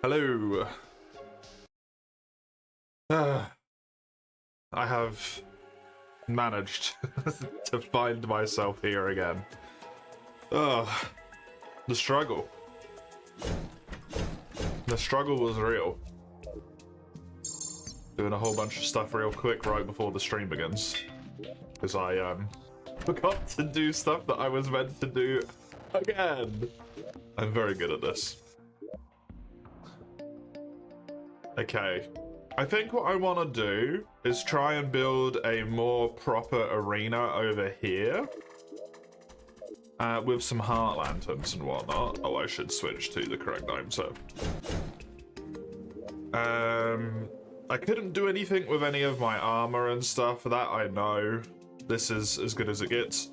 Hello. I have managed to find myself here again. The struggle. The struggle was real. Doing a whole bunch of stuff real quick right before the stream begins. Because I forgot to do stuff that I was meant to do again. I'm very good at this. Okay. I think what I want to do is try and build a more proper arena over here. With some heart lanterns and whatnot. Oh, I should switch to the correct time zone. I couldn't do anything with any of my armor and stuff. That I know. This is as good as it gets.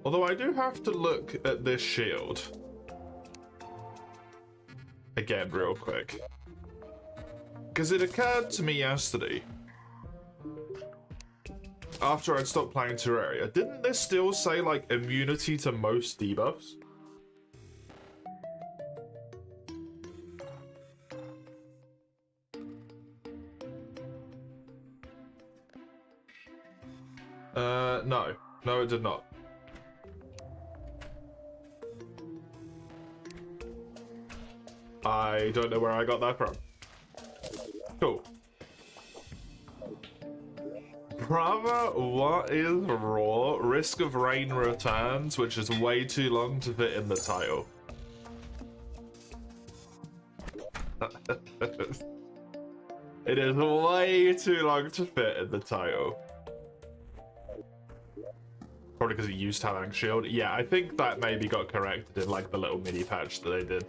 Although I do have to look at this shield. Again, real quick. Because it occurred to me yesterday. After I'd stopped playing Terraria. Didn't this still say, like, immunity to most debuffs? No. No, it did not. I don't know where I got that from. Cool. Brava, what is raw? Risk of Rain returns, which is way too long to fit in the title. It is way too long to fit in the title. Probably because it used Talang Shield. Yeah, I think that maybe got corrected in like the little mini patch that they did.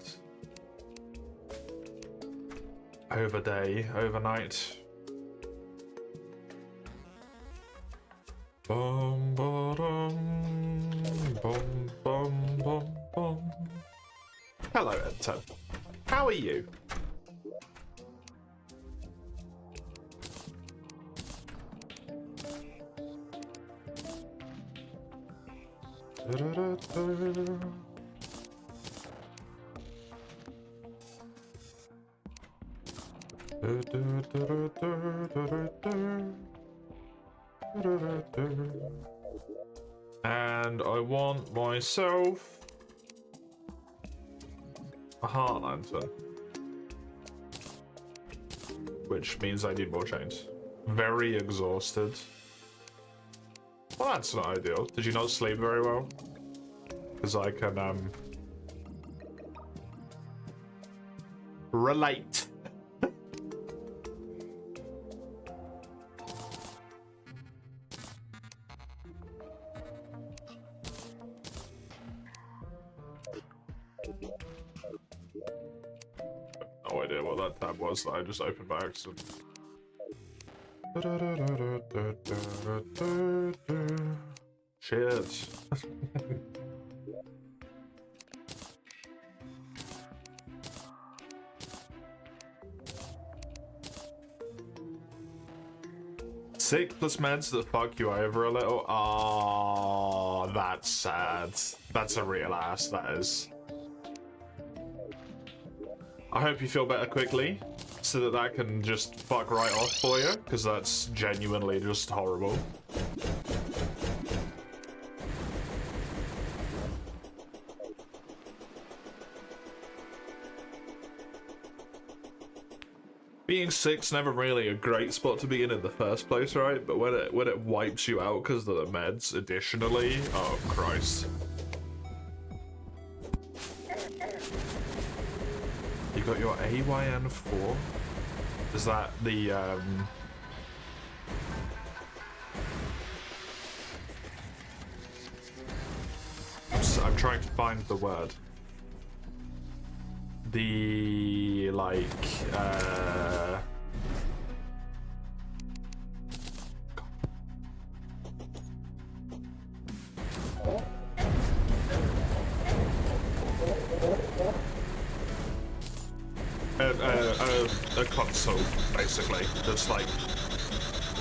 Overnight. Bum, ba-dum, bum, bum, bum, bum. Hello, Ento. How are you? And I want myself a heart lantern, which means I need more chains. Very exhausted. Well, that's not ideal. Did you not sleep very well? Because I can relate. No idea what that tab was that I just opened by accident. Shit. Sick plus meds that fuck you over a little. Oh, that's sad. That's a real ass, that is. I hope you feel better quickly, so that that can just fuck right off for you, because that's genuinely just horrible. Being sick's never really a great spot to be in the first place, right? But when it wipes you out because of the meds, additionally, oh Christ. You got your AYN4? Is that the I'm trying to find the word. The like a console, basically, that's like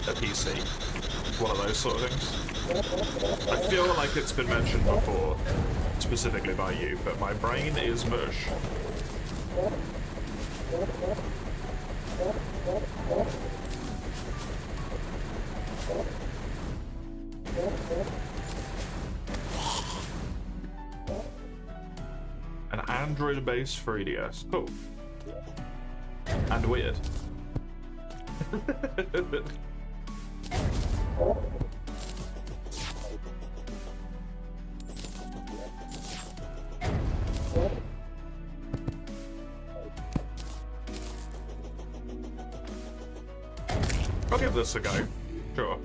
a PC. One of those sort of things. I feel like it's been mentioned before, specifically by you, but my brain is mush. An Android-based 3DS. Cool. And weird. I'll give this a go. Sure.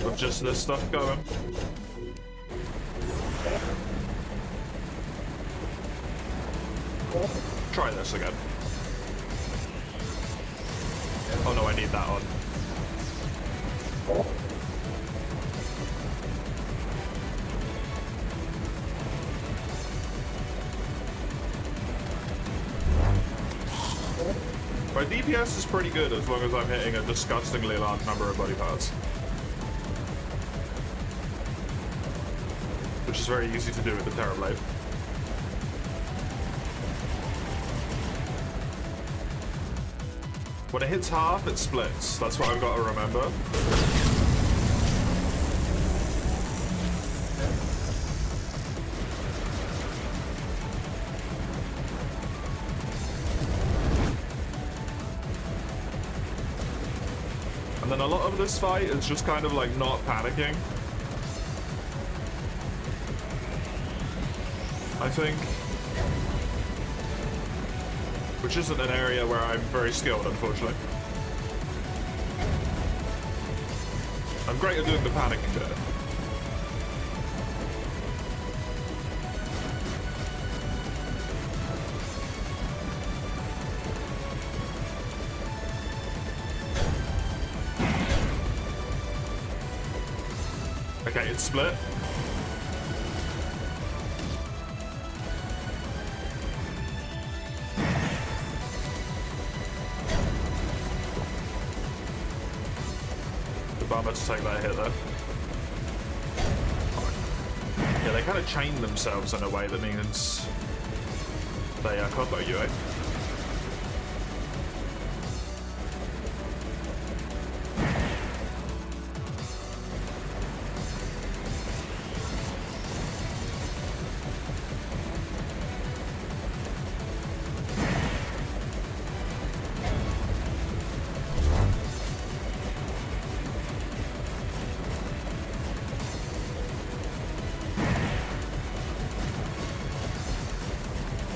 With just this stuff going. Try this again. Oh no, I need that on. My DPS is pretty good as long as I'm hitting a disgustingly large number of body parts. Which is very easy to do with the Terrablade. When it hits half, it splits. That's what I've got to remember. And then a lot of this fight is just kind of like not panicking. I think. Which isn't an area where I'm very skilled, unfortunately. I'm great at doing the panicking bit. Okay, it's split. Bummer to take that hit though. Yeah, they kind of chain themselves in a way that means they combo you, eh?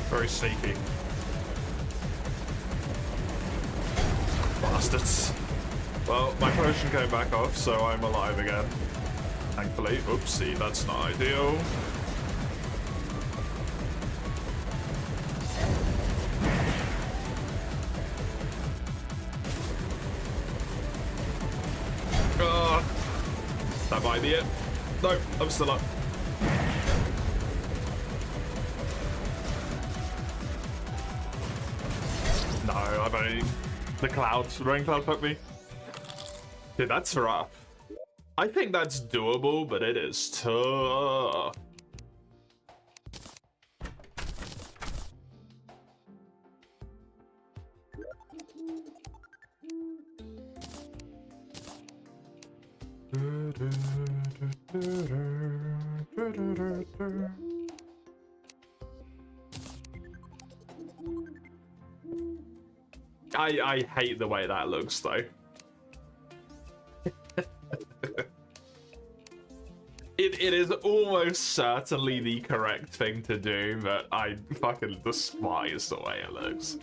Very sneaky. Bastards. Well, my potion came back off, so I'm alive again. Thankfully. Oopsie, that's not ideal. That might be it. No, I'm still up. No, I've only... The clouds, the rain cloud fucked me. Dude, that's rough. I think that's doable, but it is tough. I hate the way that looks though. It is almost certainly the correct thing to do, but I fucking despise the way it looks.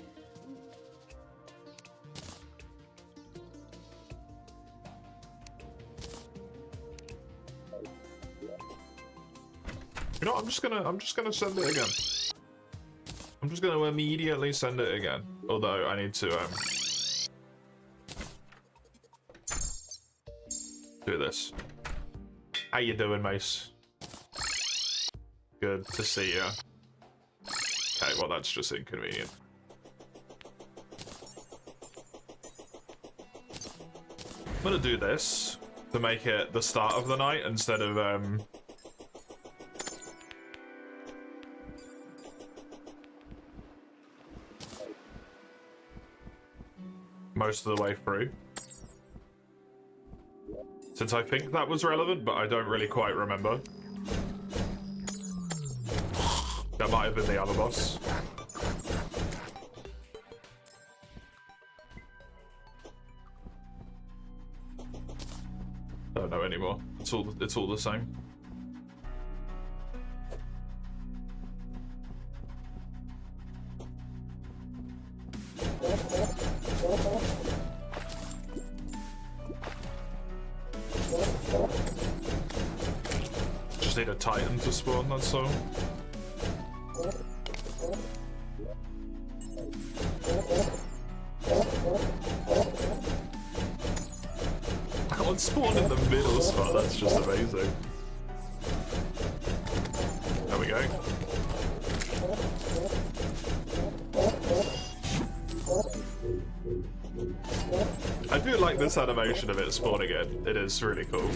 You know what, I'm just gonna send it again. I'm just gonna immediately send it again. Although I need to do this. How you doing, Mace? Good to see you. Okay, well that's just inconvenient. I'm gonna do this to make it the start of the night instead of most of the way through. Since I think that was relevant, but I don't really quite remember. That might have been the other boss. Don't know anymore. It's all the same. Just need a Titan to spawn, that's all. I'd spawn in the middle spot, that's just amazing. There we go. I do like this animation of it spawning in. It is really cool.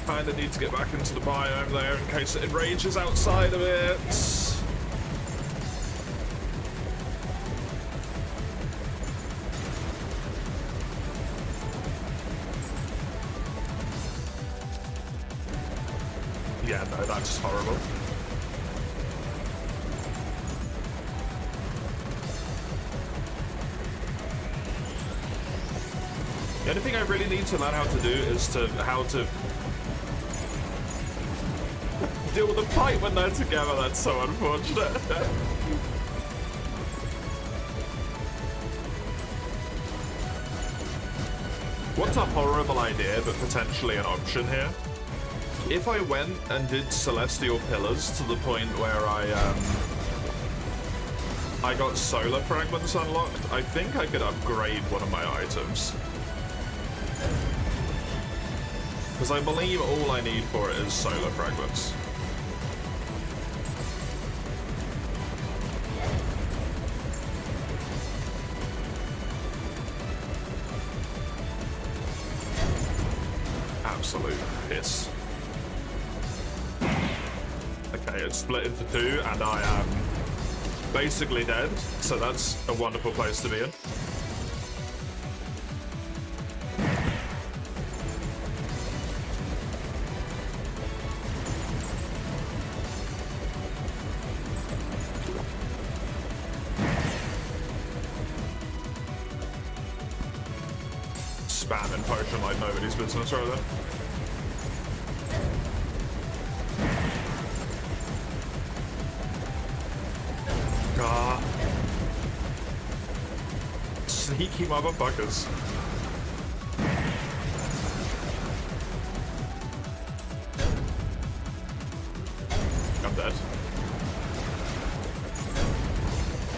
Kinda need to get back into the biome there in case it enrages outside of it. Yeah, no, that's horrible. The only thing I really need to learn how to do is how to deal with the fight when they're together. That's so unfortunate. What's a horrible idea, but potentially an option here? If I went and did Celestial Pillars to the point where I got Solar Fragments unlocked, I think I could upgrade one of my items. Because I believe all I need for it is Solar Fragments. Absolute piss. Okay, it's split into two, and I am basically dead, so that's a wonderful place to be in. Spamming potion like nobody's business right there. Sneaky motherfuckers. I'm dead.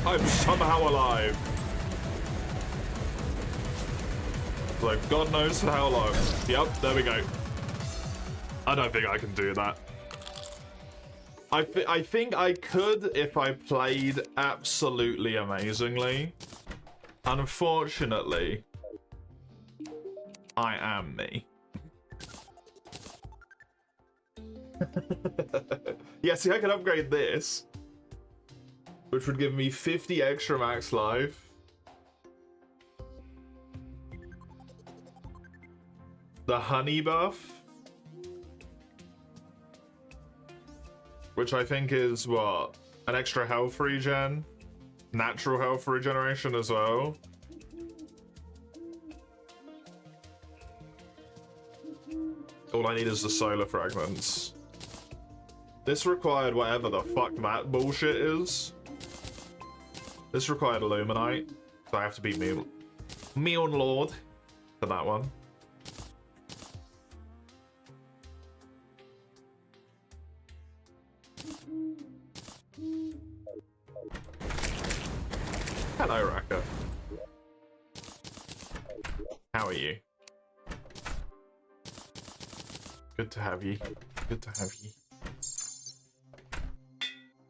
I'm somehow alive. Like, God knows for how long. Yep, there we go. I don't think I can do that. I think I could if I played absolutely amazingly. Unfortunately, I am me. Yeah, see, I could upgrade this, which would give me 50 extra max life. The honey buff, which I think is what? An extra health regen? Natural health regeneration as well. All I need is the solar fragments. This required whatever the fuck that bullshit is. This required Illuminite, so I have to beat Meon Lord for that one. Hello, Raka. How are you? Good to have you. Good to have you.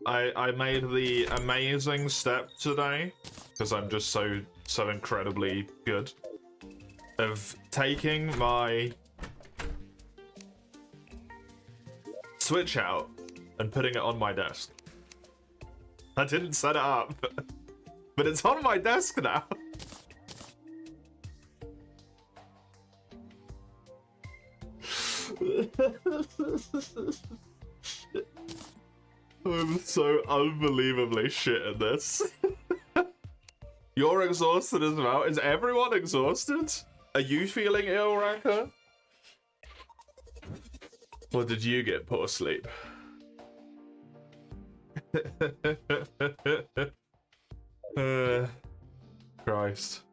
I made the amazing step today, because I'm just so incredibly good, of taking my Switch out and putting it on my desk. I didn't set it up, but it's on my desk now. I'm so unbelievably shit at this. You're exhausted as well. Is everyone exhausted? Are you feeling ill, Raka? Or did you get poor sleep? Christ.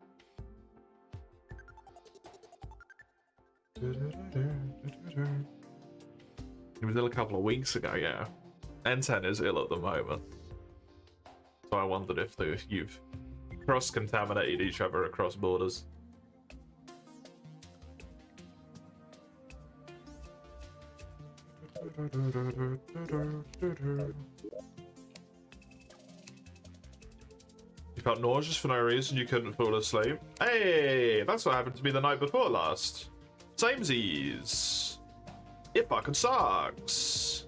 He was ill a couple of weeks ago, yeah. N10 is ill at the moment. So I wondered if you've cross-contaminated each other across borders. You felt nauseous for no reason, you couldn't fall asleep. Hey, that's what happened to me the night before last. Samesies. It fucking sucks.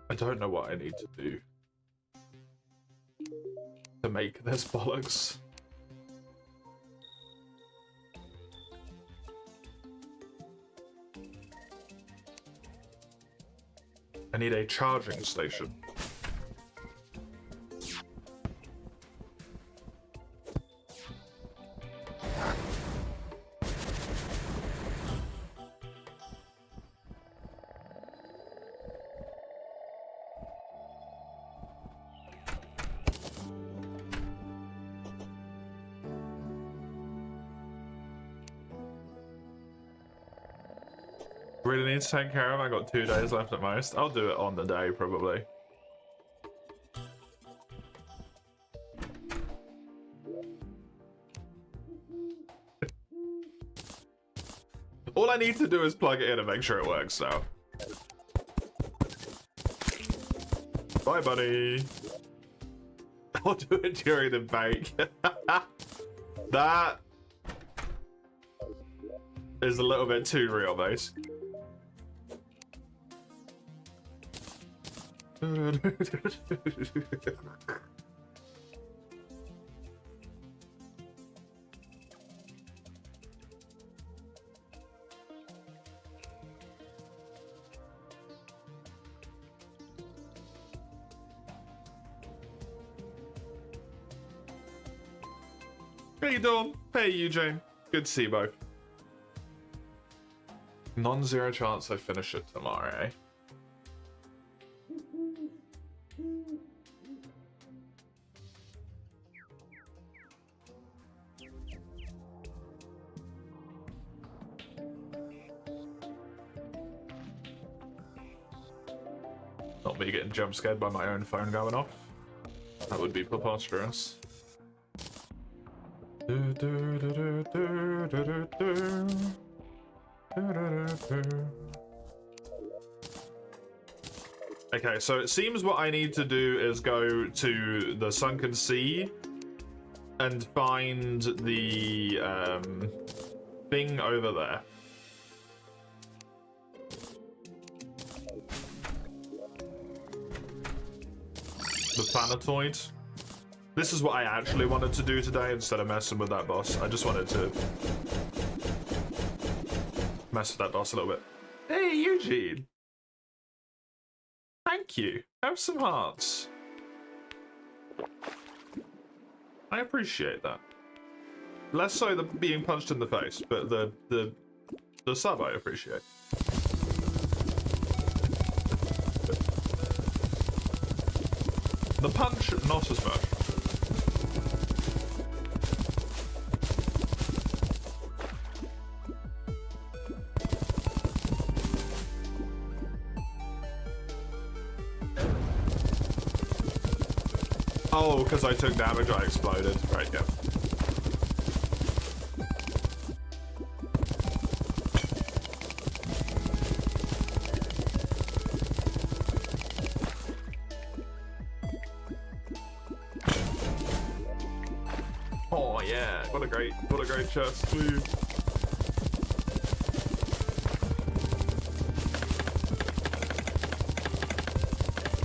I don't know what I need to do to make this bollocks. I need a charging station. Really need to take care of. I got 2 days left at most. I'll do it on the day, probably. All I need to do is plug it in and make sure it works now. Bye, buddy. I'll do it during the bake. That is a little bit too real, mate. How you doing? Hey, Eugene. Good to see you both. Non-zero chance I finish it tomorrow, eh? Not me getting jump scared by my own phone going off. That would be preposterous. Okay, so it seems what I need to do is go to the Sunken Sea and find the thing over there. The planetoid. This is what I actually wanted to do today instead of messing with that boss. I just wanted to Mess with that DOS a little bit. Hey, Eugene! Thank you. Have some hearts. I appreciate that. Less so the being punched in the face, but the sub I appreciate. The punch, not as much. Oh, because I took damage, I exploded. Right, yeah. Oh yeah, what a great chest, please.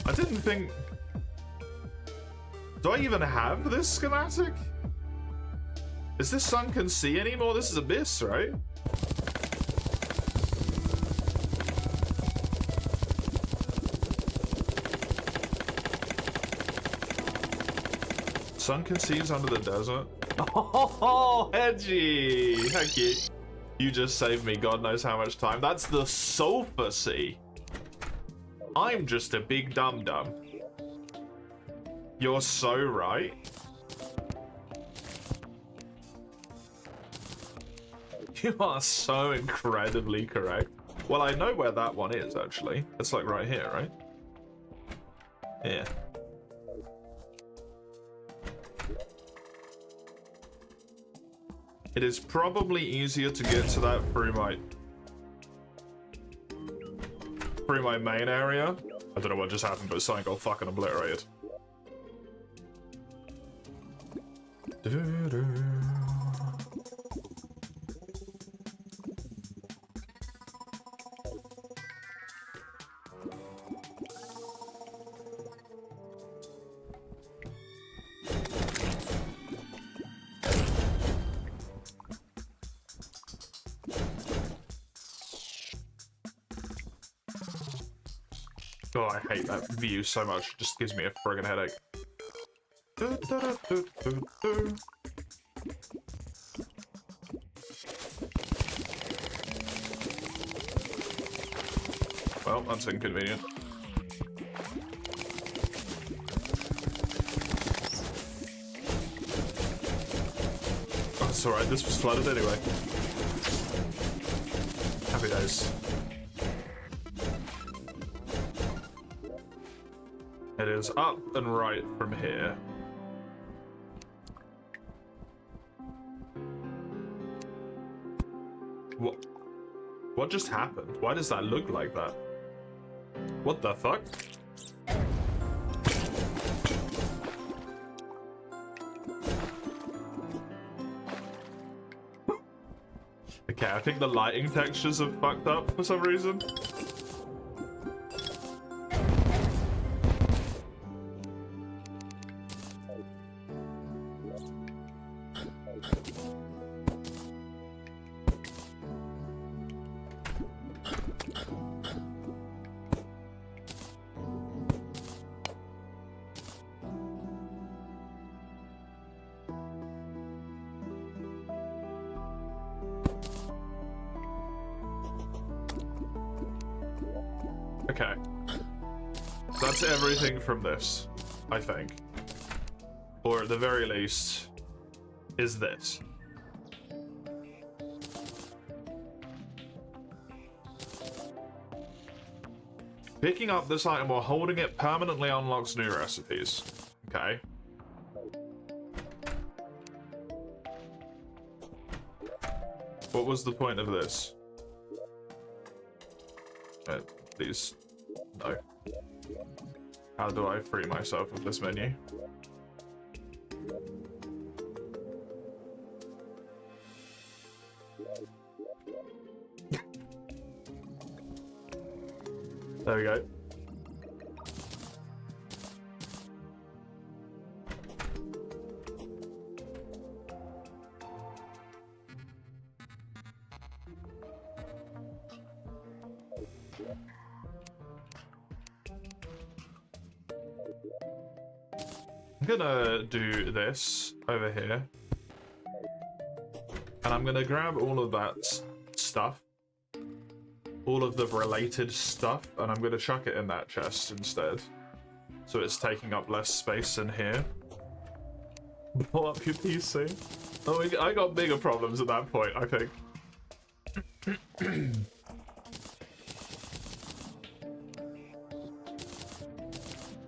I didn't think. Do I even have this schematic? Is this sunken sea anymore? This is Abyss, right? Sunken seas under the desert. Oh, Hedgie! Thank you. You just saved me God knows how much time. That's the Sulphur Sea. I'm just a big dum-dum. You're so right. You are so incredibly correct. Well, I know where that one is, actually. It's like right here, right? Yeah. It is probably easier to get to that through my main area. I don't know what just happened, but something got fucking obliterated. Oh, I hate that view so much. It just gives me a friggin' headache. Well, that's inconvenient. Oh, it's alright, this was flooded anyway. Happy days. It is up and right from here. What just happened? Why does that look like that? What the fuck? Okay, I think the lighting textures have fucked up for some reason. Okay. That's everything from this, I think. Or at the very least, is this. Picking up this item while holding it permanently unlocks new recipes. Okay. What was the point of this? Please. No. How do I free myself of this menu? There we go. I'm gonna do this over here. And I'm gonna grab all of that stuff. All of the related stuff, and I'm gonna chuck it in that chest instead. So it's taking up less space in here. Blow up your PC. Oh, I got bigger problems at that point, I think.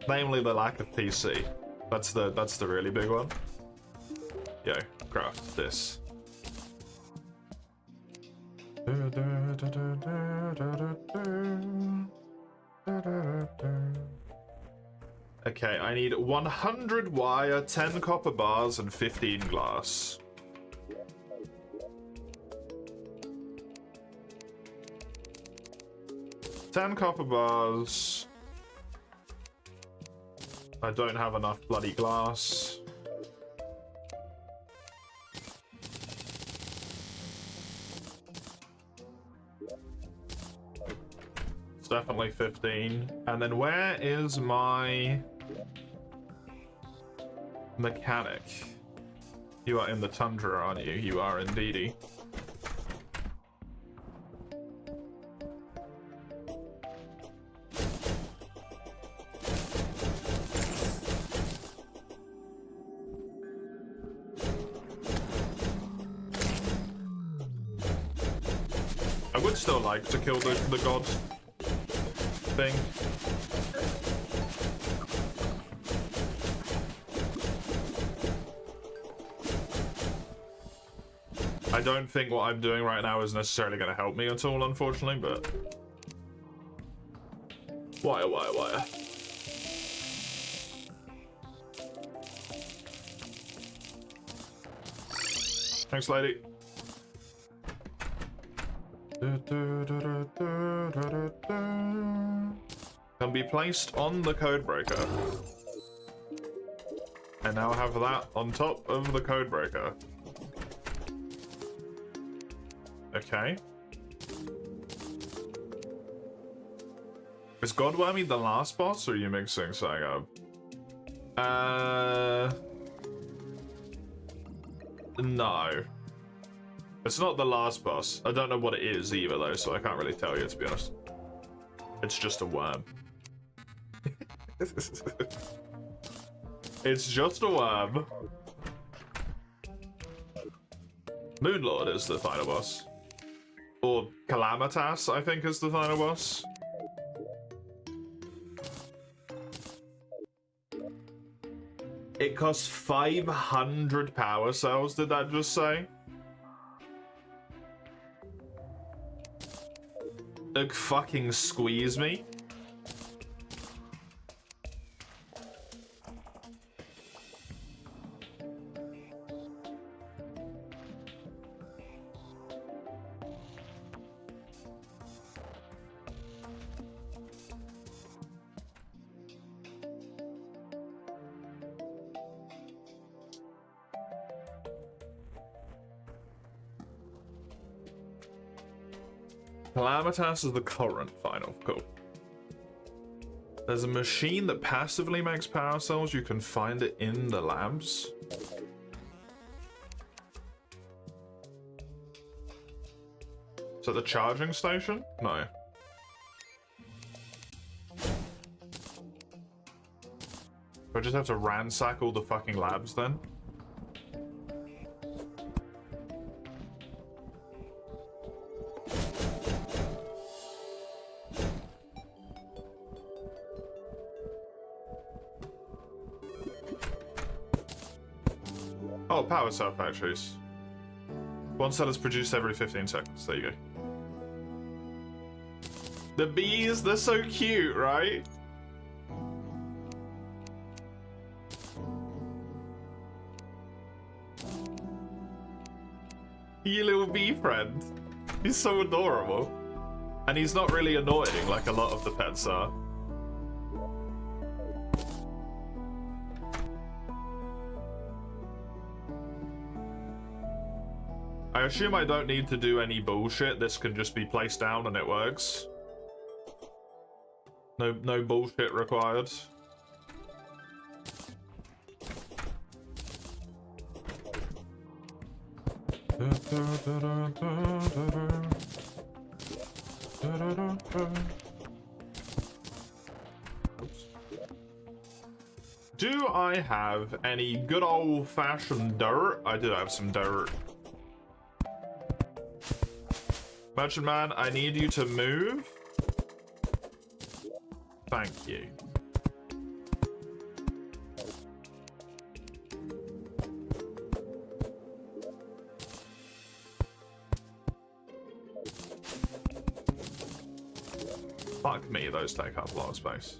Namely the lack of PC. That's the really big one. Yo, craft this. Okay, I need 100 wire, 10 copper bars, and 15 glass. Ten copper bars. I don't have enough bloody glass. It's definitely 15. And then where is my mechanic? You are in the tundra, aren't you? You are indeedy. I would still like to kill the god thing. I don't think what I'm doing right now is necessarily going to help me at all, unfortunately, but... Wire. Thanks, lady. Can be placed on the code breaker. I now have that on top of the code breaker. Okay. Is Godwormy the last boss, or are you mixing something up? No. It's not the last boss. I don't know what it is either, though, so I can't really tell you, to be honest. It's just a worm. It's just a worm. Moonlord is the final boss. Or Calamitas, I think, is the final boss. It costs 500 power cells, did that just say? Like, fucking squeeze me. Calamitas is the current final. Cool. There's a machine that passively makes power cells. You can find it in the labs. Is that the charging station? No. I just have to ransack all the fucking labs then? Oh, power cell factories. One cell is produced every 15 seconds. There you go. The bees, they're so cute, right? You little bee friend. He's so adorable. And he's not really annoying like a lot of the pets are. I assume I don't need to do any bullshit. This can just be placed down and it works. No bullshit required. Do I have any good old-fashioned dirt? I do have some dirt. Merchant man, I need you to move. Thank you. Fuck me, those take up a lot of space.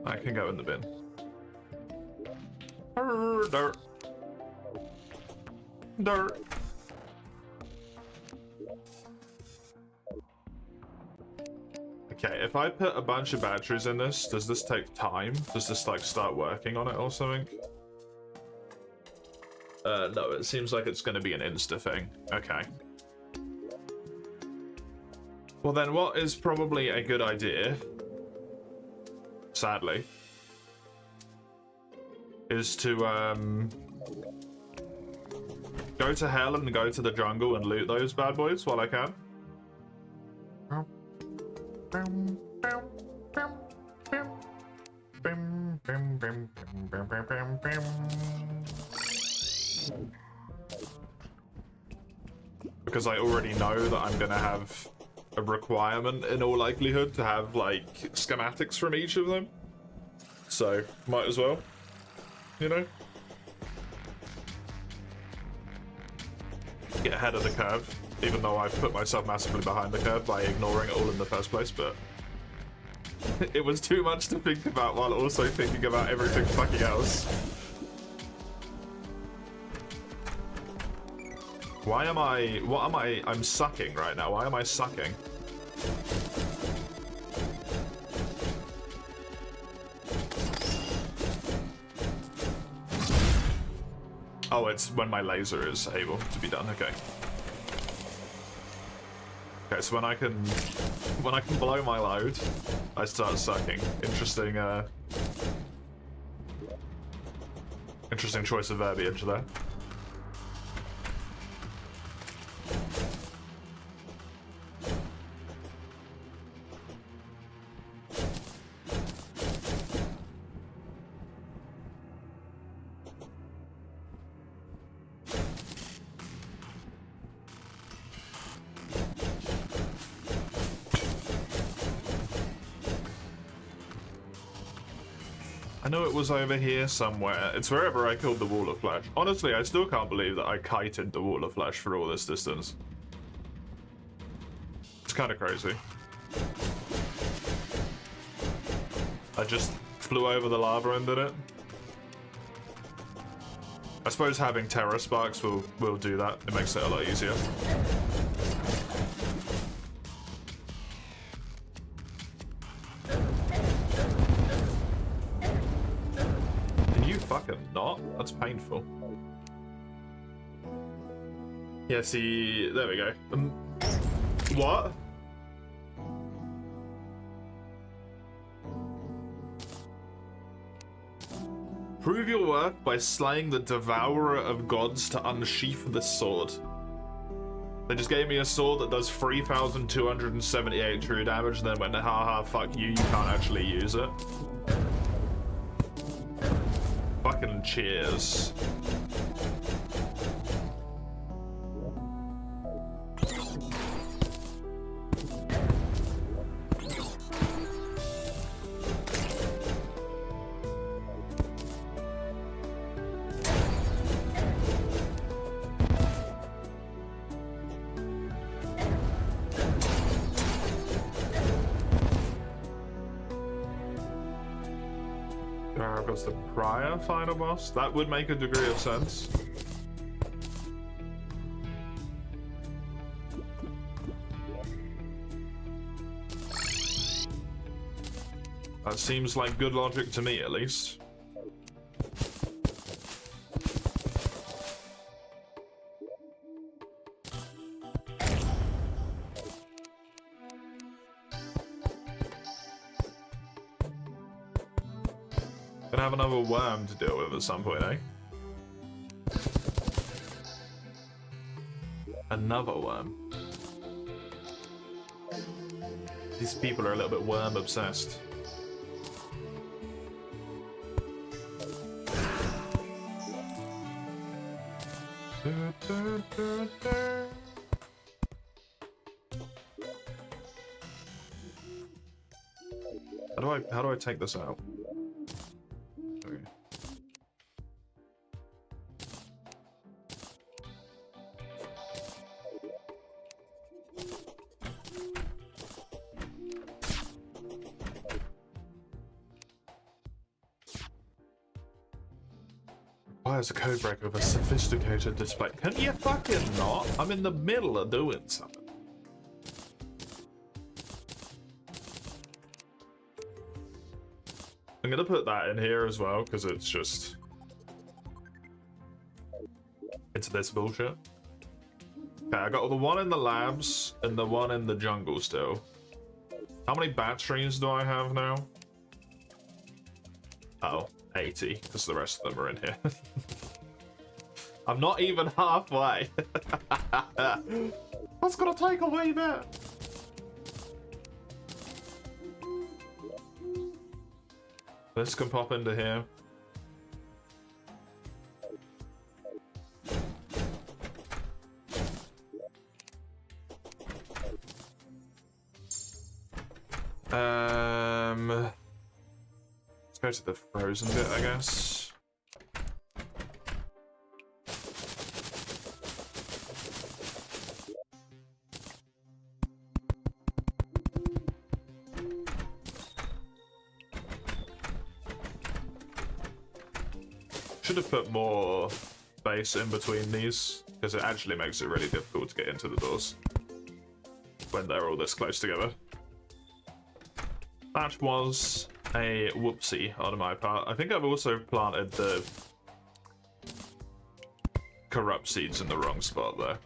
I can go in the bin. Dirt. Dirt. Okay, if I put a bunch of batteries in this, does this take time? Does this like start working on it or something? No, it seems like it's gonna be an insta thing. Okay. Well then, what is probably a good idea, sadly, is to go to hell and go to the jungle and loot those bad boys while I can. Because I already know that I'm gonna have a requirement in all likelihood to have like schematics from each of them. So might as well, you know? Get ahead of the curve, even though I've put myself massively behind the curve by ignoring it all in the first place, but it was too much to think about while also thinking about everything fucking else. Why am I... What am I... I'm sucking right now. Why am I sucking? Oh, it's when my laser is able to be done. Okay. Okay, so when I can blow my load, I start sucking. Interesting, interesting choice of verbiage there. I know it was over here somewhere. It's wherever I killed the wall of flesh. Honestly, I still can't believe that I kited the wall of flesh for all this distance. It's kind of crazy. I just flew over the lava and did it. I suppose having terror sparks will do that. It makes it a lot easier. Fucking not. That's painful. Yeah, see, there we go. What? Prove your worth by slaying the devourer of gods to unsheath the sword. They just gave me a sword that does 3,278 true damage and then went, haha, fuck you, you can't actually use it. Fucking cheers. Gargoyle's the prior final boss? That would make a degree of sense. That seems like good logic to me, at least. Gonna have another worm to deal with at some point, eh? Another worm. These people are a little bit worm obsessed. How do I take this out? Okay. Why is a code break with a sophisticated display? Can you fucking not? I'm in the middle of doing something. I'm gonna put that in here as well, because it's just... It's this bullshit. Okay, I got the one in the labs and the one in the jungle still. How many batteries do I have now? Oh, 80, because the rest of them are in here. I'm not even halfway. That's gonna take a wee bit. This can pop into here. Let's go to the frozen bit, I guess. Should have put more space in between these, because it actually makes it really difficult to get into the doors when they're all this close together. That was a whoopsie on my part. I think I've also planted the corrupt seeds in the wrong spot though.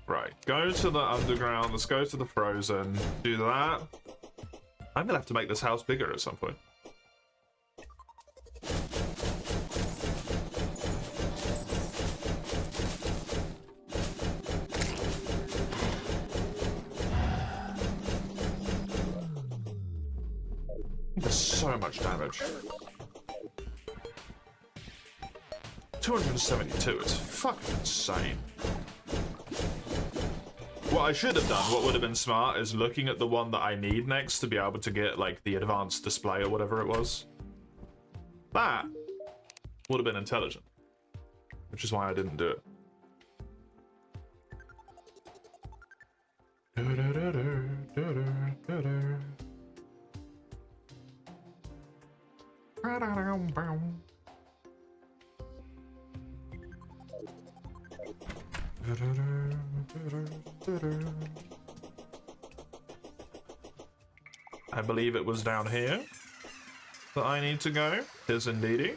Right, go to the underground, let's go to the frozen, do that. I'm gonna have to make this house bigger at some point. There's so much damage. 272, it's fucking insane. What I should have done, what would have been smart, is looking at the one that I need next to be able to get, like, the advanced display or whatever it was. That would have been intelligent. Which is why I didn't do it. I believe it was down here that I need to go. Is indeedy.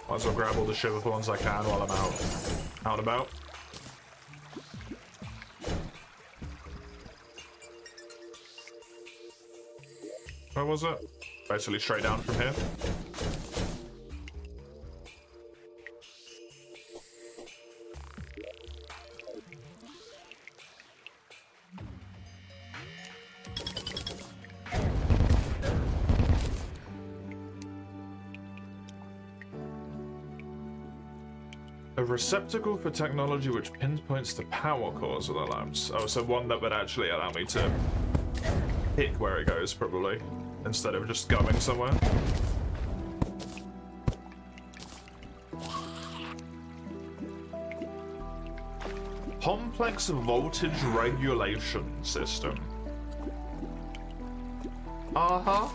Might as well grab all the sugar thorns I can while I'm out and about. Where was it? Basically straight down from here. A receptacle for technology which pinpoints the power cores of the lamps. Oh, so one that would actually allow me to pick where it goes, probably, instead of just going somewhere. Complex voltage regulation system. Uh-huh.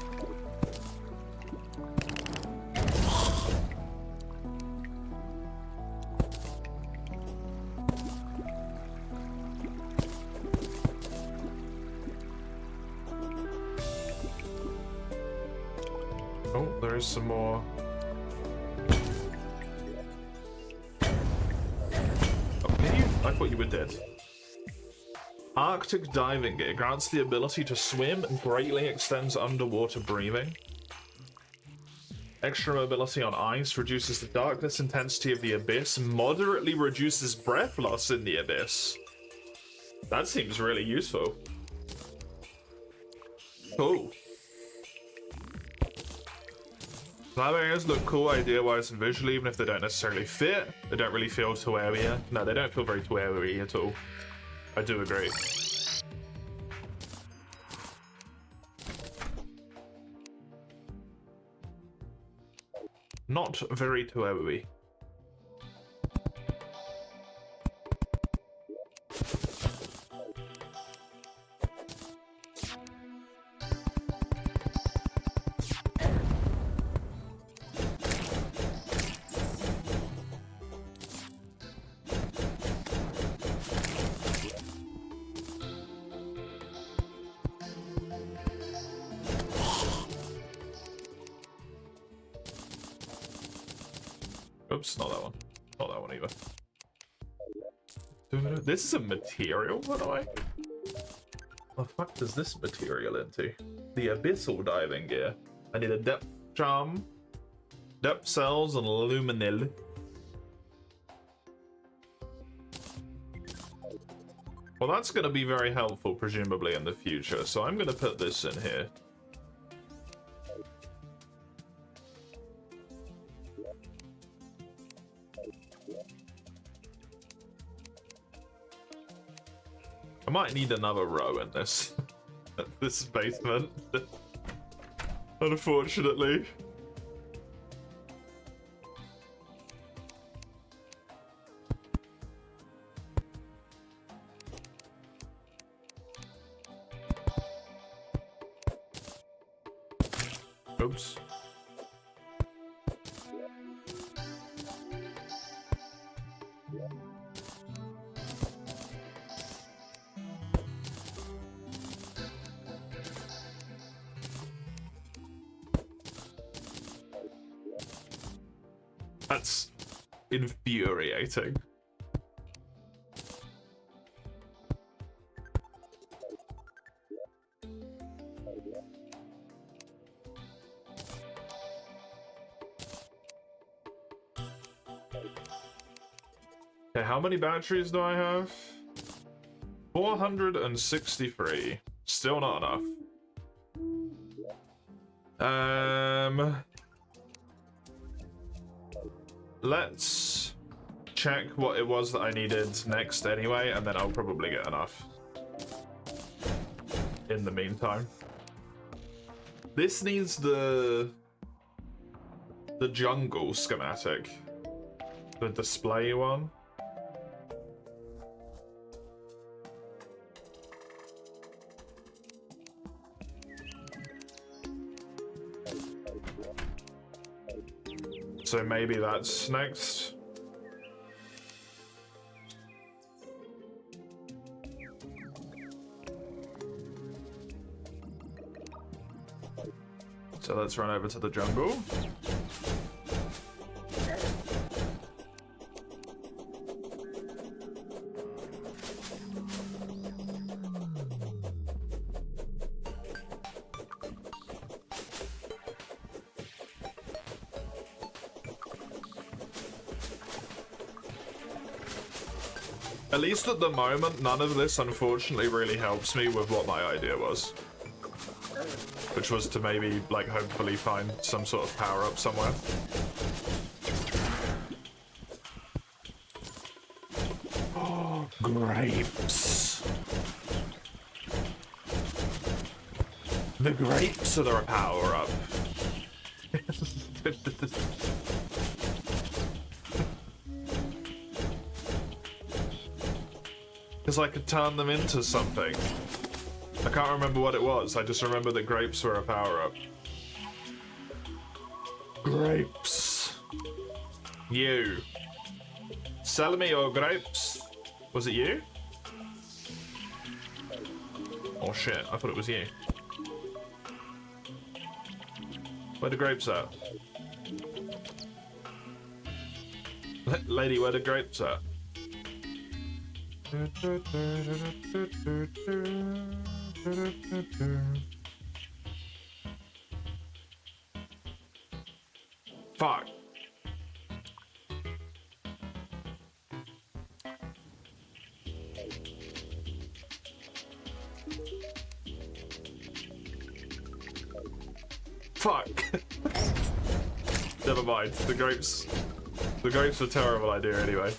Oh, there is some more. Okay, I thought you were dead. Arctic diving gear grants the ability to swim and greatly extends underwater breathing. Extra mobility on ice reduces the darkness intensity of the abyss, moderately reduces breath loss in the abyss. That seems really useful. Cool. Lab areas look cool idea-wise and visually, even if they don't necessarily fit. They don't really feel Terraria. No, they don't feel very Terraria at all. I do agree. Not very Terraria. Oops, not that one. Not that one either. This is a material, by the way. What the fuck does this material into? The abyssal diving gear. I need a depth charm, depth cells, and luminil. Well, that's going to be very helpful, presumably, in the future. So I'm going to put this in here. I might need another row in this this basement. Unfortunately. Oops. That's infuriating. Okay, how many batteries do I have? 463. Still not enough. Let's check what it was that I needed next anyway, and then I'll probably get enough. In the meantime. This needs the jungle schematic. The display one. So maybe that's next. So let's run over to the jungle. At least at the moment, none of this unfortunately really helps me with what my idea was. Which was to maybe, like, hopefully find some sort of power-up somewhere. Oh, grapes. The grapes are the power-up. Because I could turn them into something. I can't remember what it was. I just remember that grapes were a power-up. Grapes. You. Sell me your grapes. Was it you? Oh shit, I thought it was you. Where the grapes at? Lady, where the grapes at? Fuck. Fuck. Never mind. The grapes were a terrible idea anyway.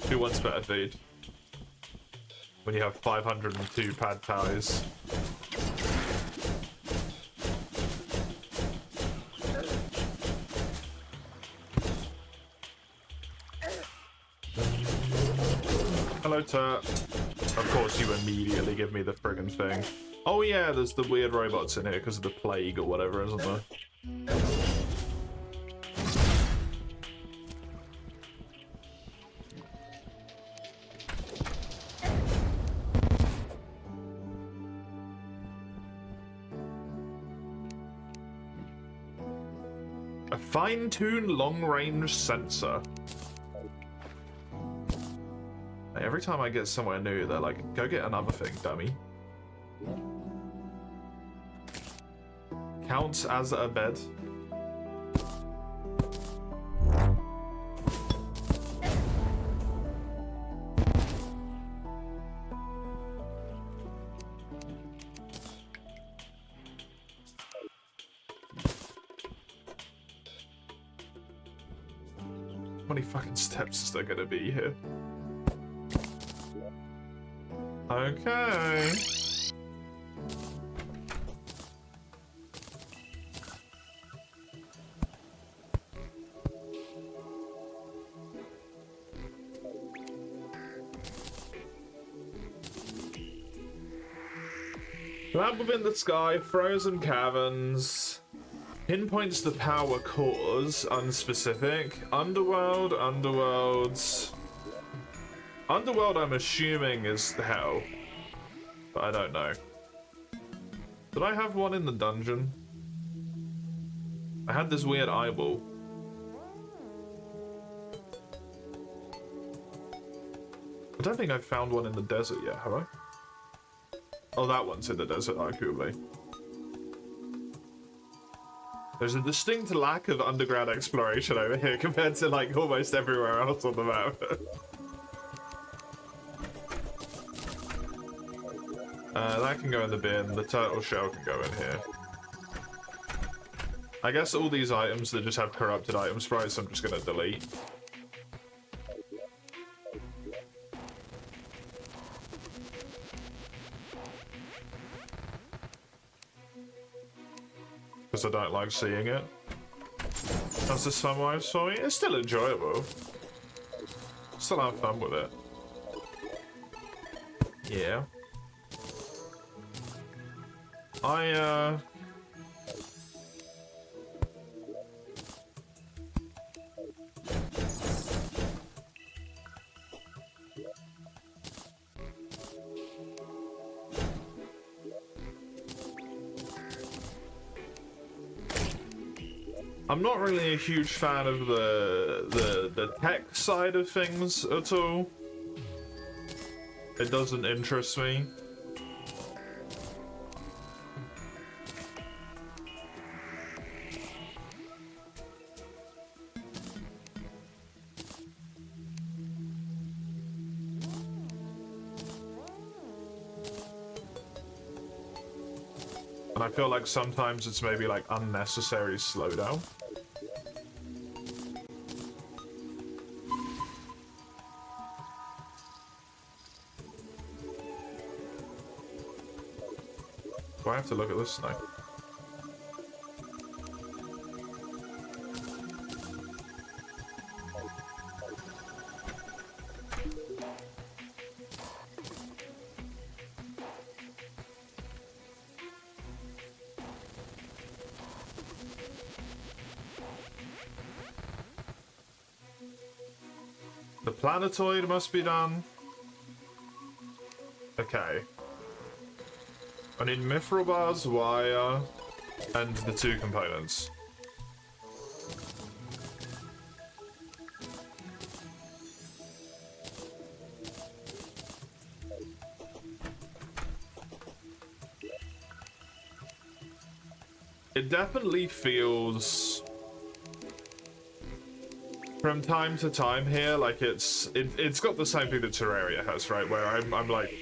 Who wants better food? When you have 502 pad thais. Hello, Turt. Of course you immediately give me the friggin' thing. Oh yeah, there's the weird robots in here because of the plague or whatever, isn't there? A fine-tuned long-range sensor. Every time I get somewhere new, they're like, go get another thing, dummy. Counts as a bed. How many fucking steps is there gonna be here? Okay. Lab within the sky, frozen caverns. Pinpoints the power cause, unspecific. Underworld, underworlds. Underworld, I'm assuming, is hell. But I don't know. Did I have one in the dungeon? I had this weird eyeball. I don't think I've found one in the desert yet, have I? Oh, that one's in the desert, arguably. There's a distinct lack of underground exploration over here compared to, like, almost everywhere else on the map. That can go in the bin. The turtle shell can go in here. I guess all these items that just have corrupted item sprites, I'm just gonna delete. Because I don't like seeing it. That's the sunrise for me. It's still enjoyable. Still have fun with it. Yeah. I'm not really a huge fan of the tech side of things at all. It doesn't interest me. And I feel like sometimes it's maybe like unnecessary slowdown. Do I have to look at this now? The planetoid must be done. Okay. I need mithril bars, wire. And the two components. It definitely feels from time to time here like it's got the same thing that Terraria has, right? Where I'm like,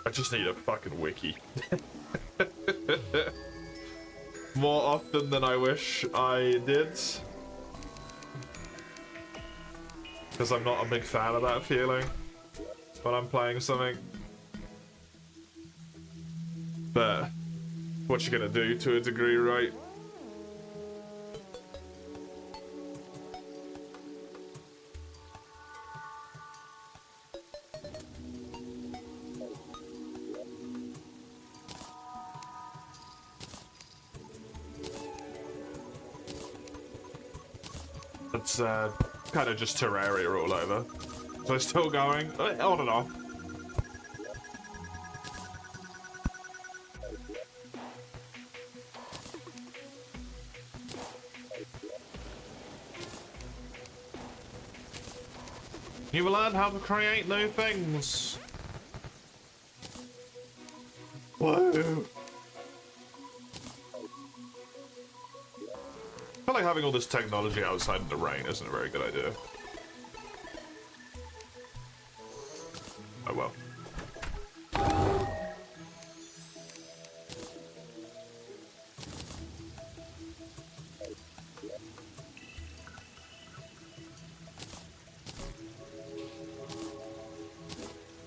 I just need a fucking wiki. More often than I wish I did. Because I'm not a big fan of that feeling when I'm playing something. But what you gonna do to a degree, right? It's kind of just Terraria all over. So it's still going on and off. You will learn how to create new things. Whoa. I feel like having all this technology outside in the rain isn't a very good idea. Oh well.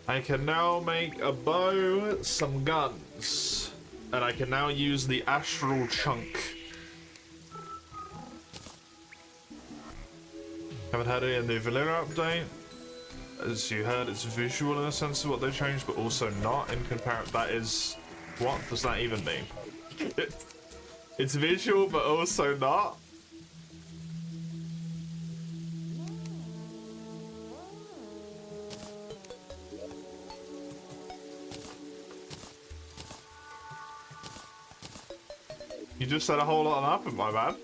I can now make a bow, some guns, and I can now use the astral chunk. Haven't heard any of the vanilla update. As you heard, it's visual in the sense of what they changed, but also not in comparison. That is, what does that even mean? It's visual, but also not. You just said a whole lot on nothing, my man.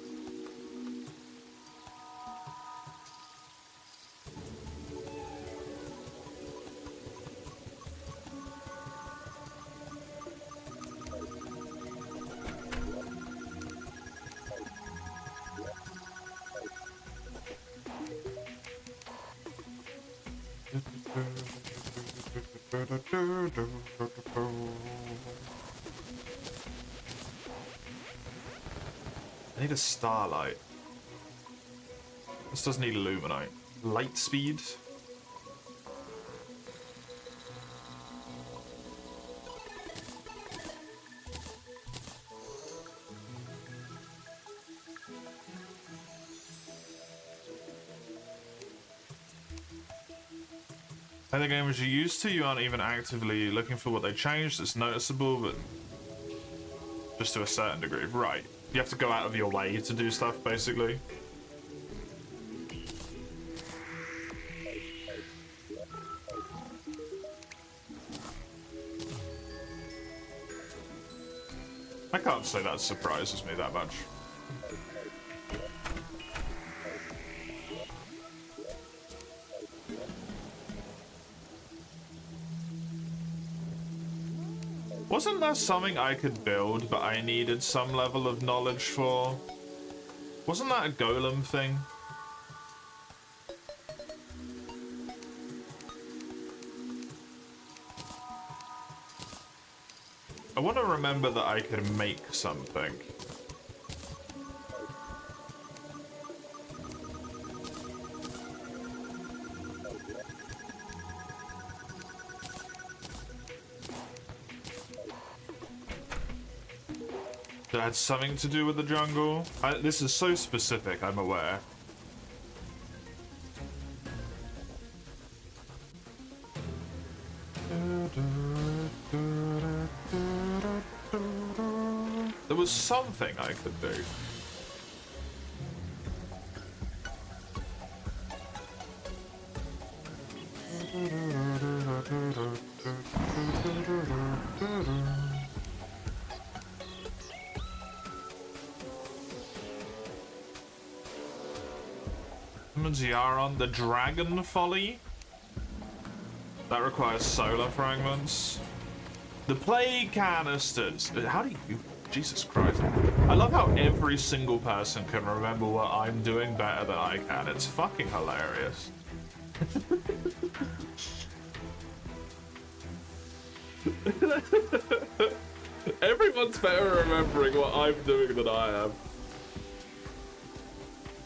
I need a starlight. This does need illuminate. Light speed. Other gamers you're used to, you aren't even actively looking for what they changed. It's noticeable, but just to a certain degree. Right. You have to go out of your way to do stuff, basically. I can't say that surprises me that much. Wasn't there something I could build, but I needed some level of knowledge for? Wasn't that a golem thing? I want to remember that I could make something. That had something to do with the jungle. This is so specific, I'm aware. There was something I could do. Yaron, the Dragon Folly. That requires solar fragments. The plague canisters. How do you... Jesus Christ. I love how every single person can remember what I'm doing better than I can. It's fucking hilarious. Everyone's better at remembering what I'm doing than I am.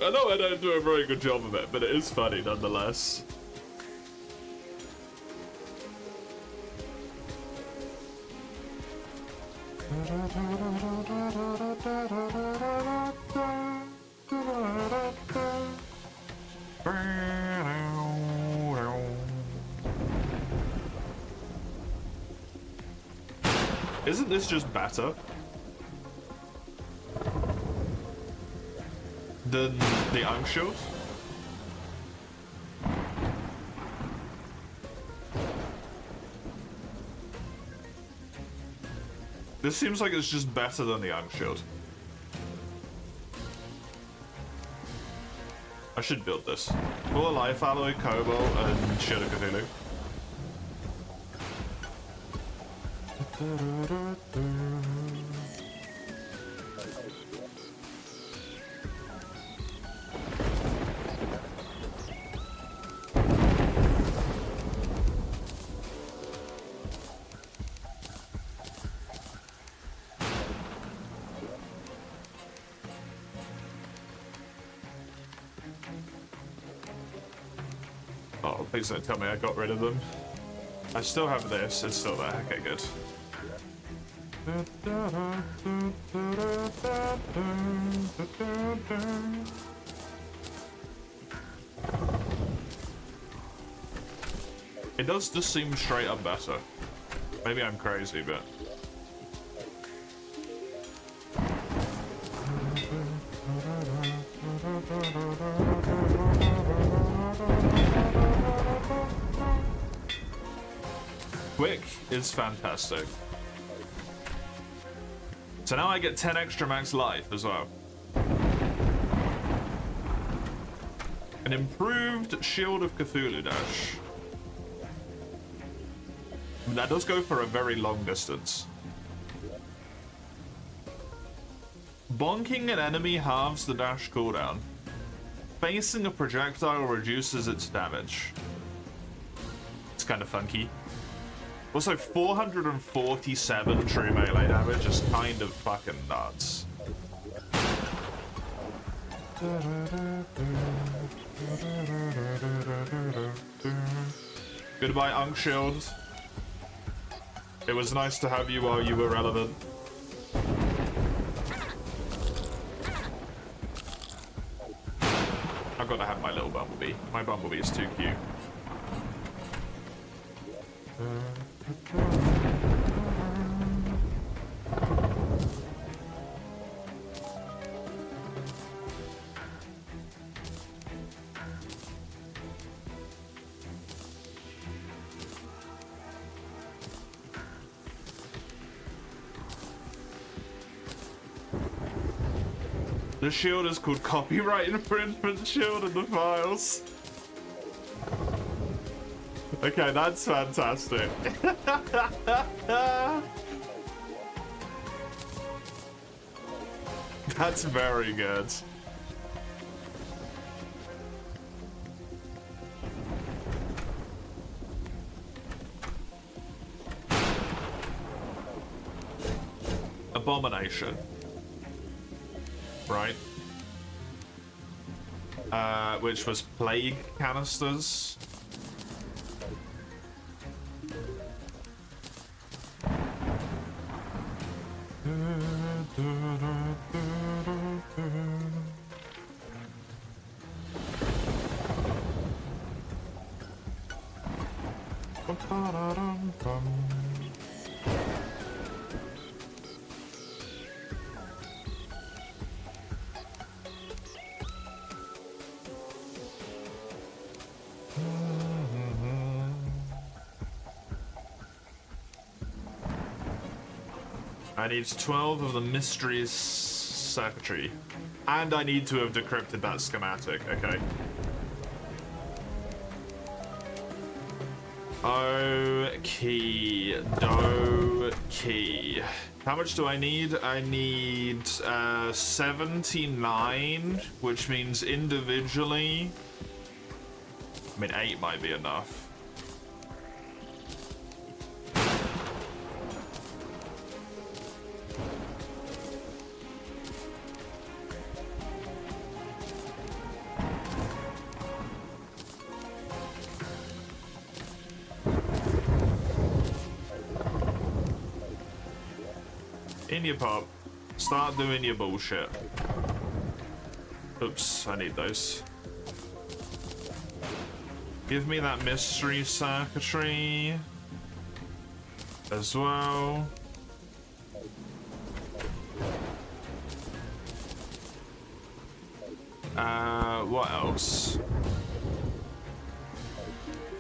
I know I don't do a very good job of it, but it is funny nonetheless. Isn't this just better than the Ankh Shield? This seems like it's just better than the Ankh Shield. I should build this. Full Life Alloy, Kobo, and Shield of Cthulhu. Oh, please don't tell me I got rid of them. I still have this, it's still there. Okay, good. It does just seem straight up better. Maybe I'm crazy, but... Quick is fantastic. So now I get 10 extra max life as well. An improved Shield of Cthulhu dash. That does go for a very long distance. Bonking an enemy halves the dash cooldown. Facing a projectile reduces its damage. It's kind of funky. Also, 447 true melee damage is kind of fucking nuts. Goodbye, Ankh Shield. It was nice to have you while you were relevant. I've got to have my little bumblebee. My bumblebee is too cute. The shield is called copyright infringement shield in the files. Okay, that's fantastic. That's very good. Abomination. Right. Which was plague canisters. I need 12 of the mysteries circuitry. And I need to have decrypted that schematic, okay. Okie dokie. How much do I need? I need 79, which means individually, I mean 8 might be enough. In your pop. Start doing your bullshit. Oops, I need those. Give me that mystery circuitry as well. What else?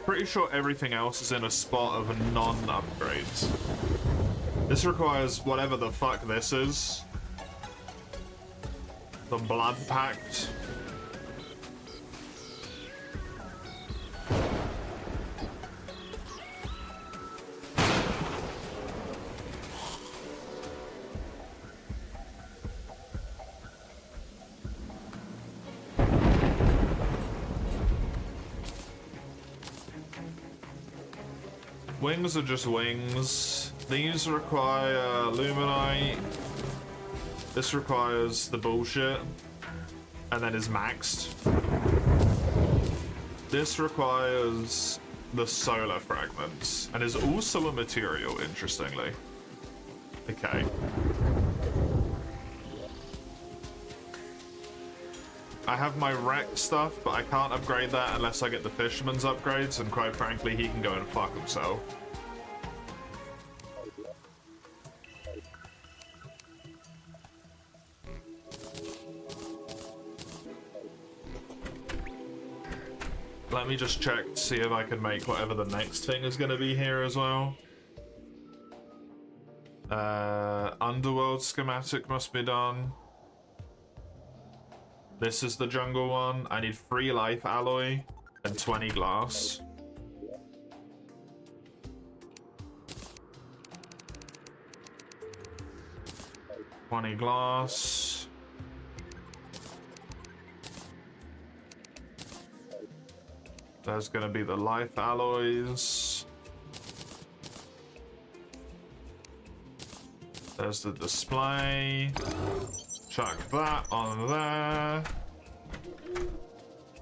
Pretty sure everything else is in a spot of non-upgrades. This requires whatever the fuck this is. The Blood Pact. Wings are just wings. These require Luminite. This requires the bullshit. And then is maxed. This requires the solar fragments. And is also a material, interestingly. Okay. I have my wreck stuff, but I can't upgrade that unless I get the fisherman's upgrades, and quite frankly, he can go and fuck himself. Let me just check to see if I can make whatever the next thing is going to be here as well. Underworld schematic must be done. This is the jungle one. I need 3 life alloy and 20 glass. $20 glass. There's gonna be the life alloys. There's the display. Chuck that on there.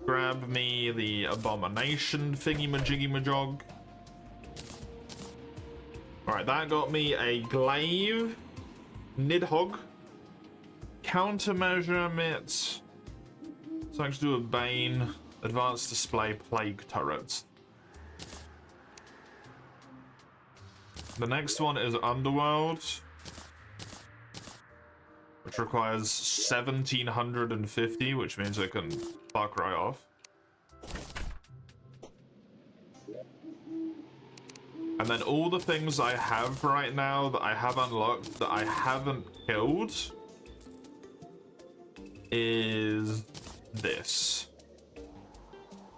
Grab me the abomination thingy-majiggy-majog. Alright, that got me a glaive. Nidhogg. Countermeasure mitt. So I can do a Bane. Advanced display plague turrets. The next one is Underworld, which requires 1750, which means it can fuck right off. And then all the things I have right now that I have unlocked that I haven't killed is this.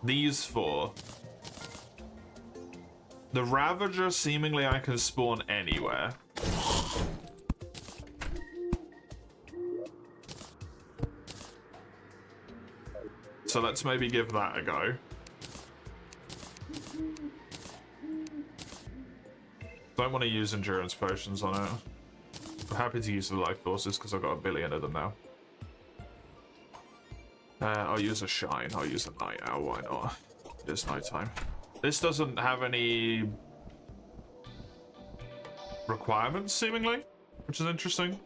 These 4. The Ravager, seemingly I can spawn anywhere. So let's maybe give that a go. Don't want to use endurance potions on it. I'm happy to use the life forces because I've got 1 billion of them now. I'll use a shine. I'll use a night owl. Why not? It is nighttime. This doesn't have any requirements, seemingly, which is interesting.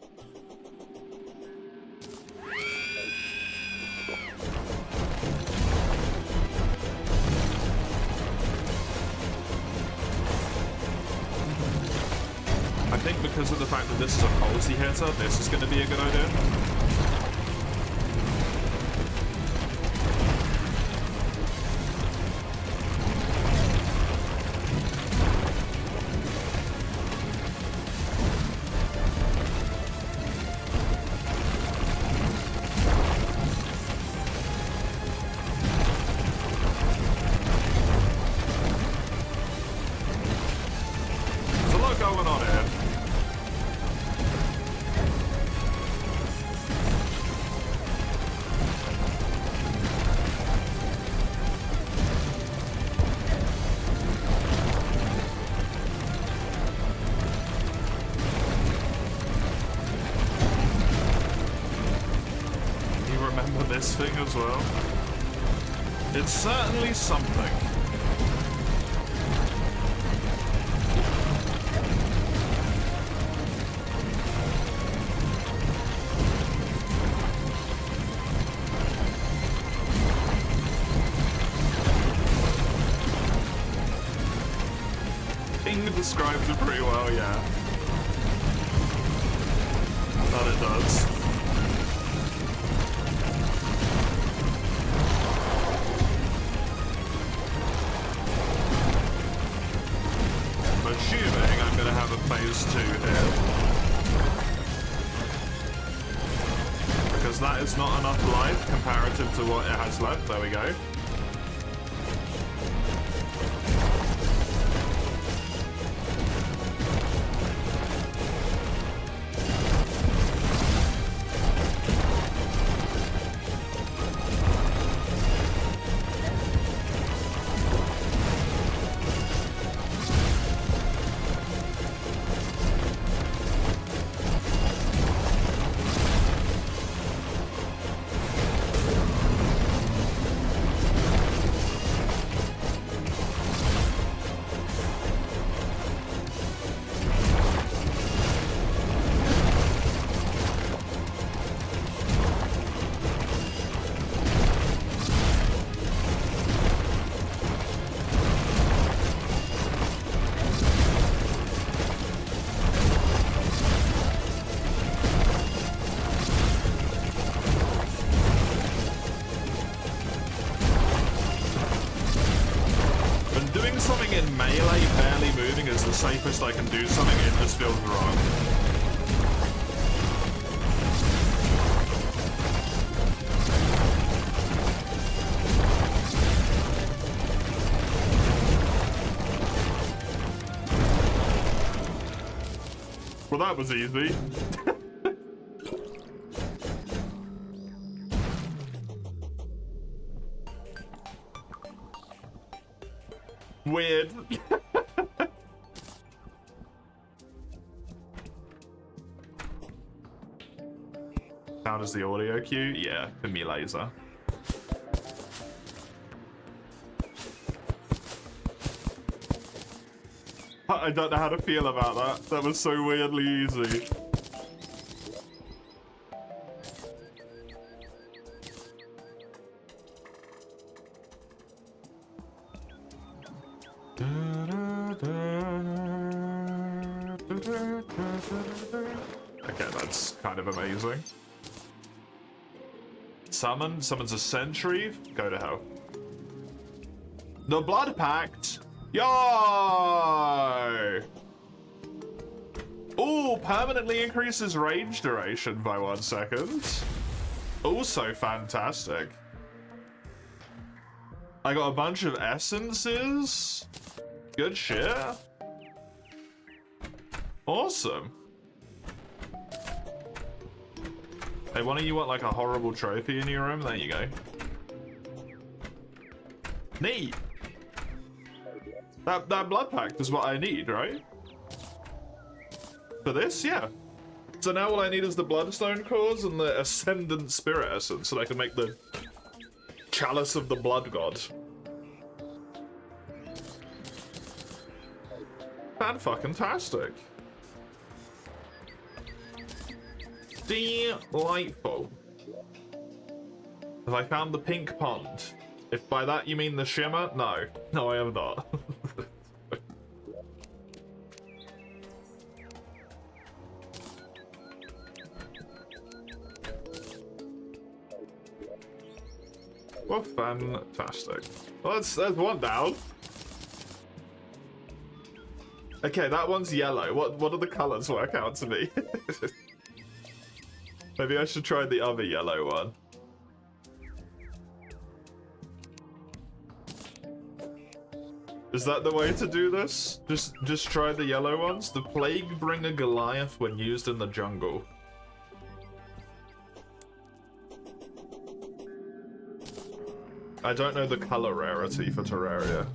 I think because of the fact that this is a policy hitter, this is going to be a good idea. remember this thing as well. It's certainly something. King describes it pretty well, yeah. That it does. I'm assuming I'm gonna have a phase 2 here. Because that is not enough life comparative to what it has left. There we go. Safest I can do something, it just feels wrong. Well, that was easy. Weird. How does the audio cue? Yeah, for me laser. I don't know how to feel about that. That was so weirdly easy. Okay, that's kind of amazing. Summons a sentry. Go to hell. The Blood Pact. Yo! Ooh, permanently increases range duration by 1 second. Also fantastic. I got a bunch of essences. Good shit. Awesome. Hey, one of you want like a horrible trophy in your room? There you go. Neat. That blood pact is what I need, right? For this, yeah. So now all I need is the bloodstone cores and the ascendant spirit essence, so I can make the chalice of the blood god. Fan-fucking-tastic. Delightful. Have I found the pink pond? If by that you mean the shimmer? No. No, I have not. Well, fantastic. Well, there's one down. Okay, that one's yellow. What do the colors work out to be? Maybe I should try the other yellow one. Is that the way to do this? Just try the yellow ones? The Plague-bringer Goliath when used in the jungle. I don't know the color rarity for Terraria.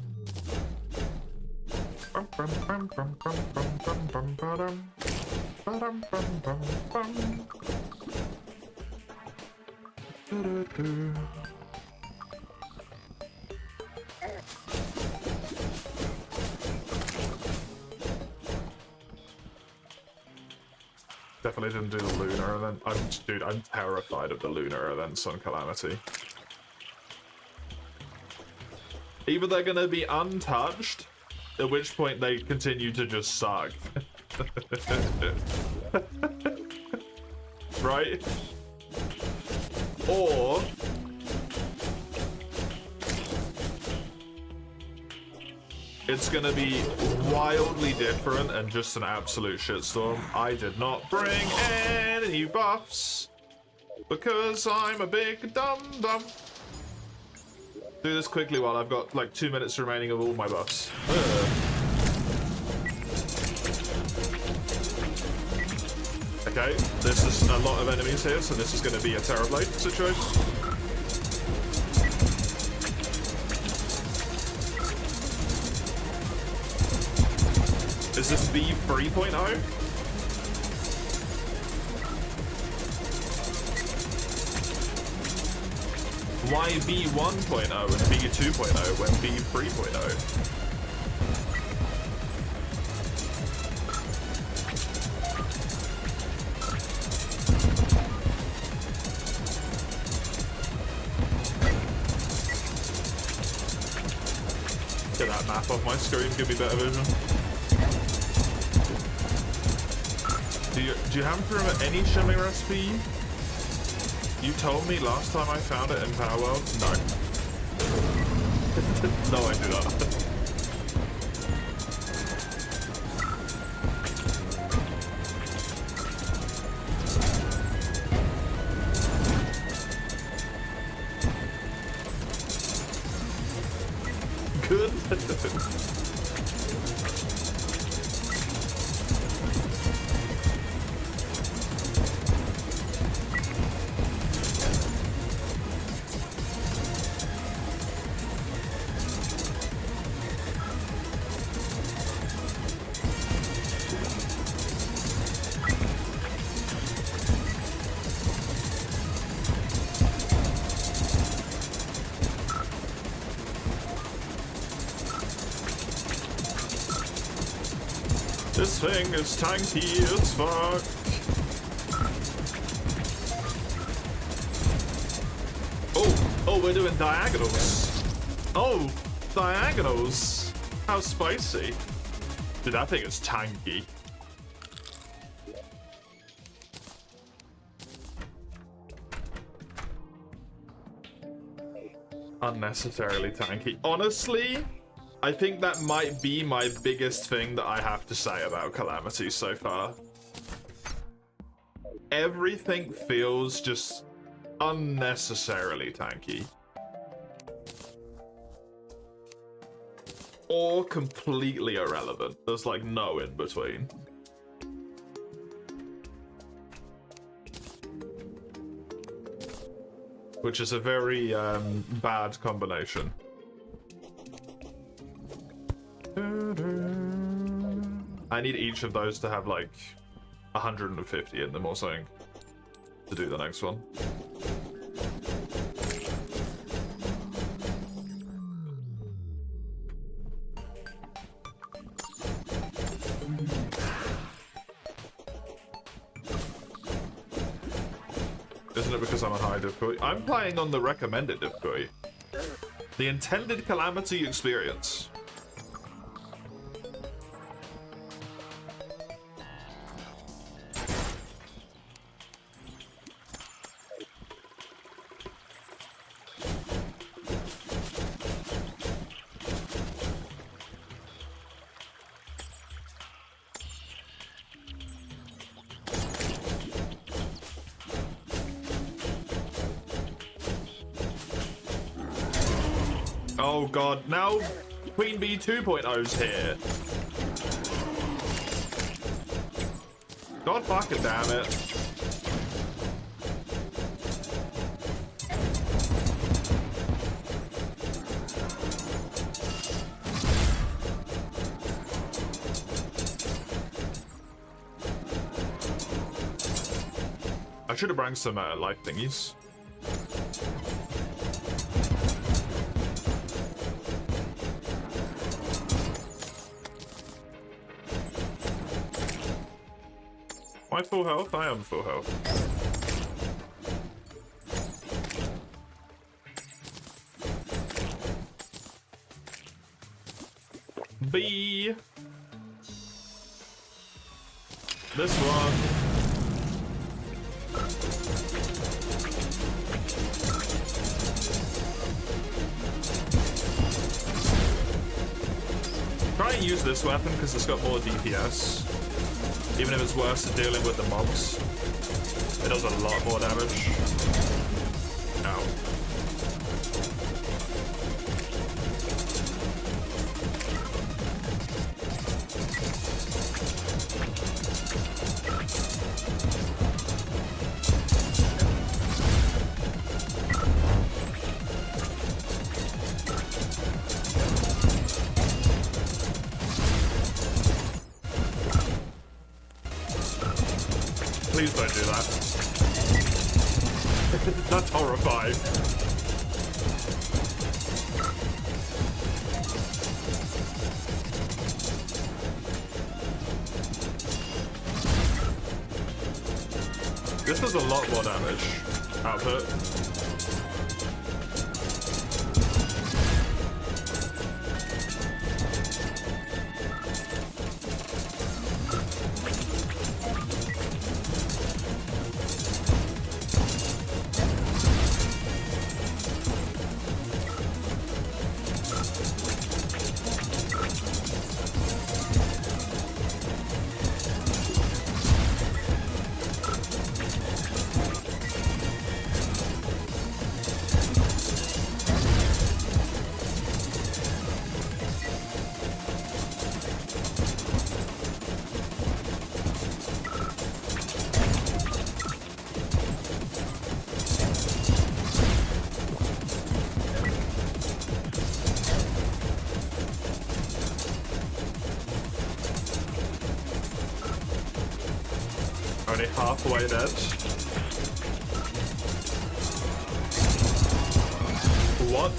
Definitely didn't do the lunar event. Dude, I'm terrified of the lunar events on Calamity. Either they're gonna be untouched, at which point they continue to just suck. Right? Or it's gonna be wildly different and just an absolute shitstorm. I did not bring any buffs because I'm a big dum-dum. Do this quickly while I've got like 2 minutes remaining of all my buffs. Okay, this is a lot of enemies here, so this is going to be a Terrorblade situation. Is this B 3.0? Why B 1.0 and B 2.0 when B 3.0? Get that map off my screen, give me better vision. Do you happen to remember any shimming recipe? You told me last time I found it in Power World? No. No, I do not. Good. This thing is tanky as fuck. Oh, we're doing diagonals. Oh, diagonals. How spicy. Dude, that thing is tanky. Unnecessarily tanky. Honestly, I think that might be my biggest thing that I have to say about Calamity so far. Everything feels just unnecessarily tanky. Or completely irrelevant. There's like no in between. Which is a very bad combination. I need each of those to have like 150 in them or something to do the next one. Isn't it because I'm on high difficulty? I'm playing on the recommended difficulty. The intended Calamity experience. Oh god, now Queen Bee 2.0's here. God fucking damn it. I should have brought some life thingies. Am I full health? I am full health. B. This one. Try and use this weapon because it's got more DPS. Even if it's worse at dealing with the mobs, it does a lot more damage. Ow. Please don't do that. That's horrifying. This does a lot more damage. Output. Only halfway dead. What?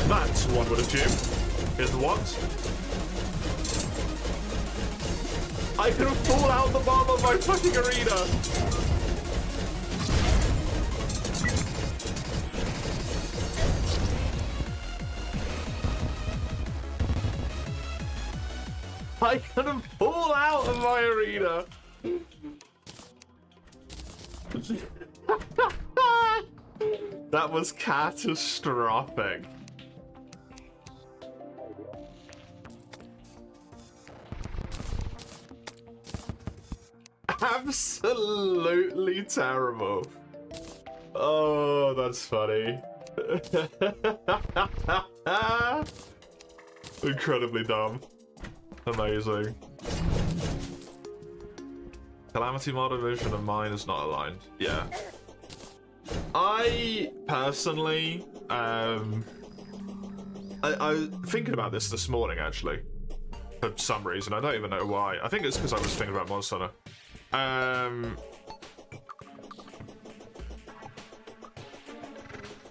That, one would assume, is what? I can fall out the bottom of my fucking arena! I couldn't pull out of my arena. That was catastrophic. Absolutely terrible. Oh, that's funny. Incredibly dumb. Amazing. Calamity mod vision of mine is not aligned. Yeah. I personally, I was thinking about this morning actually. For some reason, I don't even know why. I think it's because I was thinking about Monster Hunter.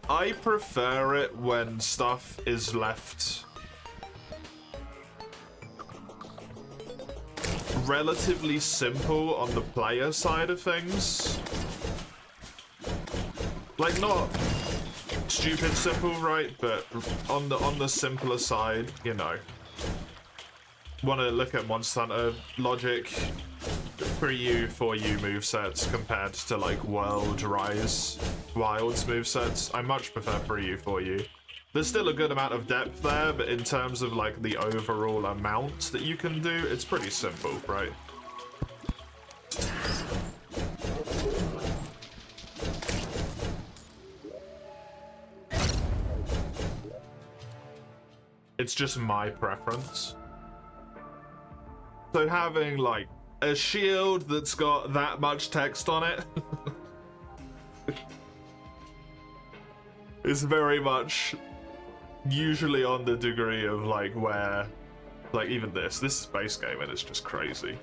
I prefer it when stuff is left relatively simple on the player side of things. Like, not stupid simple, right? But on the simpler side, you know. Want to look at Monster Hunter logic, 3U, 4U movesets compared to like World Rise Wilds movesets. I much prefer 3U, 4U. There's still a good amount of depth there, but in terms of like the overall amount that you can do, it's pretty simple, right? It's just my preference. So having like a shield that's got that much text on it is very much usually on the degree of like where, like even this is base game and it's just crazy.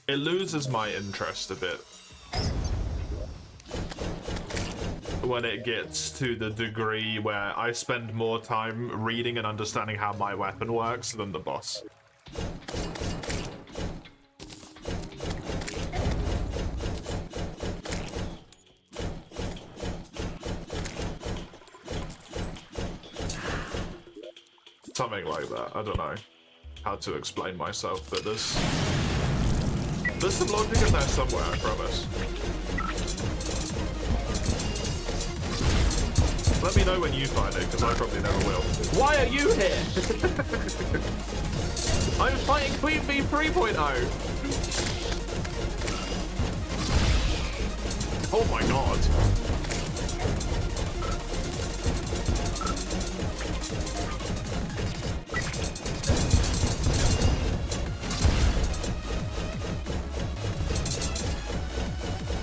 It loses my interest a bit when it gets to the degree where I spend more time reading and understanding how my weapon works than the boss. Something like that. I don't know how to explain myself, but there's some logic in there somewhere, I promise. Let me know when you find it, because I probably never will. Why are you here? I'm fighting Queen Bee 3.0. Oh my god.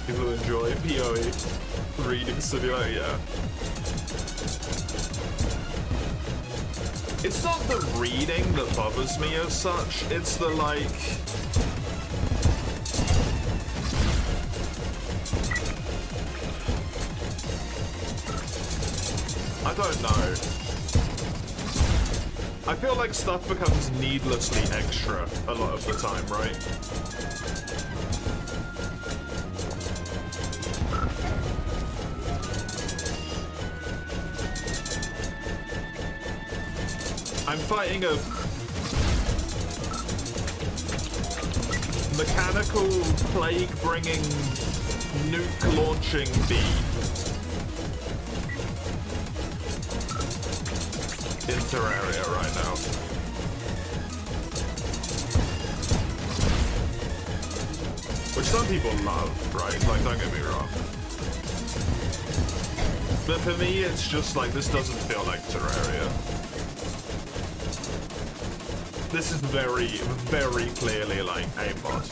People who enjoy PoE reading simulator, yeah. It's not the reading that bothers me as such, it's the like... I don't know. I feel like stuff becomes needlessly extra a lot of the time, right? I'm fighting a mechanical plague-bringing nuke-launching bee in Terraria right now. Which some people love, right? Like, don't get me wrong. But for me, it's just like, this doesn't feel like Terraria. This is very, very clearly like a mod.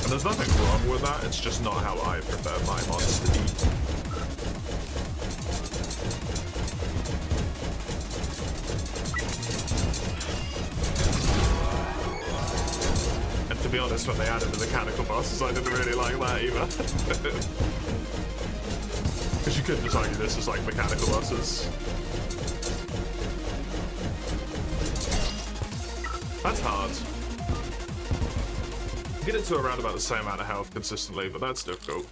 And there's nothing wrong with that, it's just not how I prefer my mods to be. And to be honest, when they added the mechanical bosses, I didn't really like that either. Because you could just argue this is like mechanical bosses. That's hard. You get it to around about the same amount of health consistently, but that's difficult.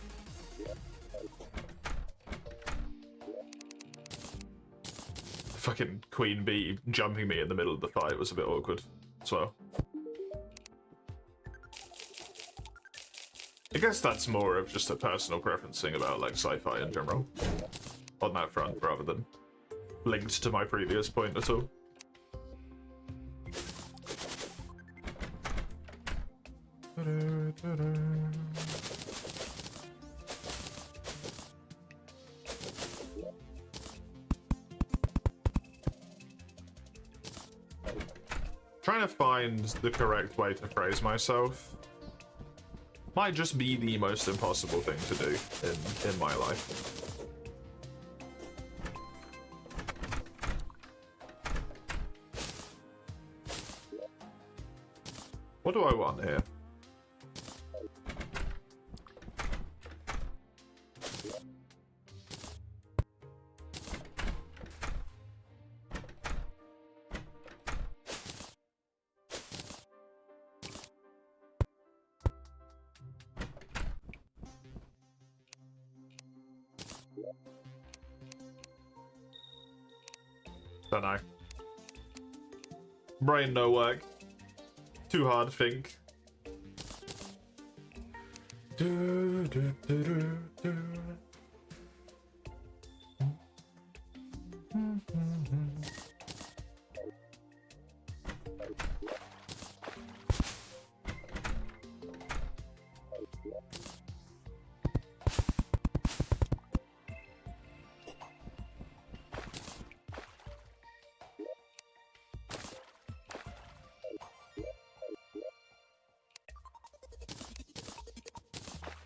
Fucking Queen Bee jumping me in the middle of the fight was a bit awkward as well. I guess that's more of just a personal preferencing about like sci-fi in general on that front rather than linked to my previous point at all. Trying to find the correct way to phrase myself might just be the most impossible thing to do in my life. What do I want here? Don't know. Brain no work. Too hard to think.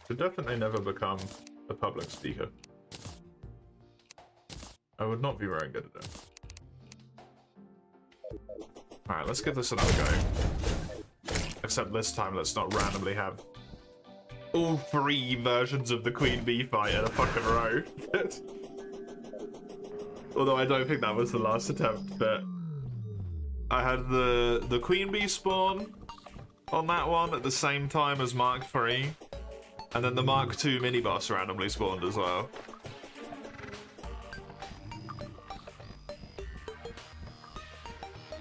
Should definitely never become a public speaker. I would not be very good at it. Alright, let's give this another go. Except this time, let's not randomly have all 3 versions of the Queen Bee fight in a fucking row. Although I don't think that was the last attempt, but I had the Queen Bee spawn on that one at the same time as Mark III, and then the Mark II mini-boss randomly spawned as well.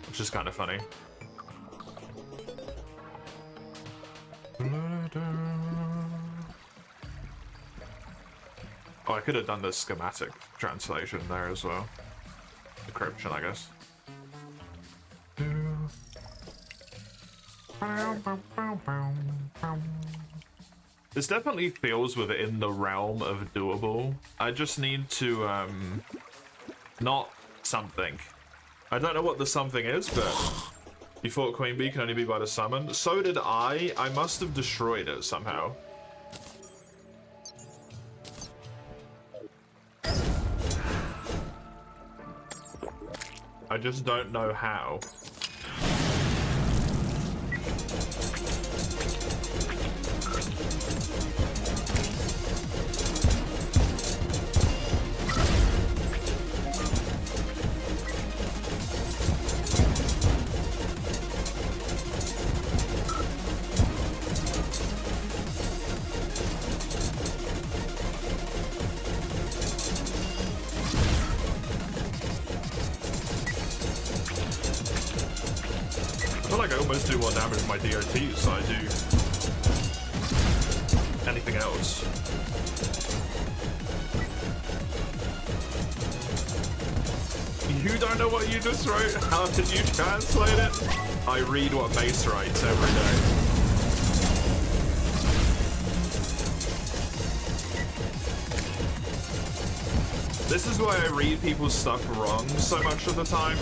Which is kind of funny. Oh, I could have done the schematic translation there as well. Decryption, I guess. This definitely feels within the realm of doable. I just need to, not something. I don't know what the something is, but you thought Queen Bee can only be by the summon. So did I. I must have destroyed it somehow. I just don't know how. I almost do more damage with my DOTs than I do anything else. You don't know what you just wrote? How did you translate it? I read what Mace writes every day. This is why I read people's stuff wrong so much of the time,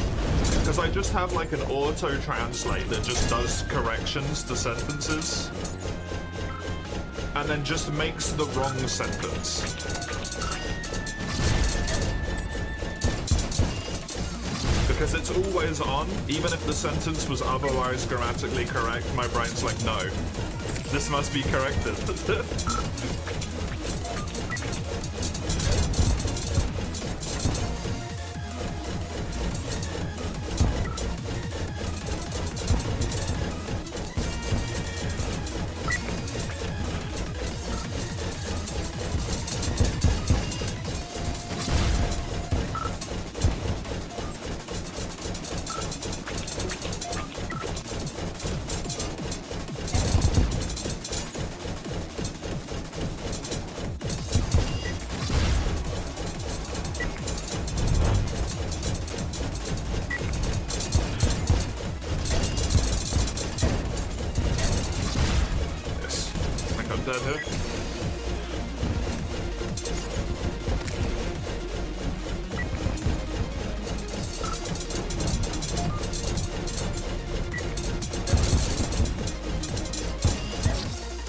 because I just have like an auto-translate that just does corrections to sentences, and then just makes the wrong sentence. Because it's always on, even if the sentence was otherwise grammatically correct, my brain's like, no, this must be corrected.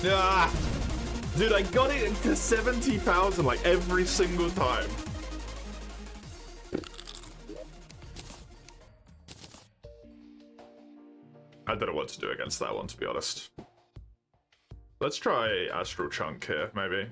Yeah, dude, I got it into 70,000 like every single time. I don't know what to do against that one, to be honest. Let's try Astral Chunk here, maybe.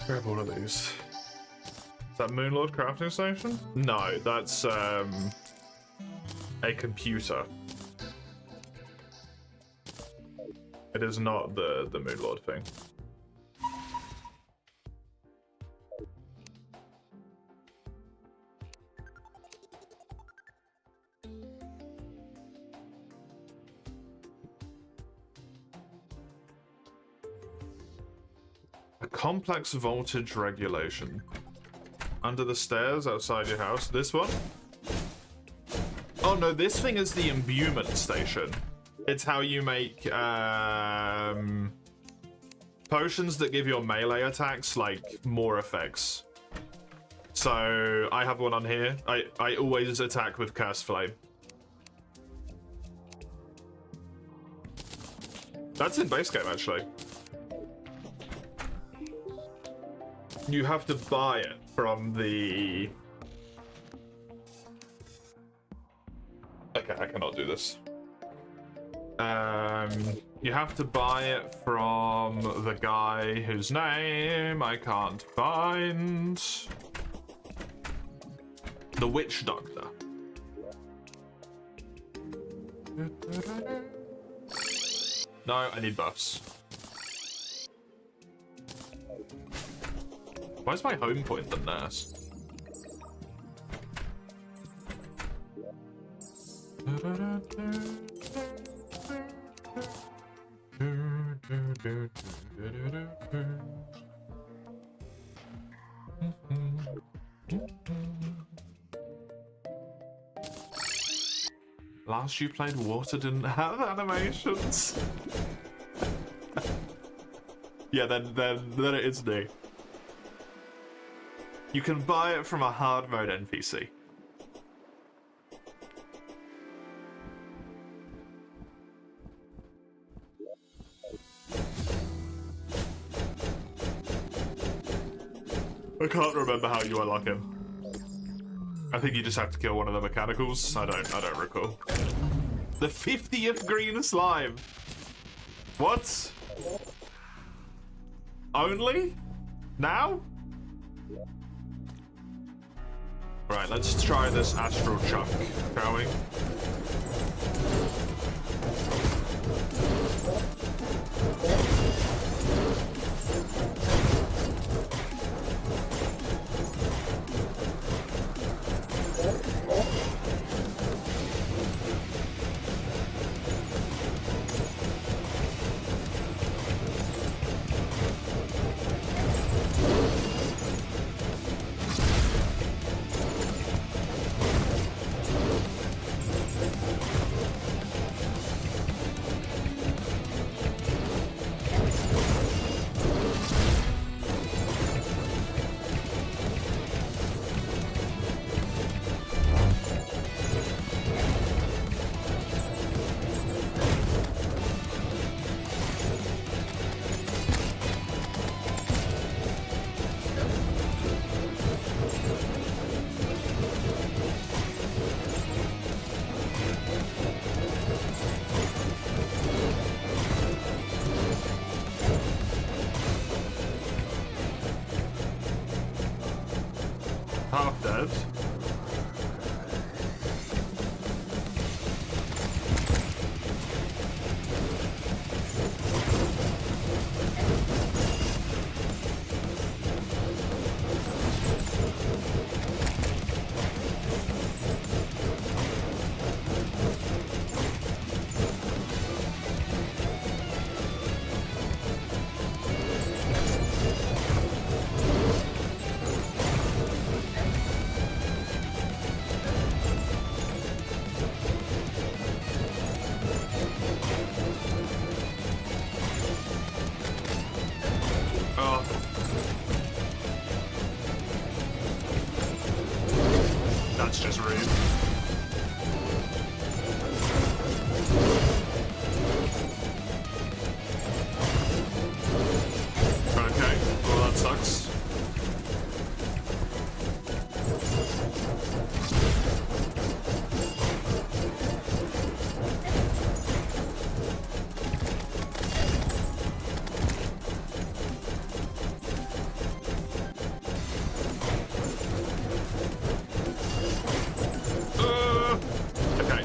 Grab all of these. Is that Moonlord crafting station? No, that's a computer. It is not the Moonlord thing. A complex voltage regulation. Under the stairs outside your house. This one? Oh no, this thing is the imbuement station. It's how you make potions that give your melee attacks like more effects. So I have one on here. I always attack with Curse Flame. That's in base game actually. You have to buy it from the... Okay, I cannot do this. You have to buy it from the guy whose name I can't find. The Witch Doctor. No, I need buffs. Why is my home point the nurse? Last you played water didn't have animations. Yeah, then it is new. You can buy it from a hard mode NPC. I can't remember how you unlock him. I think you just have to kill one of the mechanicals. I don't recall. The 50th green slime. What? Only? Now? Right, let's try this astral chunk, shall we? Half dead. That's just rude. Okay, well that sucks.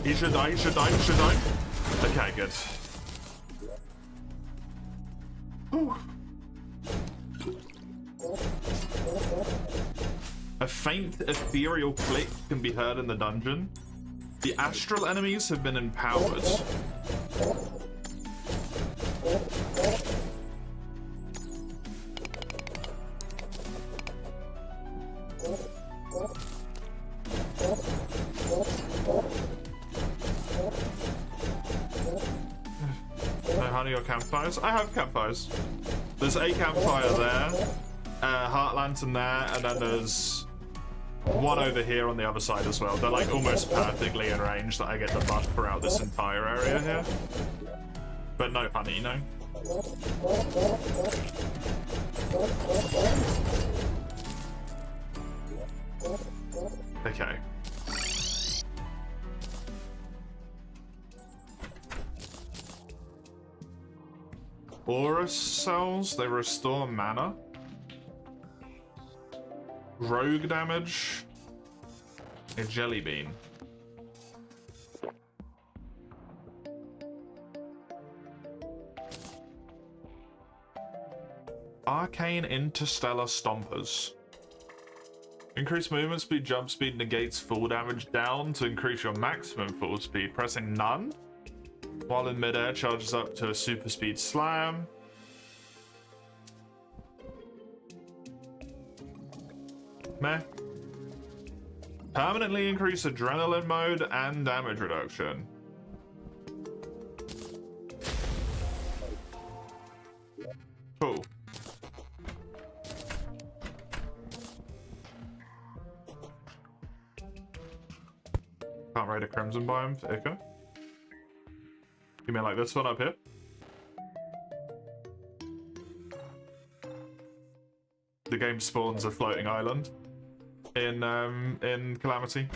He should die, he should die, he should die. Okay, good. Whew. A faint ethereal click can be heard in the dungeon. The astral enemies have been empowered. finding your campfires? I have campfires. There's a campfire there, heart lantern there, and then there's one over here on the other side as well. They're like almost perfectly in range that I get the buff throughout this entire area here. But no honey, no. Okay. Aura cells, they restore mana. Rogue damage. A jelly bean. Arcane Interstellar Stompers. Increase movement speed, jump speed negates full damage down to increase your maximum full speed. Pressing none. While in midair, charges up to a super speed slam. Meh. Permanently increase adrenaline mode and damage reduction. Cool. Can't raid a crimson biome for Ica. You mean like this one up here? The game spawns a floating island in Calamity.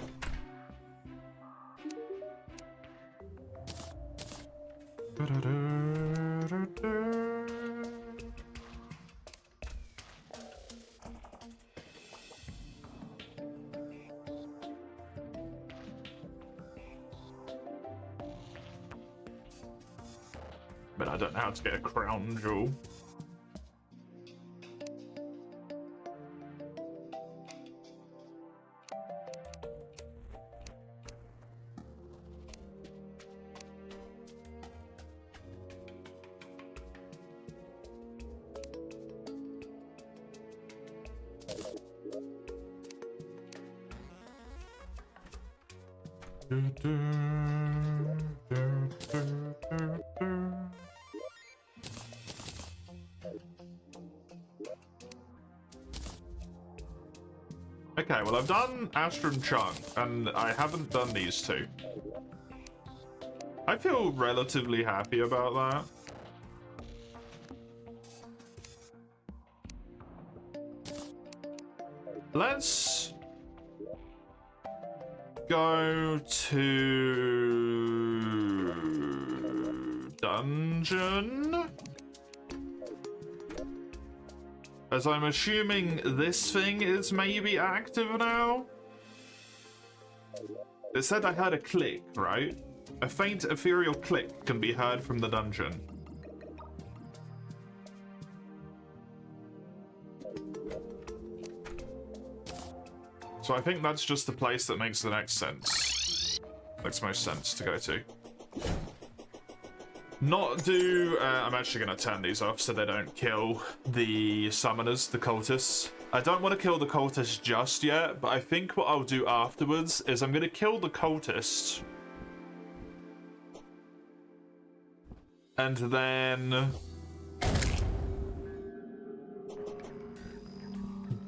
But I don't know how to get a crown jewel. Okay, well I've done Astrum Chung, and I haven't done these two. I feel relatively happy about that. Let's go to dungeon. As I'm assuming this thing is maybe active now. It said I heard a click, right? A faint ethereal click can be heard from the dungeon. So I think that's just the place that makes the next sense. Makes most sense to go to. Not do... I'm actually going to turn these off so they don't kill the summoners, the cultists. I don't want to kill the cultists just yet, but I think what I'll do afterwards is I'm going to kill the cultists. And then...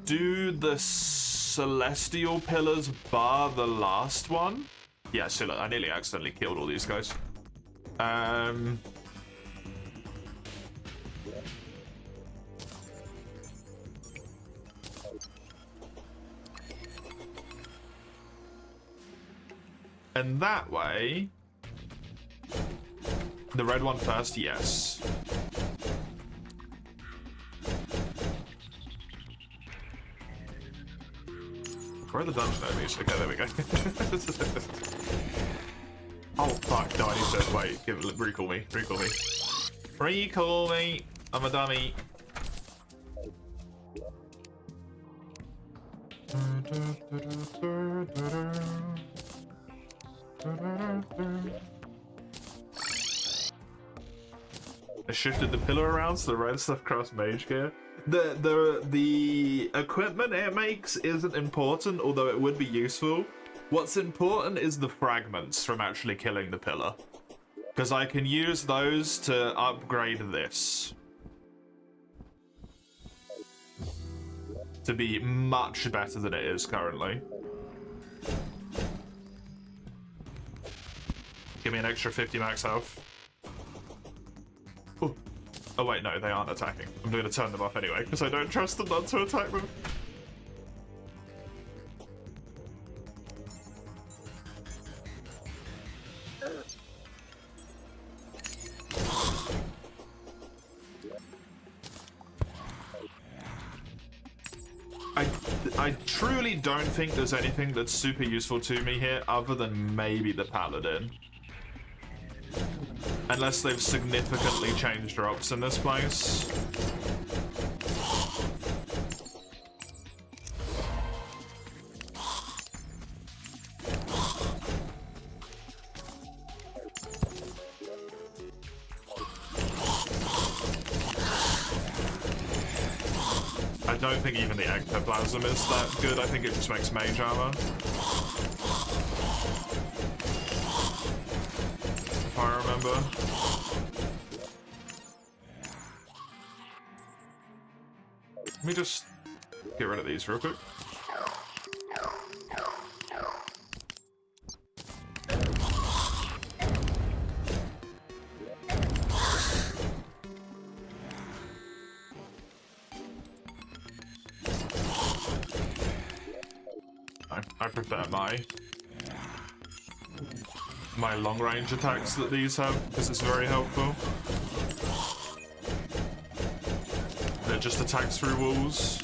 do the celestial pillars bar the last one. Yeah, so look, I nearly accidentally killed all these guys. And that way, the red one first, yes. Where are the dungeon enemies? Okay, there we go. Oh fuck, no, I need to wait, recall me, recall me. Recall me, I'm a dummy. I shifted the pillar around so the red stuff crossed mage gear. The equipment it makes isn't important, although it would be useful. What's important is the fragments from actually killing the pillar. Because I can use those to upgrade this. To be much better than it is currently. Give me an extra 50 max health. Ooh. Oh wait, no, they aren't attacking. I'm going to turn them off anyway, because I don't trust them not to attack them. I truly don't think there's anything that's super useful to me here other than maybe the Paladin. Unless they've significantly changed drops in this place. I don't think even the ectoplasm is that good. I think it just makes mage armor. If I remember. Let me just get rid of these real quick. I prefer my long range attacks that these have because it's very helpful. It just attacks through walls.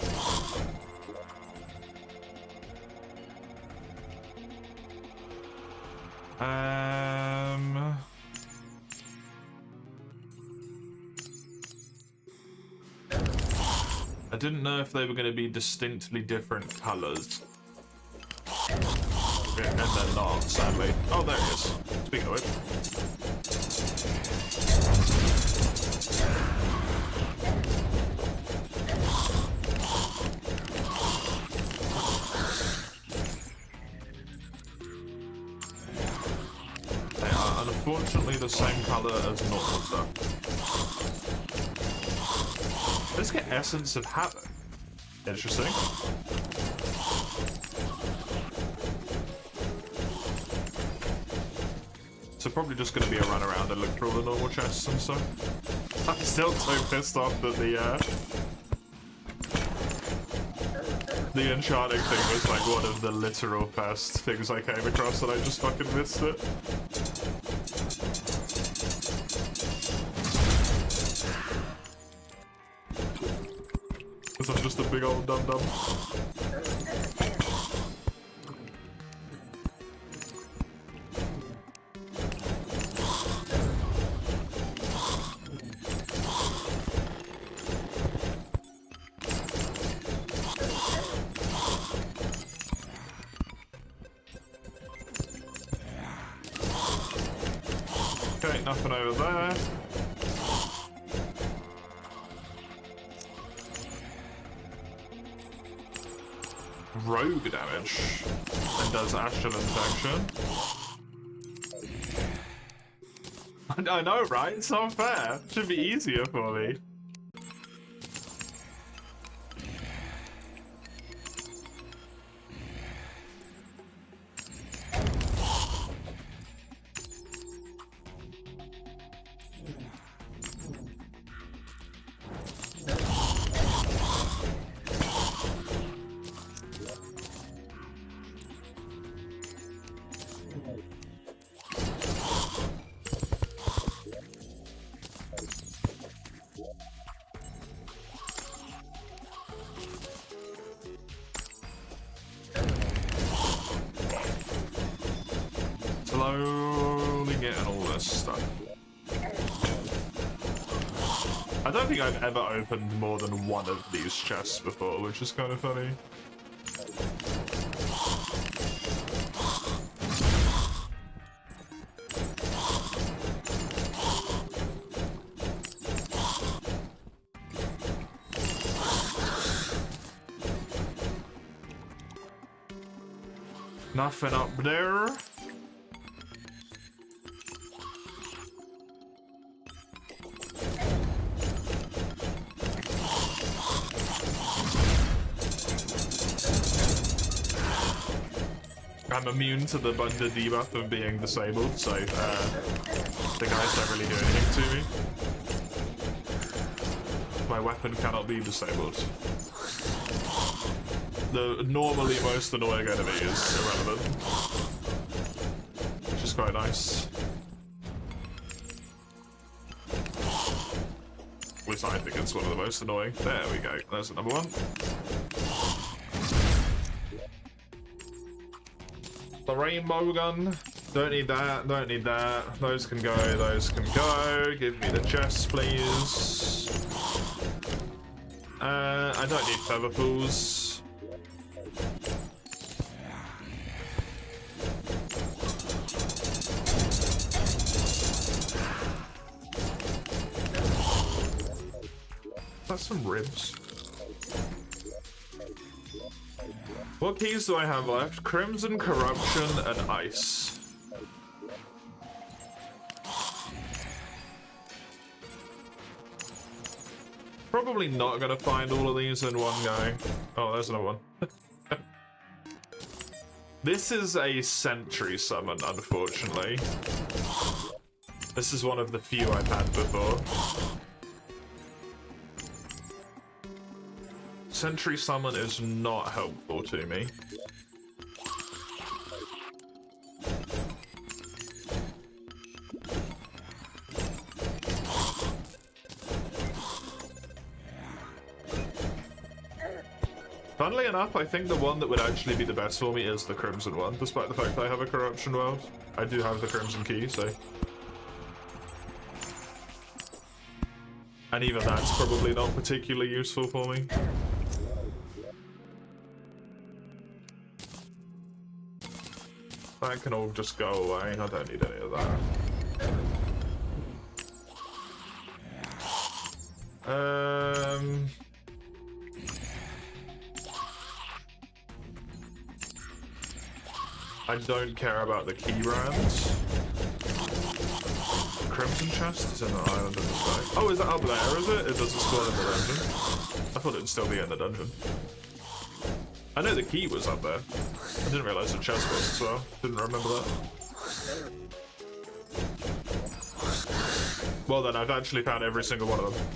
I didn't know if they were going to be distinctly different colors. And they're not, sadly. Oh, there it is. Speaking of it. They are unfortunately the same color as normal stuff. Let's get Essence of Havoc. Interesting. So probably just going to be a run around and look through all the normal chests and stuff. I'm still so pissed off that the enchanting thing was like one of the literal first things I came across and I just fucking missed it. Because I'm just a big old dum-dum. Okay, nothing over there. Rogue damage and does astral infection. I know, right? It's not fair. Should be easier for me. Slowly getting all this stuff. I don't think I've ever opened more than one of these chests before, which is kind of funny. Nothing up there. I'm immune to the debuff of being disabled, so the guys don't really do anything to me. My weapon cannot be disabled. The normally most annoying enemy is irrelevant, which is quite nice. At least I think it's one of the most annoying. There we go. There's the number one. The rainbow gun. Don't need that. Don't need that. Those can go. Those can go. Give me the chest, please. I don't need feather pools. That's some ribs. What keys do I have left? Crimson, Corruption, and Ice. Probably not gonna find all of these in one go. Oh, there's another one. This is a sentry summon, unfortunately. This is one of the few I've had before. Sentry summon is not helpful to me. Funnily enough, I think the one that would actually be the best for me is the Crimson one, despite the fact that I have a Corruption World. I do have the Crimson Key, so... And even that's probably not particularly useful for me. That can all just go away. I don't need any of that. I don't care about the key brands. The Crimson Chest is in the island of the sky. Oh, is that up there, is it? It doesn't spawn in the dungeon. I thought it'd still be in the dungeon. I know the key was up there. I didn't realize the chest was as well. Didn't remember that. Well then, I've actually found every single one of them.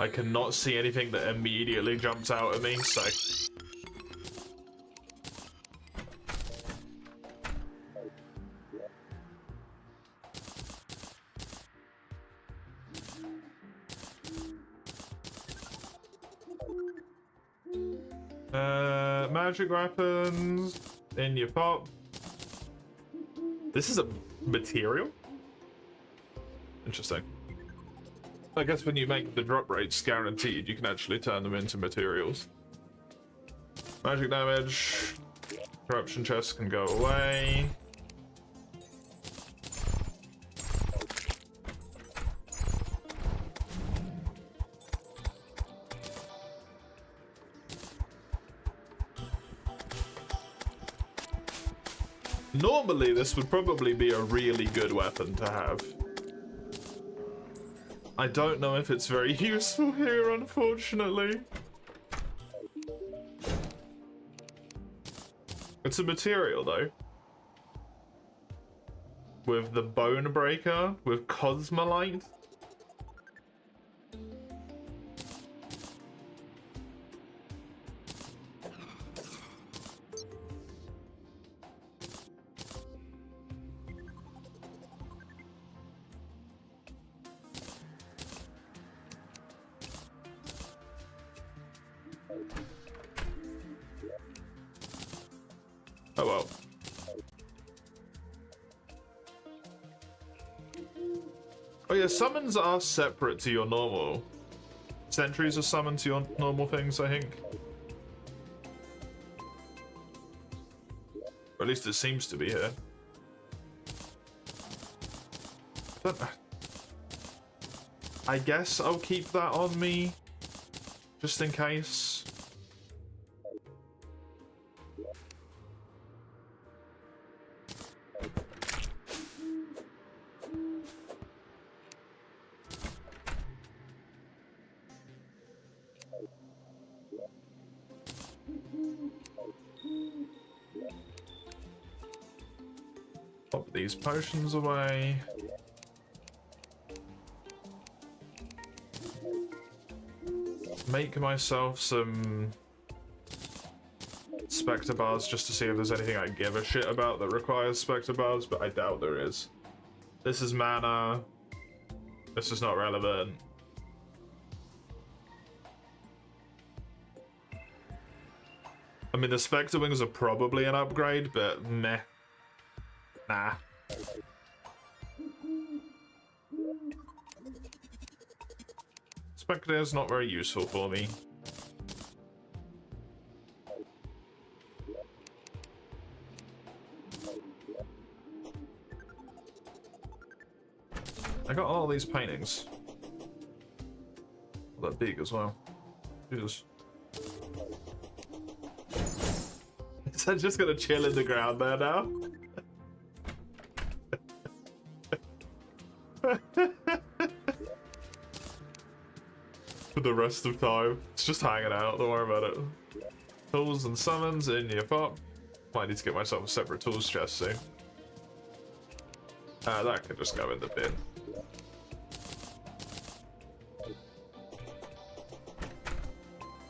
I cannot see anything that immediately jumps out at me, so... Magic weapons in your pop. This is a material? Interesting. I guess when you make the drop rates guaranteed, you can actually turn them into materials. Magic damage. Corruption chests can go away. Normally, this would probably be a really good weapon to have. I don't know if it's very useful here, unfortunately. It's a material, though. With the Bone Breaker, with Cosmolite. Oh well. Oh yeah, summons are separate to your normal. Sentries are summoned to your normal things, I think. Or at least it seems to be here. But I guess I'll keep that on me, just in case. Pop these potions away. Make myself some Spectre bars just to see if there's anything I give a shit about that requires Spectre bars, but I doubt there is. This is mana. This is not relevant. I mean, the Spectre wings are probably an upgrade, but meh. Nah. Spectre is not very useful for me. I got all these paintings. They're big as well. Jesus. Is that just gonna chill in the ground there now? For the rest of time. It's just hanging out, don't worry about it. Tools and summons in your pop. Might need to get myself a separate tools chest soon. That could just go in the bin.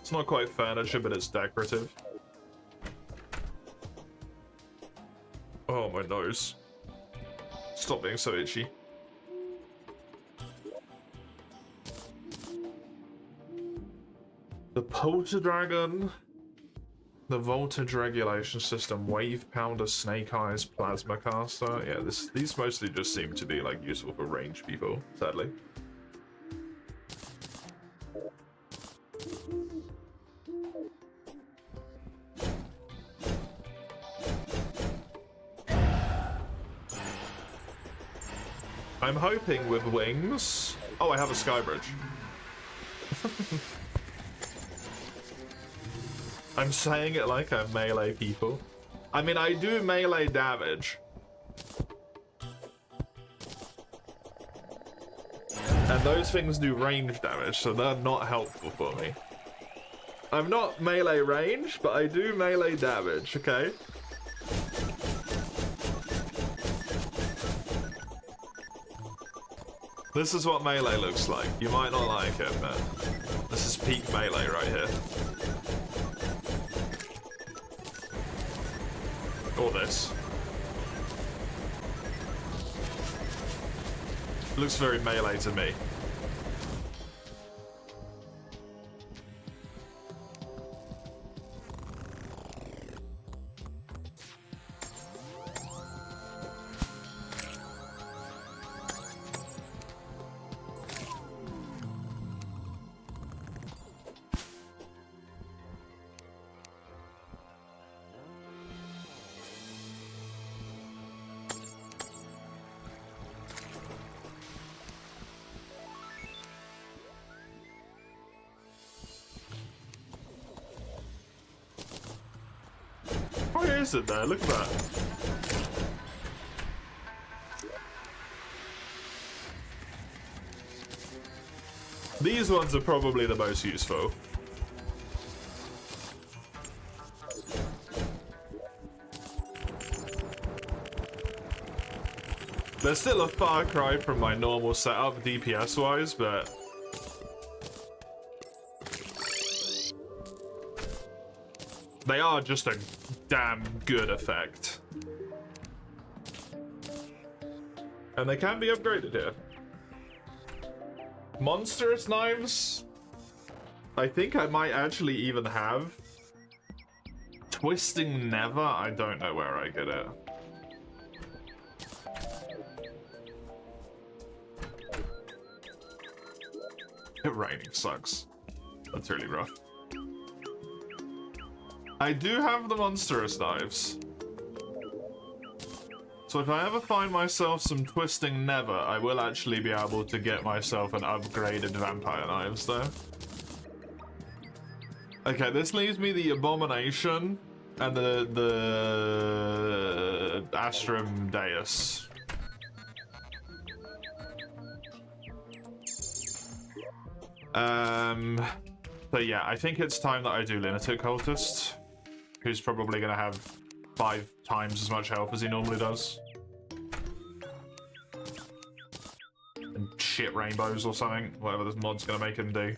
It's not quite furniture, but it's decorative. Oh, my nose. Stop being so itchy. The Polter Dragon, the Voltage Regulation System, Wave Pounder, Snake Eyes, Plasma Caster. Yeah, these mostly just seem to be like useful for range people, sadly. I'm hoping with wings. Oh, I have a sky bridge. I'm saying it like I'm melee people. I mean, I do melee damage. And those things do range damage, so they're not helpful for me. I'm not melee range, but I do melee damage, okay? This is what melee looks like. You might not like it, but this is peak melee right here. Or this. Looks very melee to me. Where is it there? Look at that. These ones are probably the most useful. They're still a far cry from my normal setup DPS wise, but they are just a damn good effect. And they can be upgraded here. Monstrous knives. I think I might actually even have. Twisting Never. I don't know where I get it. It raining sucks. That's really rough. I do have the monstrous knives. So if I ever find myself some twisting nether, I will actually be able to get myself an upgraded vampire knives though. Okay, this leaves me the Abomination and the Astrum Deus. So yeah, I think it's time that I do Lunatic Cultist, who's probably gonna have 5 times as much health as he normally does. And shit rainbows or something, whatever this mod's gonna make him do.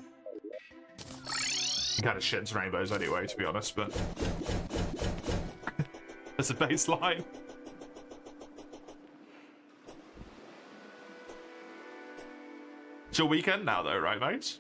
He kind of shits rainbows anyway, to be honest, but as a baseline. It's your weekend now though, right, mate?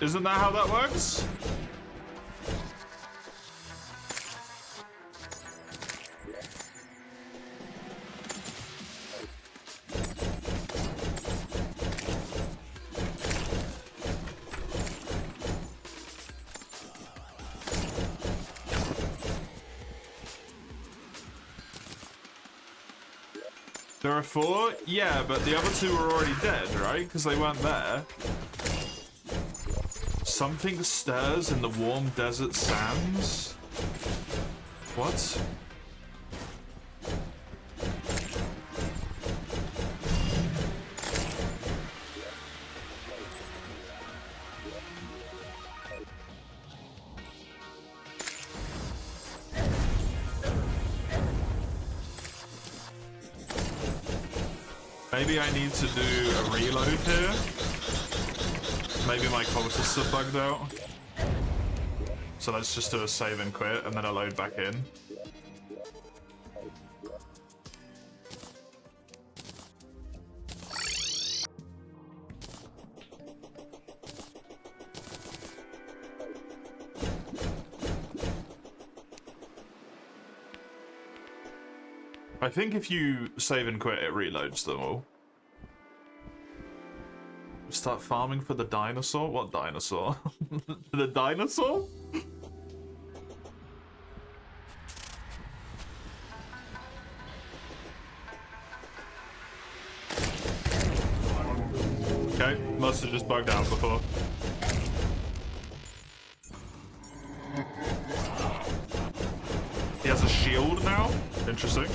Isn't that how that works? There are 4? Yeah, but the other 2 were already dead, right? Because they weren't there. Something stirs in the warm desert sands? What? Maybe I need to do a reload here. Maybe my cultists are bugged out. So let's just do a save and quit, and then I'll load back in. I think if you save and quit, it reloads them all. Start farming for the dinosaur? What dinosaur? The dinosaur? Okay, must have just bugged out before. He has a shield now? Interesting.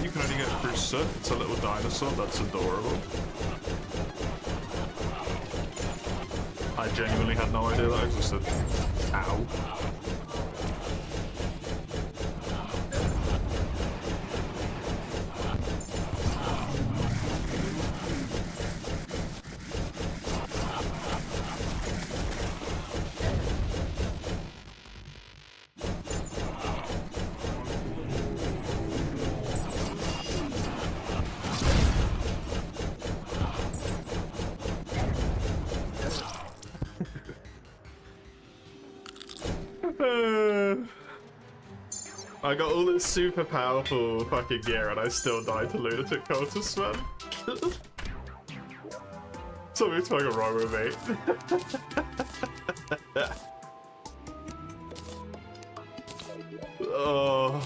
You can only get through soot. It's a little dinosaur. That's adorable. I genuinely had no idea that existed. Ow. I got all this super powerful fucking gear and I still died to lunatic cultists, man. Something's fucking wrong with me. Oh.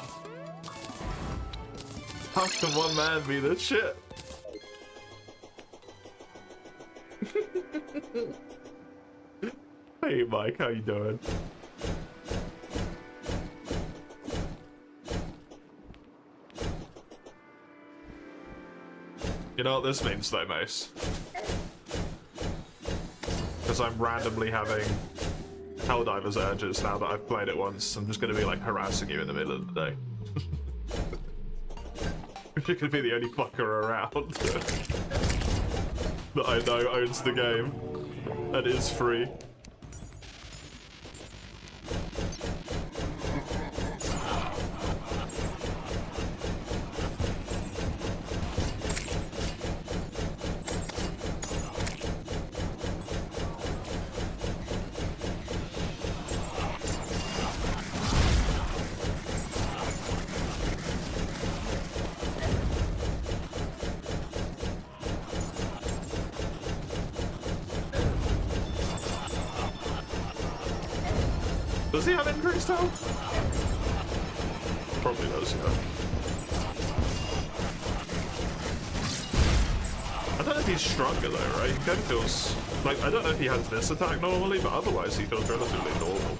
How can one man be this shit? Hey Mike, how you doing? You know what this means though, Mace? Because I'm randomly having Helldivers urges now that I've played it once. I'm just going to be like harassing you in the middle of the day. You're going to be the only fucker around that I know owns the game and is free. Does he have increased health? Probably does, yeah. I don't know if he's stronger though, right? He kind of feels like, I don't know if he has this attack normally, but otherwise he feels relatively normal.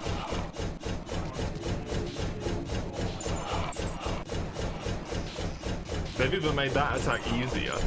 They've even made that attack easier.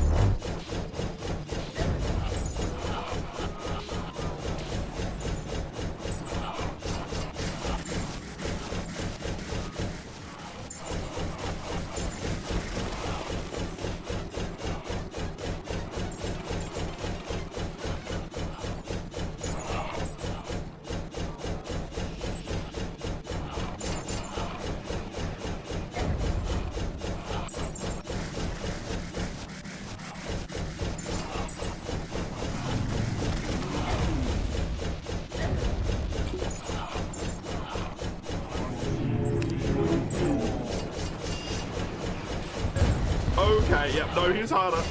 Okay, yep, no, he's harder.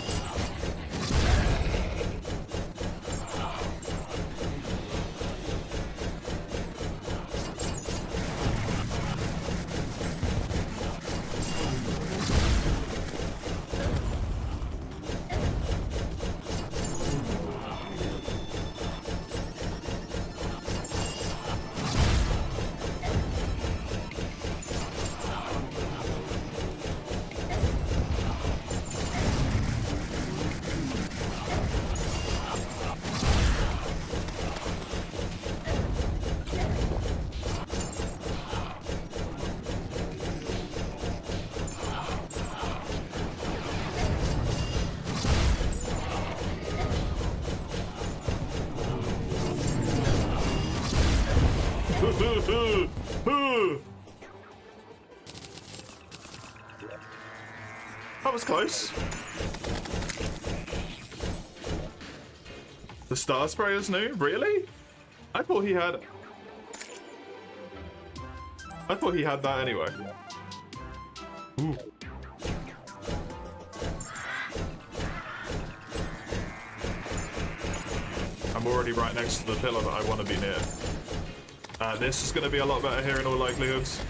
That was close. The Star Sprayer's new? Really? I thought he had that anyway. Ooh. I'm already right next to the pillar that I want to be near. This is going to be a lot better here in all likelihoods.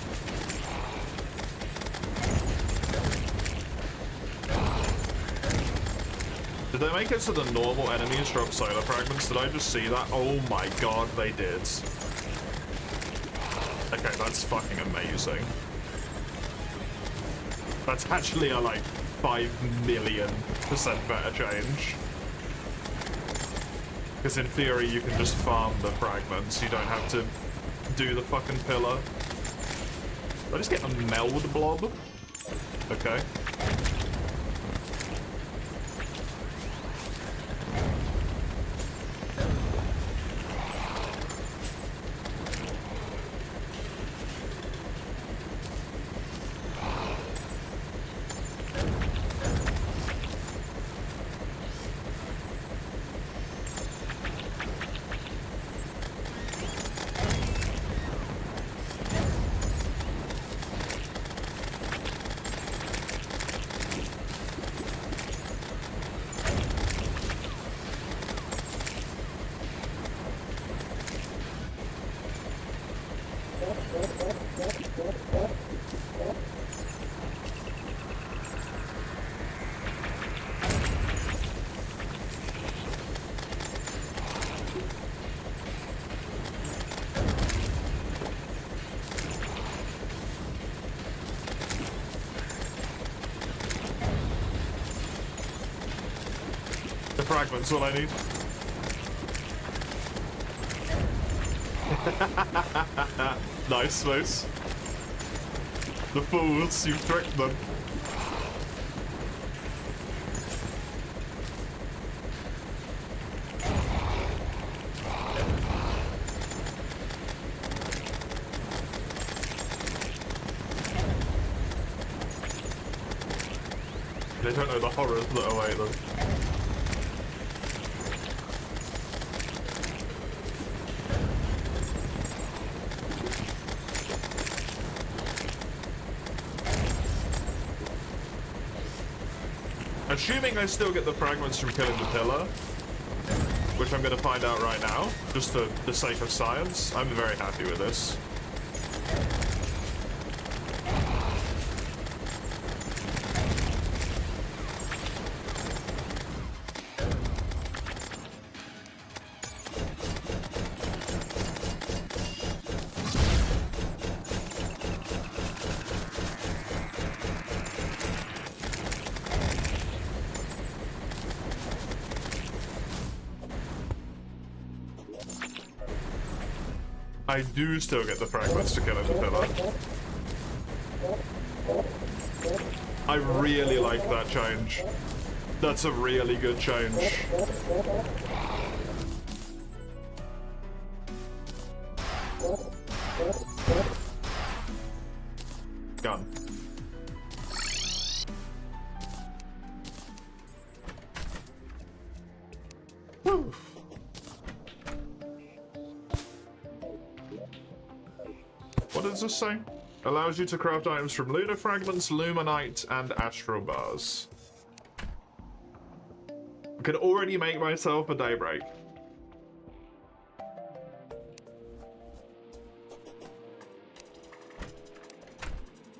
Did they make it so the normal enemies drop solar fragments? Did I just see that? Oh my god, they did. Okay, that's fucking amazing. That's actually a like 5,000,000% better change. Because in theory you can just farm the fragments, you don't have to do the fucking pillar. Did I just get a meld blob? Okay. fragments, all I need. Nice, nice. The fools, you tricked them. They don't know the horrors that await them. Assuming I still get the fragments from killing the pillar, which I'm going to find out right now, just for the sake of science, I'm very happy with this. I do still get the fragments to kill in the pillar. I really like that change. That's a really good change. Gun. Woo. What does this say? Allows you to craft items from lunar fragments, luminite, and astral bars. I can already make myself a daybreak.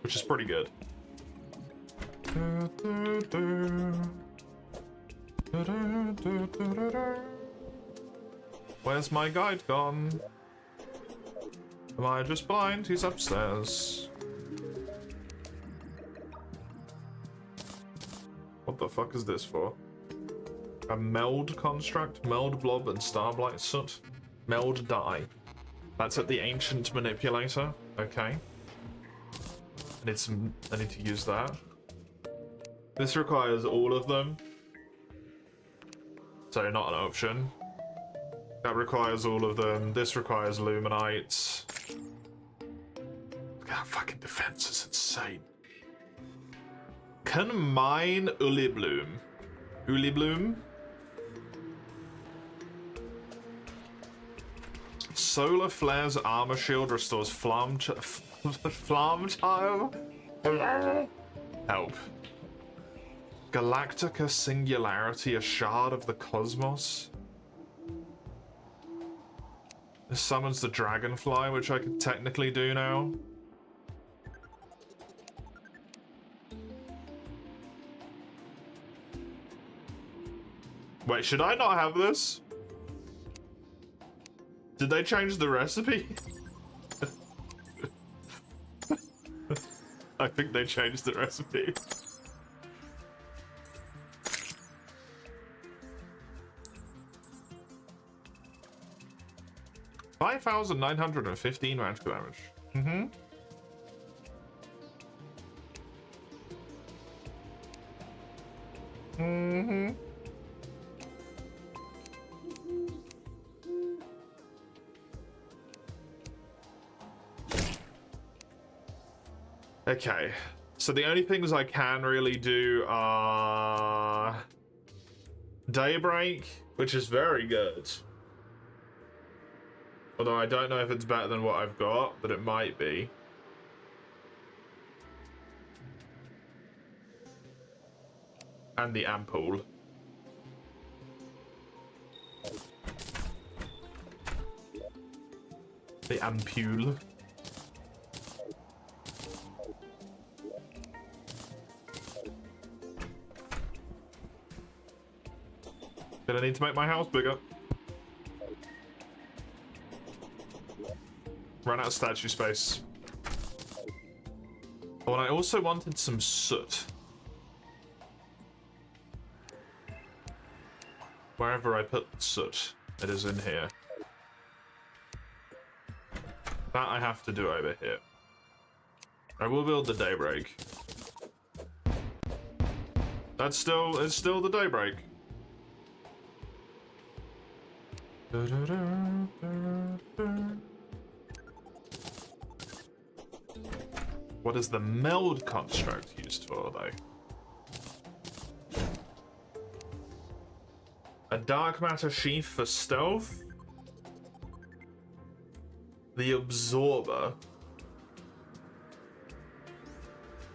Which is pretty good. Where's my guide gone? Am I just blind? He's upstairs. What the fuck is this for? A meld construct? Meld blob and starblight soot? Meld dye. That's at the ancient manipulator. Okay. I need to use that. This requires all of them. So not an option. That requires all of them. This requires luminite. Look at that fucking defense, is insane. Can mine Ulibloom. Ulibloom? Solar Flare's armor shield restores flam tile? Help. Galactica Singularity, a shard of the cosmos? This summons the dragonfly, which I could technically do now. Wait, should I not have this? Did they change the recipe? I think they changed the recipe. $5,915 magical damage. Okay, so the only things I can really do are Daybreak, which is very good. Although I don't know if it's better than what I've got, but it might be. And the Ampoule. The Ampoule. Did I need to make my house bigger? Run out of statue space. Oh, and I also wanted some soot. Wherever I put soot, it is in here. That I have to do over here. I will build the daybreak. It's still the daybreak. What is the meld construct used for, though? A dark matter sheath for stealth. The absorber.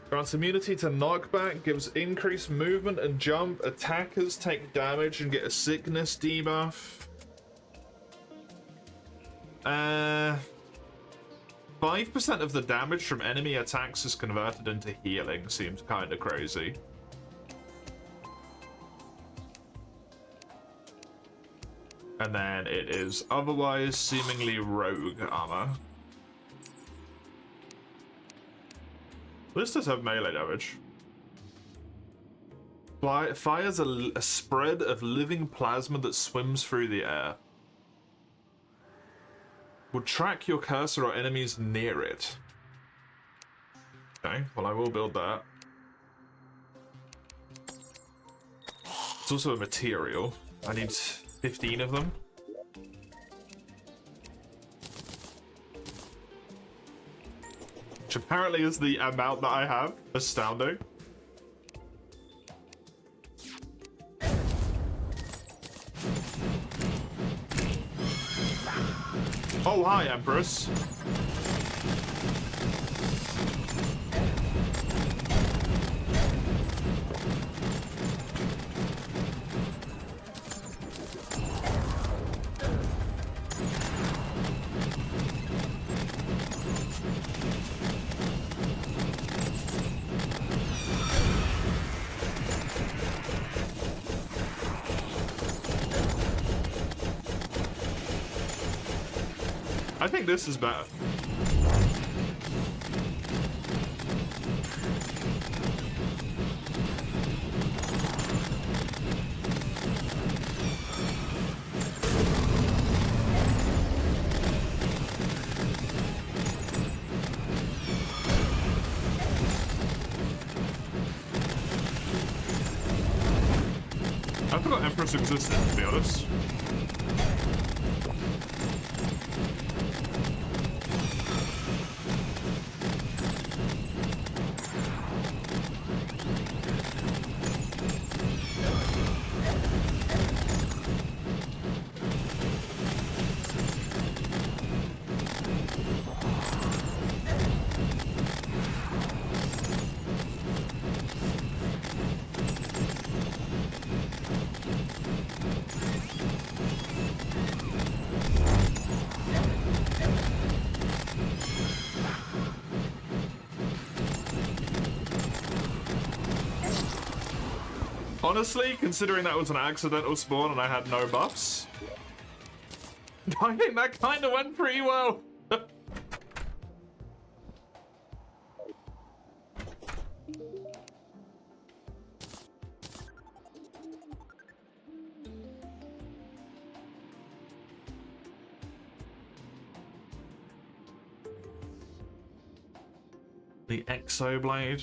Grants immunity to knockback, gives increased movement and jump. Attackers take damage and get a sickness debuff. 5% of the damage from enemy attacks is converted into healing. Seems kind of crazy. And then it is otherwise seemingly rogue armor. This does have melee damage. Fires a spread of living plasma that swims through the air. Will track your cursor or enemies near it. Okay, well I will build that. It's also a material. I need 15 of them. Which apparently is the amount that I have. Astounding. Oh, hi, Empress. I think this is better. I forgot Empress existed, to be honest. Honestly, considering that was an accidental spawn and I had no buffs, I think that kind of went pretty well. The Exoblade.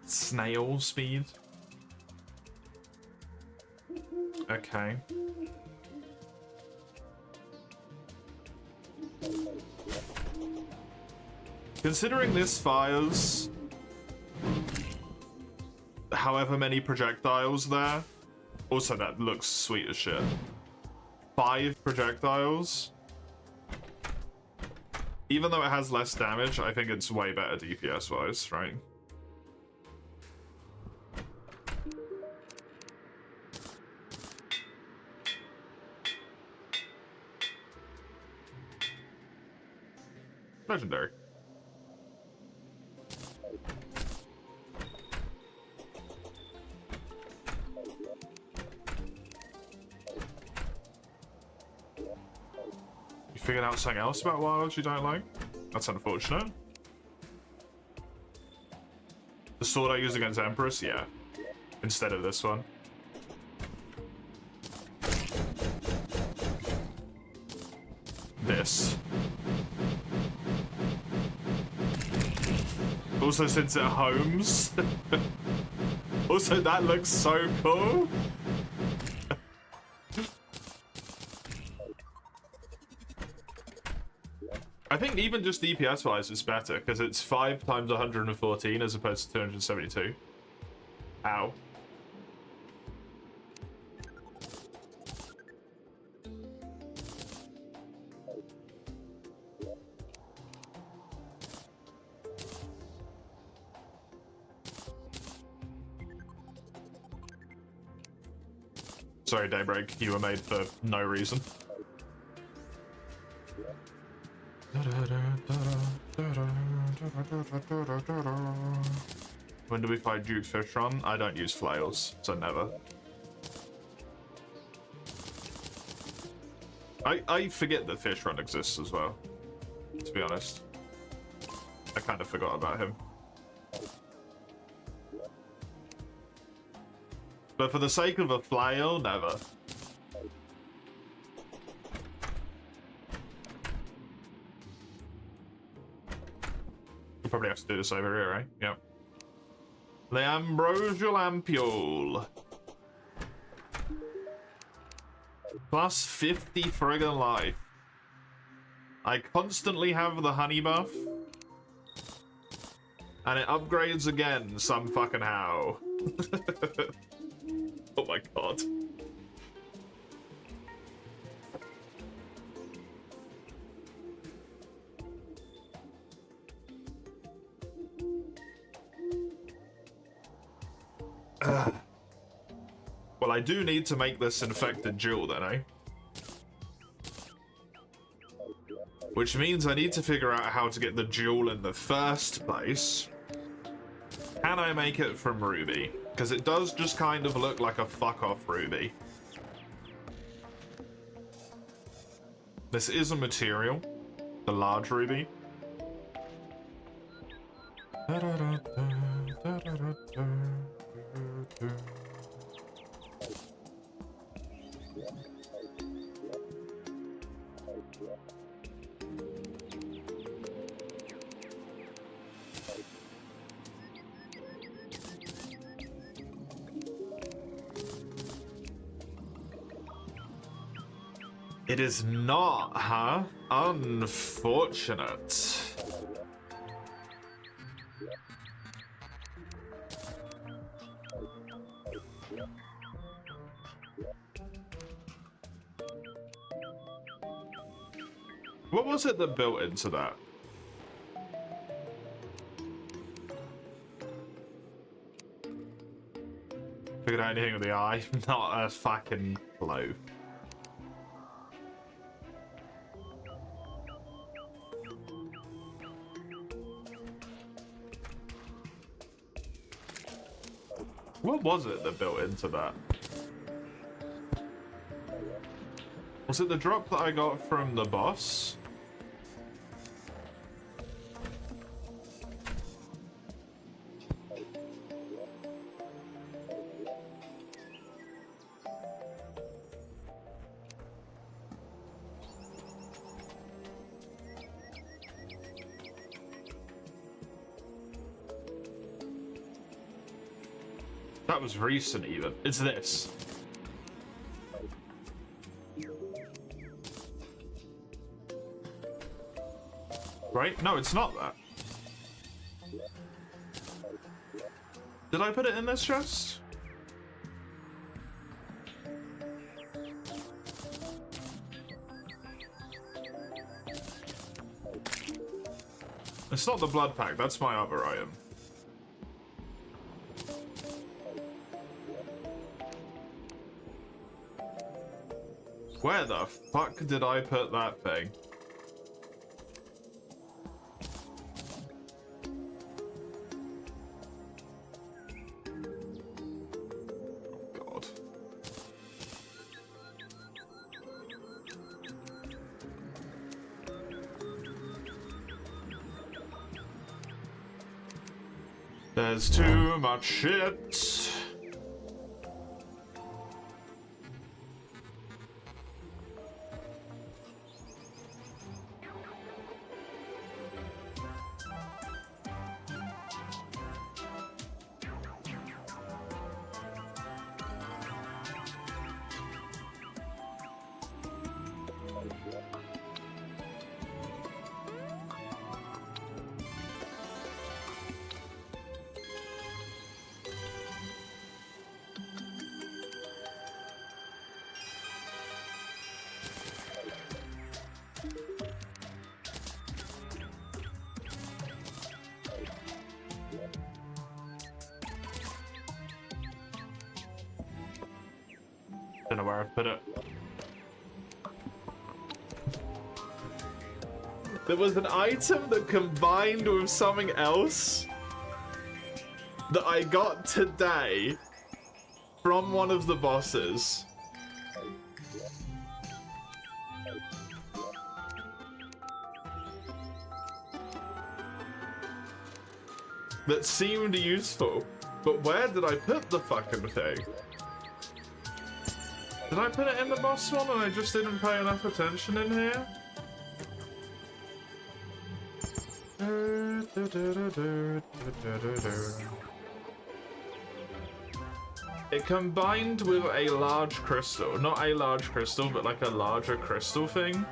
Snail speed. Okay. Considering this fires however many projectiles there, also that looks sweet as shit. 5 projectiles. Even though it has less damage, I think it's way better DPS wise, right? Legendary. Figured out something else about Wild you don't like? That's unfortunate. The sword I use against Empress? Yeah. Instead of this one. This. Also, since it homes. Also, that looks so cool. I think even just DPS wise it's better because it's 5 times 114 as opposed to 272. Ow. Sorry, Daybreak, you were made for no reason. When do we fight Duke Fishron? I don't use flails, so never. I forget that Fishron exists as well, to be honest. I kind of forgot about him. But for the sake of a flail, never. We'll probably have to do this over here, right? Yep. The Ambrosial Ampule. Plus 50 friggin' life. I constantly have the honey buff. And it upgrades again, some fucking how. Oh my god. Well, I do need to make this infected jewel then, eh? Which means I need to figure out how to get the jewel in the first place. Can I make it from ruby? Because it does just kind of look like a fuck-off ruby. This is a material. The large ruby. It is not, huh? Unfortunate. What was it that built into that? Figured out anything with the eye? Not a fucking clue. What was it that built into that? Was it the drop that I got from the boss? That was recent even. It's this. Right? No, it's not that. Did I put it in this chest? It's not the blood pack, that's my other item. Where the fuck did I put that thing? God. There's too much shit. Don't know where I put it. There was an item that combined with something else that I got today from one of the bosses. That seemed useful, but where did I put the fucking thing? Did I put it in the boss one and I just didn't pay enough attention in here? It combined with a large crystal. Not a large crystal, but like a larger crystal thing.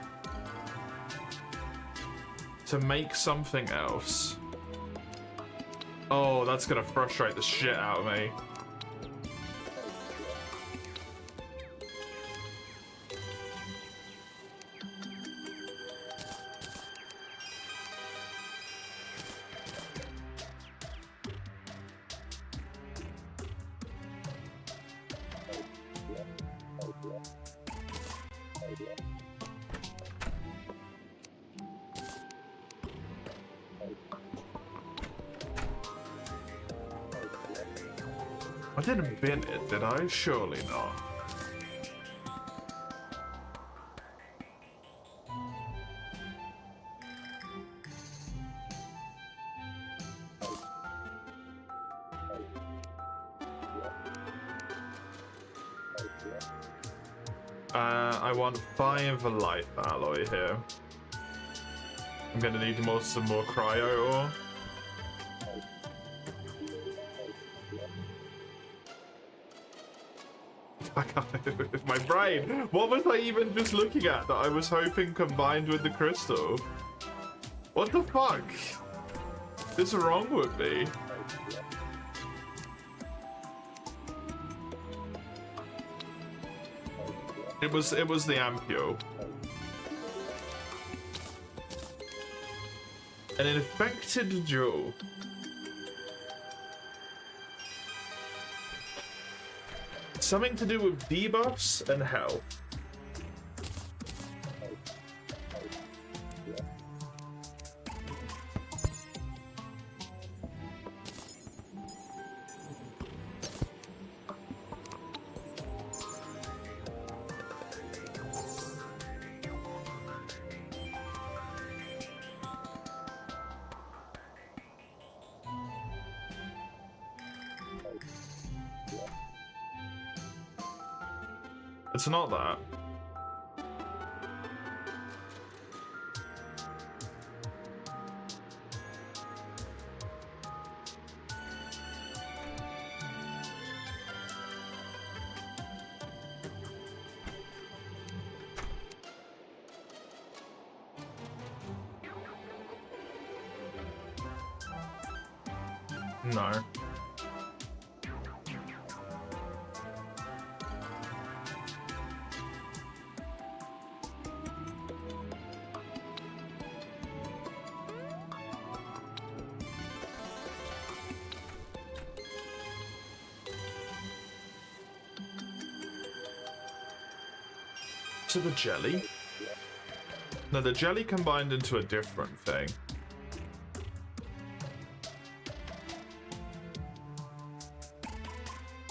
To make something else. Oh, that's gonna frustrate the shit out of me. I didn't bin it, did I? Surely not. I want 5 light alloy here. I'm gonna need some more cryo ore. My brain! What was I even just looking at that I was hoping combined with the crystal? What the fuck is wrong with me? It was the ampule. An infected jewel. Something to do with debuffs and health. It's not that. No. To the jelly? No, the jelly combined into a different thing.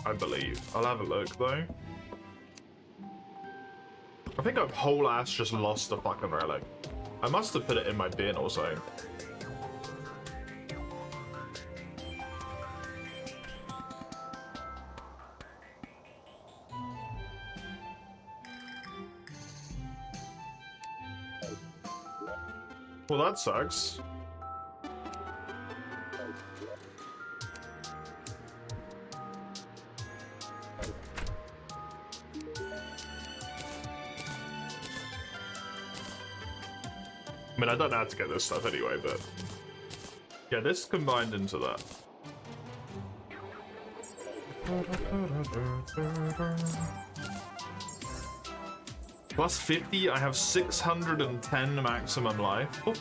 I believe. I'll have a look though. I think I've whole ass just lost the fucking relic. I must have put it in my bin or so. Well, that sucks. I mean, I don't know how to get this stuff anyway, but... Yeah, this combined into that. Plus 50, I have 610 maximum life. Ooh.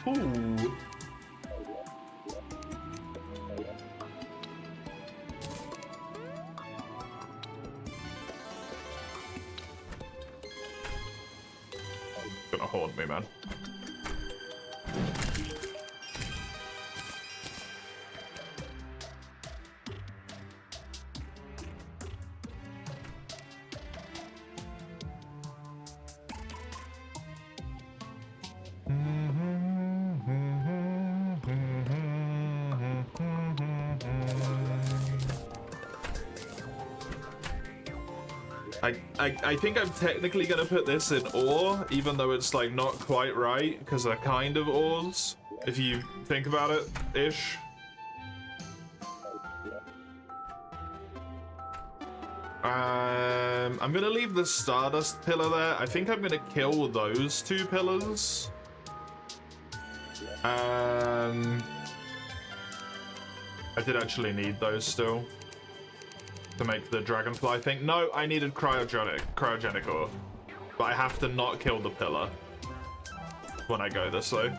Gonna haunt me, man. I think I'm technically gonna put this in ore, even though it's like not quite right, because they're kind of ores, if you think about it, ish. I'm gonna leave the Stardust pillar there. I think I'm gonna kill those two pillars. I did actually need those still to make the dragonfly thing. No, I needed cryogenic ore, but I have to not kill the pillar when I go this way.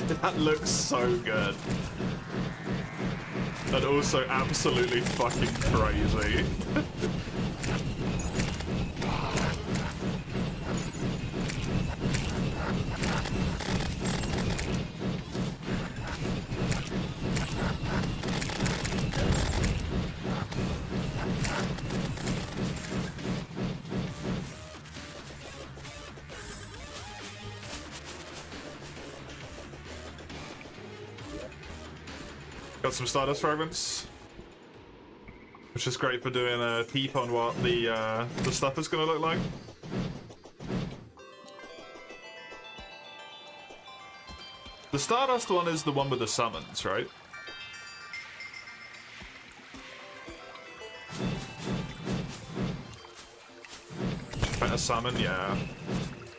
That looks so good. And also absolutely fucking crazy. Got some Stardust fragments, which is great for doing a peep on what the stuff is gonna look like. The Stardust one is the one with the summons, right? Better summon, yeah.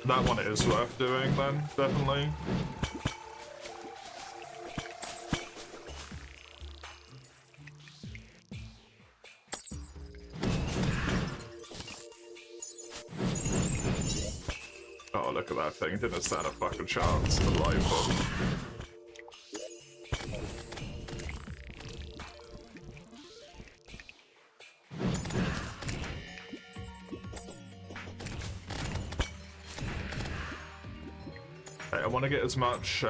That one is worth doing then, definitely. Oh, look at that thing. Didn't stand a fucking chance. Delightful. Okay, I want to get as much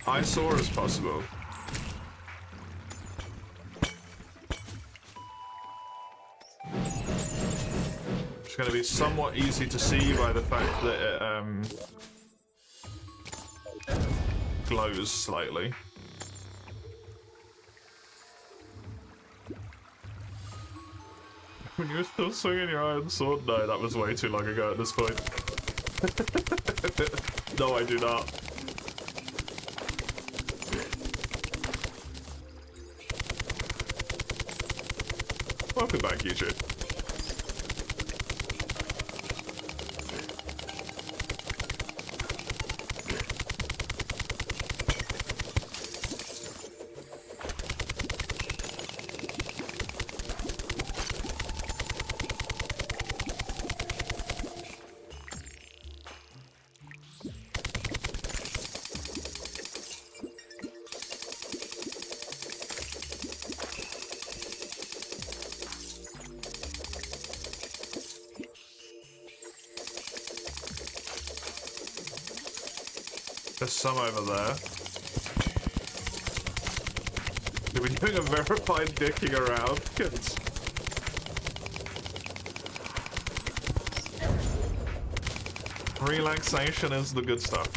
eyesore as possible. It's going to be somewhat easy to see by the fact that it glows slightly. When you were still swinging your iron sword? No, that was way too long ago at this point. No, I do not. Welcome back, YouTube. There's some over there. Are we doing a verified dicking around, kids? Relaxation is the good stuff.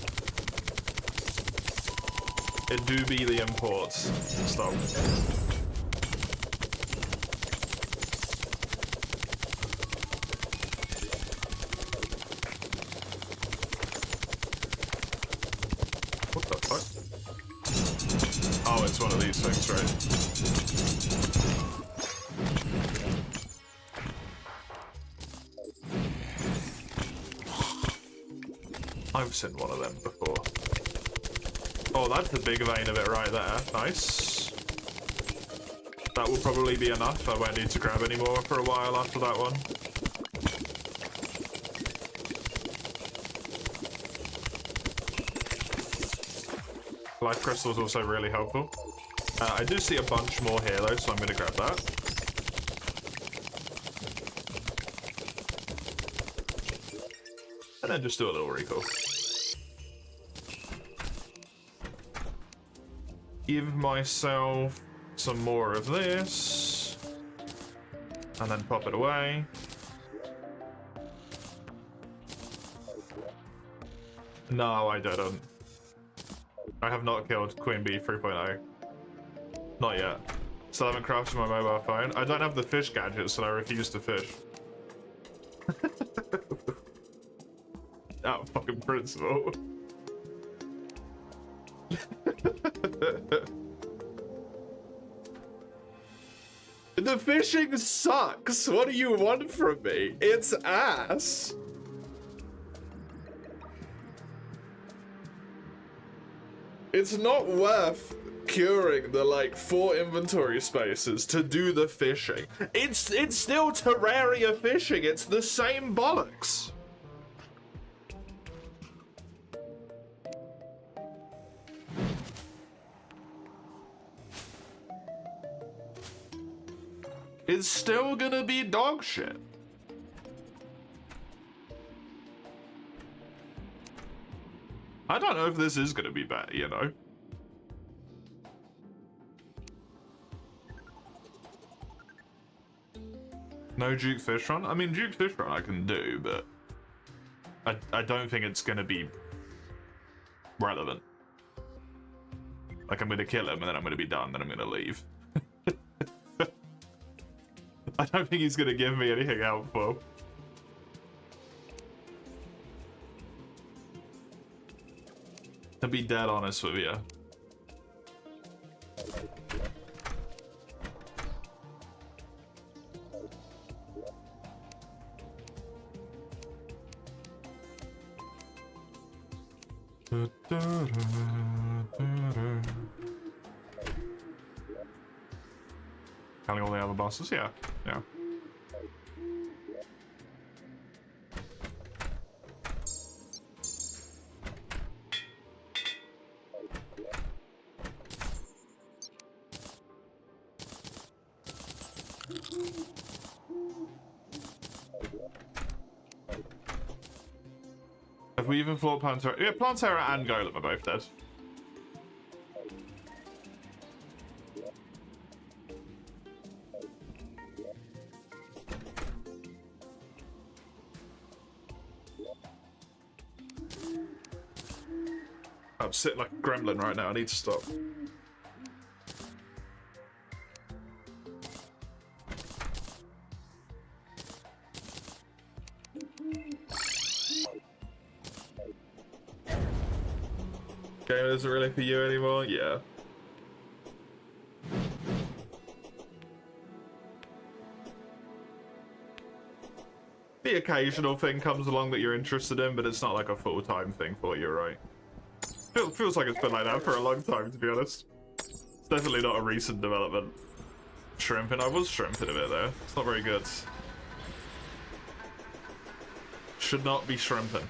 It do be the imports. Stop. I've seen one of them before. Oh, that's the big vein of it right there. Nice. That will probably be enough. I won't need to grab any more for a while after that one. Life crystal is also really helpful. I do see a bunch more here though, so I'm going to grab that. And then just do a little recall. Give myself some more of this. And then pop it away. No, I didn't. I have not killed Queen Bee 3.0. Not yet. Still haven't crafted my mobile phone. I don't have the fish gadget, so I refuse to fish. That fucking principle. The fishing sucks. What do you want from me? It's ass. It's not worth curing the like 4 inventory spaces to do the fishing. It's still Terraria fishing. It's the same bollocks. It's still gonna be dog shit. I don't know if this is gonna be bad, you know? No Duke Fish Run? I mean, Duke Fish Run I can do, but I don't think it's gonna be relevant. Like, I'm gonna kill him, and then I'm gonna be done, then I'm gonna leave. I don't think he's gonna give me anything helpful. To be dead honest with you. Counting all the other bosses, yeah. Have we even fought Plantera? Yeah, Plantera and Golem are both dead. I'm sitting like a gremlin right now, I need to stop. Game isn't really for you anymore? Yeah. The occasional thing comes along that you're interested in, but it's not like a full-time thing for you, right? Feels like it's been like that for a long time, to be honest. It's definitely not a recent development. Shrimping? I was shrimping a bit there. It's not very good. Should not be shrimping.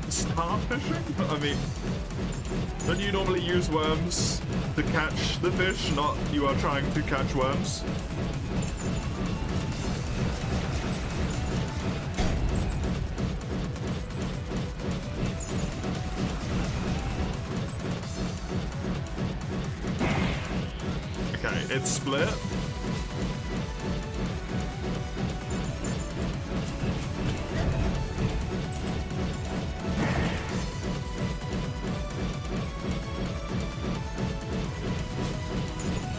Starfishing? I mean, don't you normally use worms to catch the fish, not you are trying to catch worms. Okay, it's split.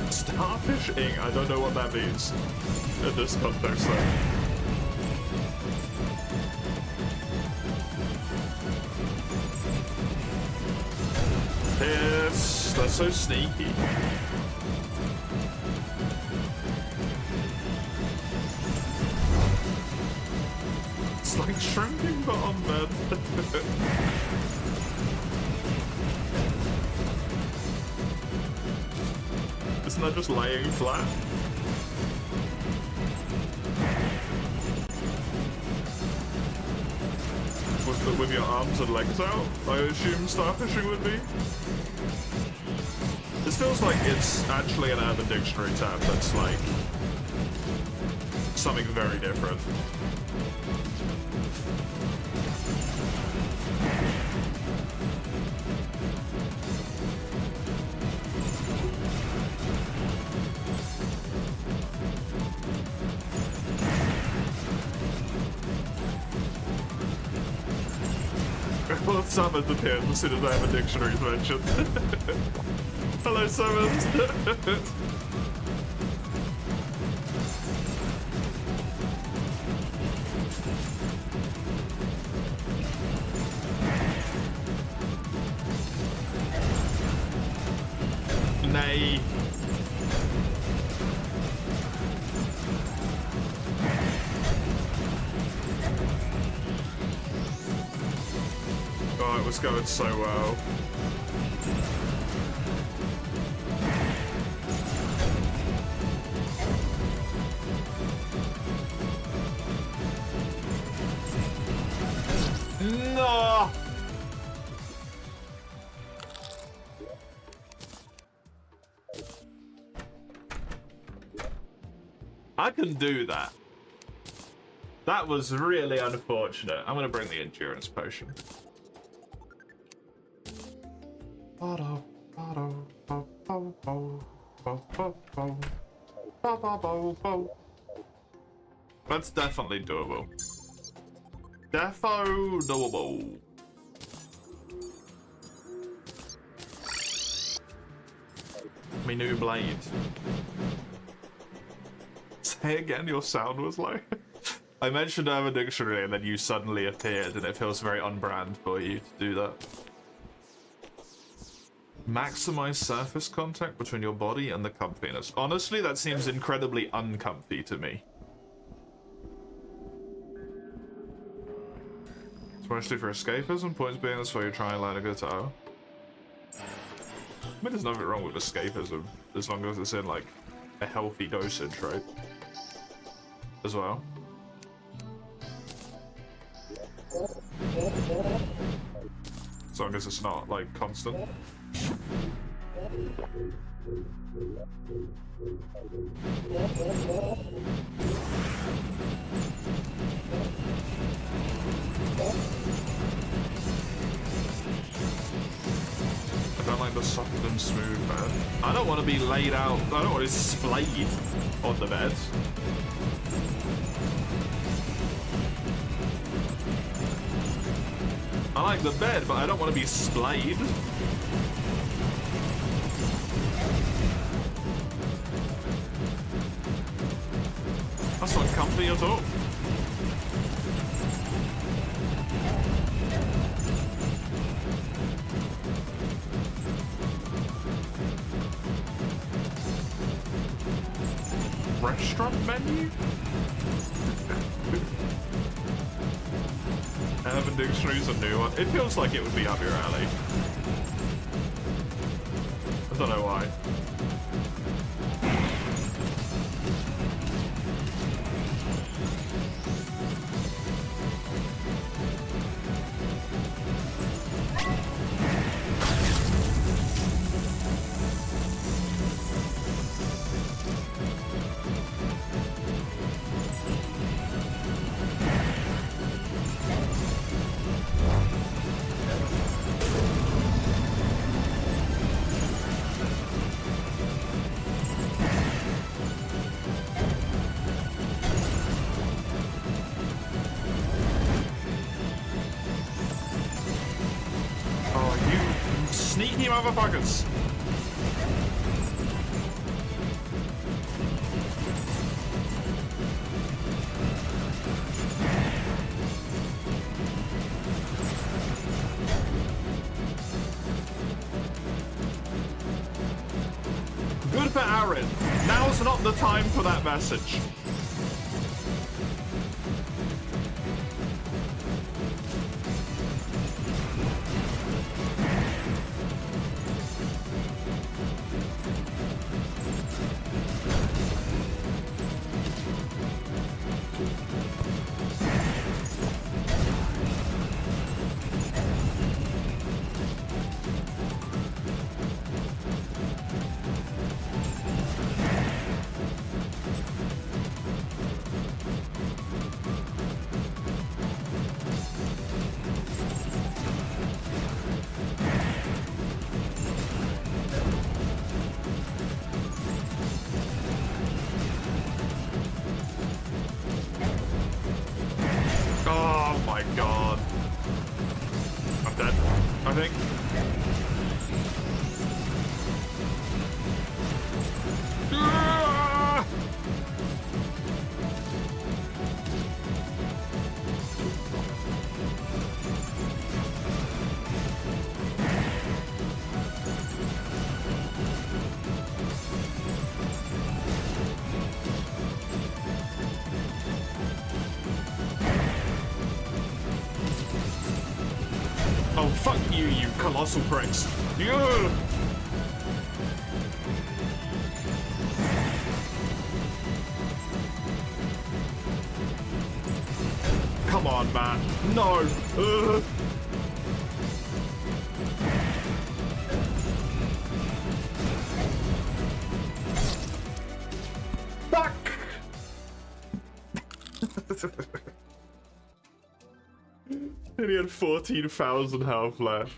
Starfishing, I don't know what that means in this context though. Yes, they're so sneaky. It's like shrimping but on bed. Isn't that just laying flat? With your arms and legs out, I assume starfishing would be. This feels like it's actually an Urban Dictionary tab that's like something very different. Well, summons appears as soon as I have a dictionary mentioned. Hello, summons. Nay. Oh, it was going so well. No! I can do that. That was really unfortunate. I'm gonna bring the endurance potion. That's definitely doable. Defo doable. My new blade. Say again, your sound was low. I mentioned I have a dictionary and then you suddenly appeared and it feels very on-brand for you to do that. Maximize surface contact between your body and the comfiness. Honestly, that seems incredibly uncomfy to me. Especially for escapism, points being that's why you're trying to learn a good O. I mean, there's nothing wrong with escapism, as long as it's in, like, a healthy dosage, right? As well. As long as it's not, like, constant. I don't like the soft and smooth bed. I don't want to be laid out. I don't want to be splayed on the bed. I like the bed, but I don't want to be splayed. That's not comfy at all. Restaurant menu? Urban Dictionary's a new one. It feels like it would be up your alley. I don't know why. motherfuckers! Good for Aaron. Now's not the time for that message. Oh my god. I'm dead, I think. Ah! Oh, fuck you, you colossal pricks. Yeah. Come on, man. No. Fuck. And he had 14,000 health left.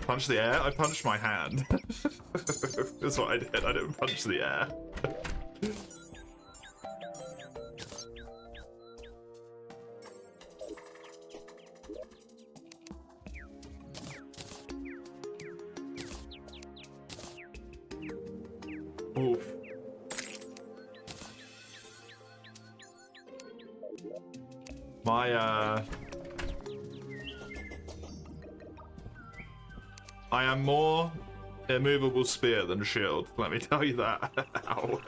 Punch the air? I punched my hand. That's what I did. I didn't punch the air. Oof. I am more immovable spear than shield, let me tell you that. Ow.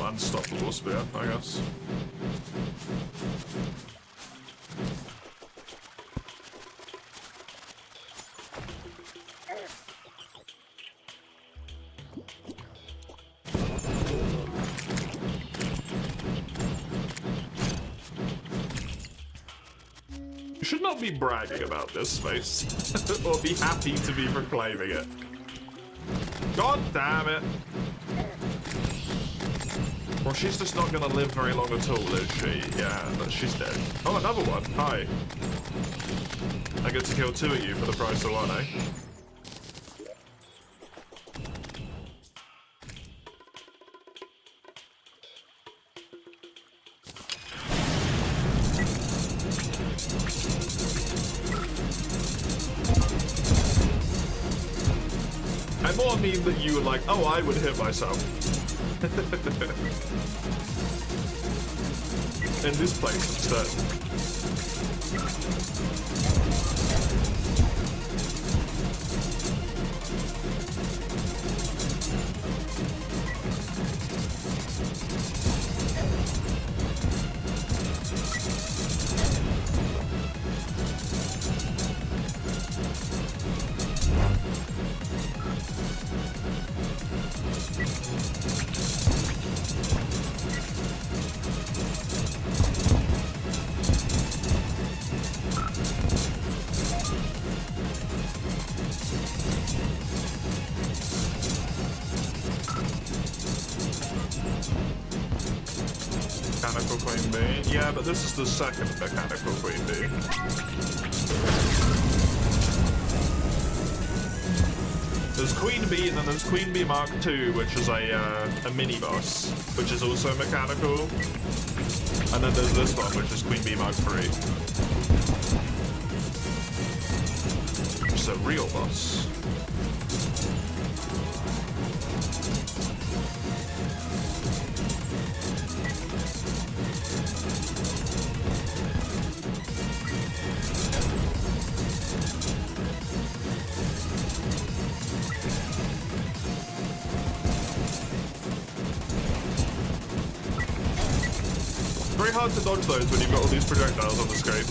Unstoppable spear, I guess. You should not be bragging about this space, or be happy to be proclaiming it. God damn it! Well, she's just not gonna live very long at all, is she? Yeah, but she's dead. Oh, another one. Hi. I get to kill two of you for the price of one, eh? I more mean that you were like, oh, I would hit myself. In this place instead. mechanical queen bee. Yeah, but this is the second mechanical queen bee. There's Queen Bee, and then there's Queen Bee Mark II, which is a mini boss, which is also mechanical. And then there's this one, which is Queen Bee Mark III, which is a real boss. Very hard to dodge those when you've got all these projectiles on the screen.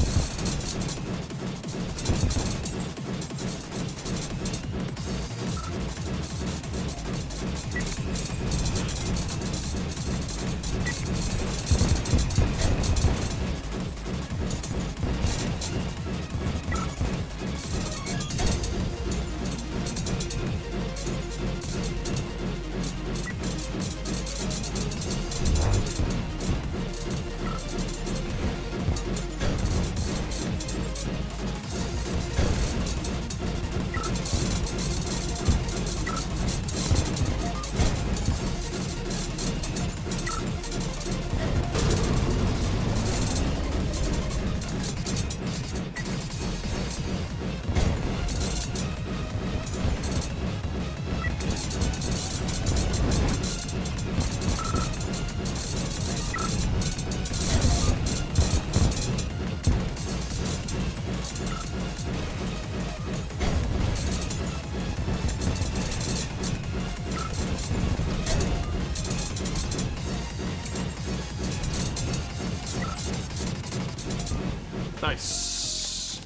Nice.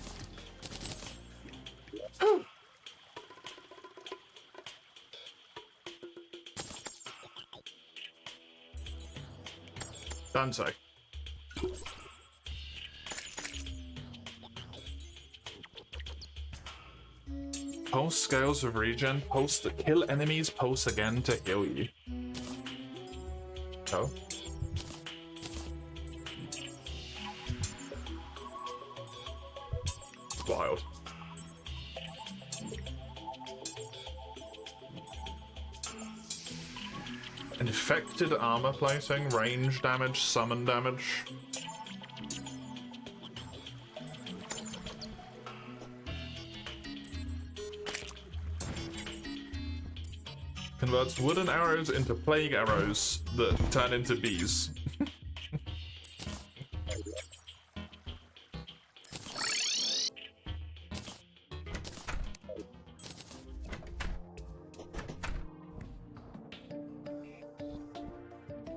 Dante. Pulse scales of regen. Pulse to kill enemies. Pulse again to heal you. Oh. Wild. Infected armor plating, range damage, summon damage. Converts wooden arrows into plague arrows that turn into bees.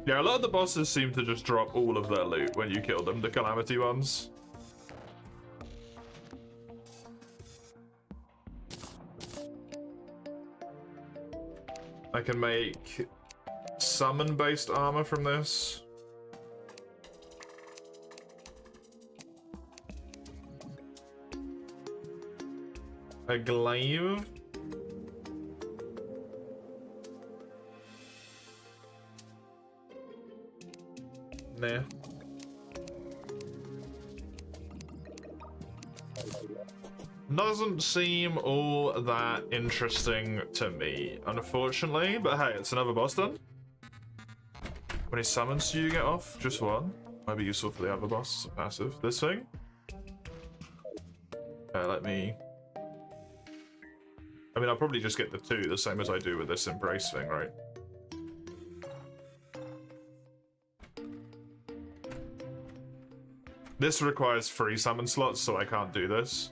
Yeah, a lot of the bosses seem to just drop all of their loot when you kill them, the Calamity ones. I can make summon-based armor from this. A glaive. Nah. Doesn't seem all that interesting to me, unfortunately, but hey, it's another boss done. When he summons you, get off. Just one. Might be useful for the other boss. Passive. This thing. Let me... I mean, I'll probably just get the two, the same as I do with this embrace thing, right? This requires 3 summon slots, so I can't do this.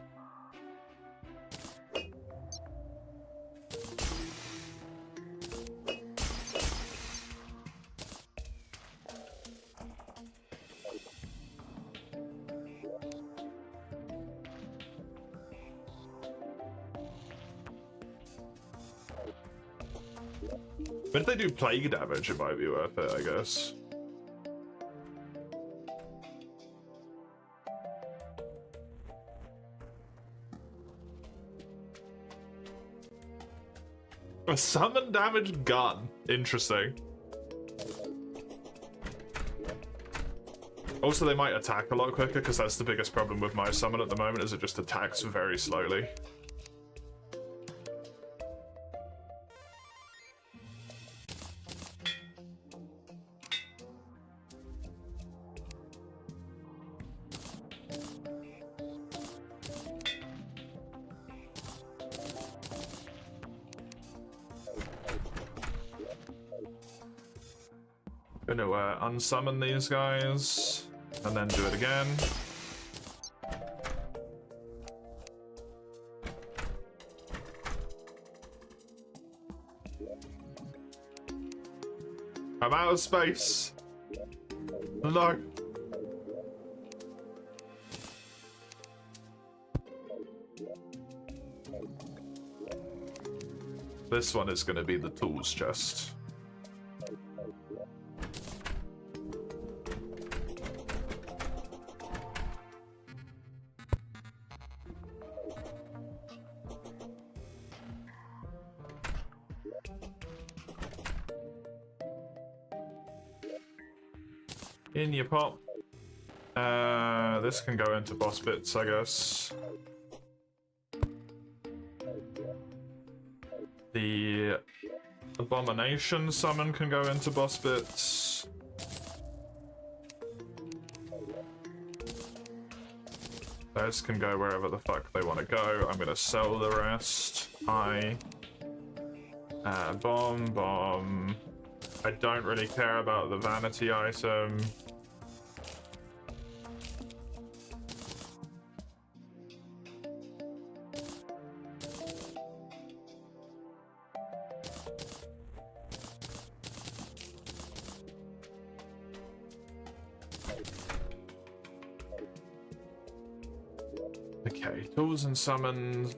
But if they do plague damage, it might be worth it, I guess. A summon damage gun. Interesting. Also, they might attack a lot quicker, because that's the biggest problem with my summon at the moment, is it just attacks very slowly. Gonna unsummon these guys, and then do it again. I'm out of space. No. This one is gonna be the tools chest. In your pop. This can go into boss bits, I guess. The Abomination summon can go into boss bits. Those can go wherever the fuck they want to go. I'm gonna sell the rest. Bomb. I don't really care about the vanity item. Okay, tools and summons.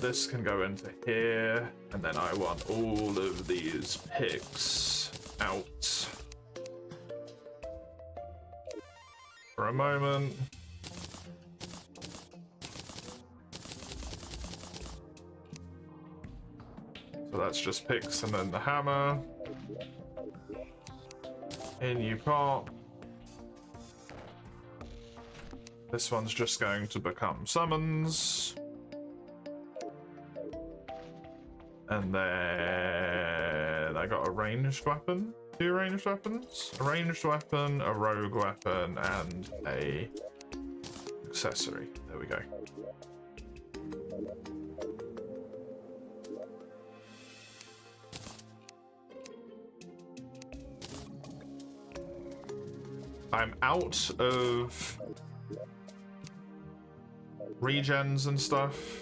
This can go into here, and then I want all of these picks out for a moment. So that's just picks and then the hammer. In you pop. This one's just going to become summons. And then I got a ranged weapon. 2 ranged weapons. A ranged weapon, a rogue weapon, and a accessory. There we go. I'm out of regens and stuff.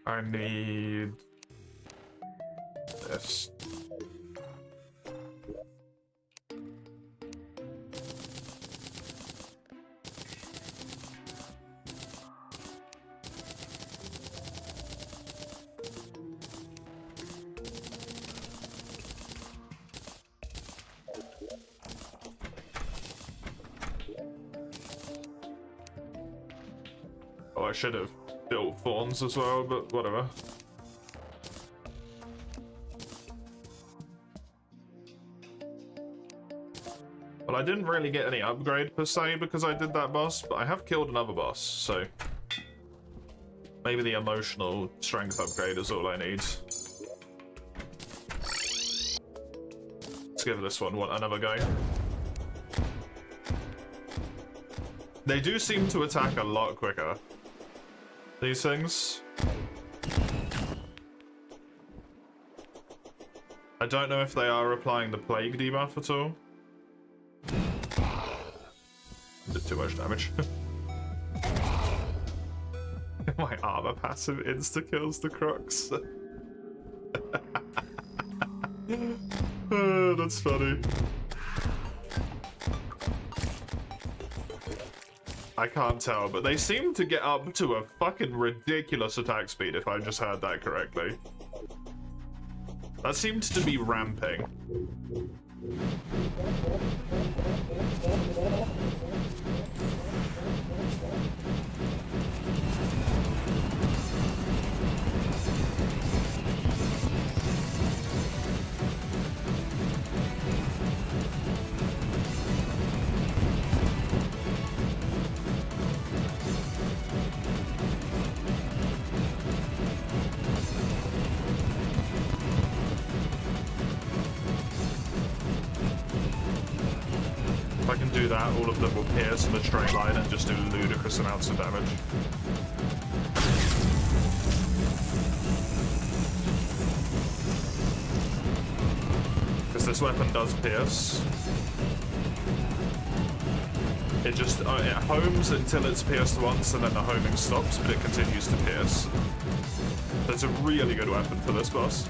I need this. Oh, I should have built thorns as well, but whatever. Well, I didn't really get any upgrade per se because I did that boss, but I have killed another boss, so maybe the emotional strength upgrade is all I need. Let's give this one another go. They do seem to attack a lot quicker, these things. I don't know if they are applying the plague debuff at all. Did too much damage. My armor passive insta-kills the crocs. Oh, that's funny. I can't tell, but they seem to get up to a fucking ridiculous attack speed, if I just heard that correctly. That seems to be ramping. If I can do that, all of them will pierce in a straight line and just do ludicrous amounts of damage. Because this weapon does pierce. It just, it homes until it's pierced once and then the homing stops, but it continues to pierce. So it's a really good weapon for this boss.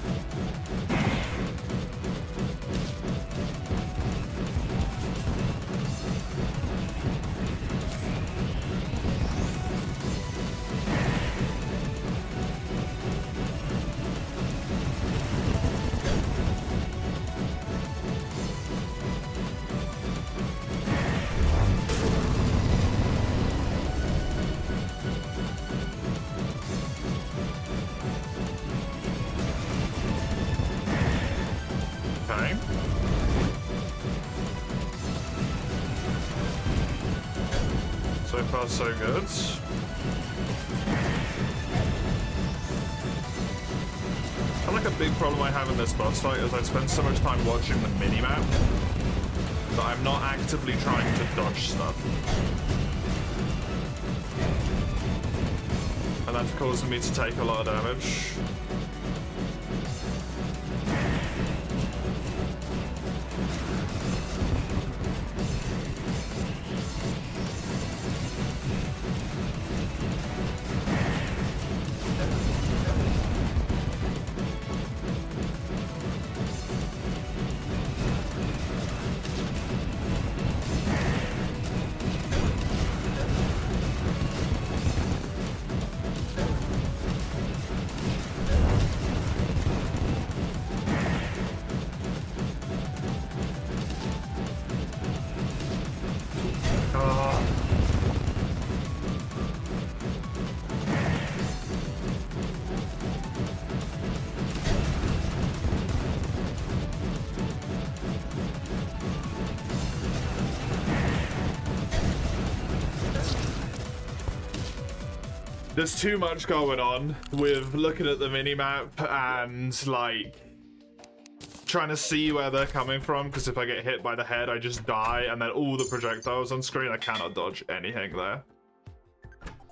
So far, so good. I feel like a big problem I have in this boss fight is I spend so much time watching the minimap that I'm not actively trying to dodge stuff. And that's causing me to take a lot of damage. There's too much going on with looking at the minimap and like trying to see where they're coming from, because if I get hit by the head I just die, and then all the projectiles on screen, I cannot dodge anything there.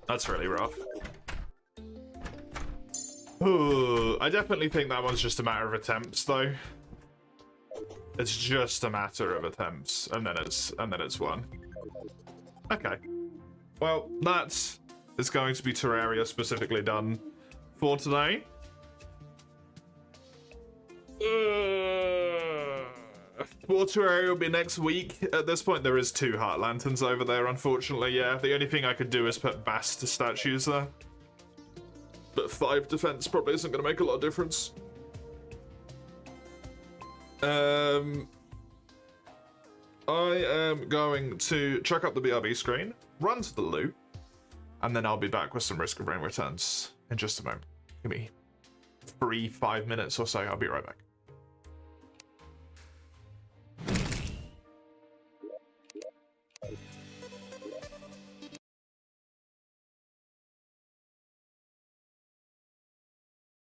That's really rough. Ooh, I definitely think that one's just a matter of attempts though. It's just a matter of attempts, and then it's won. Okay. Well, that's is going to be Terraria specifically done for today. More Terraria will be next week. At this point, there is 2 heart lanterns over there, unfortunately. Yeah, the only thing I could do is put Bast statues there. But 5 defense probably isn't going to make a lot of difference. I am going to check up the BRB screen, run to the loop, and then I'll be back with some Risk of Rain returns in just a moment. Give me 3-5 minutes or so. I'll be right back.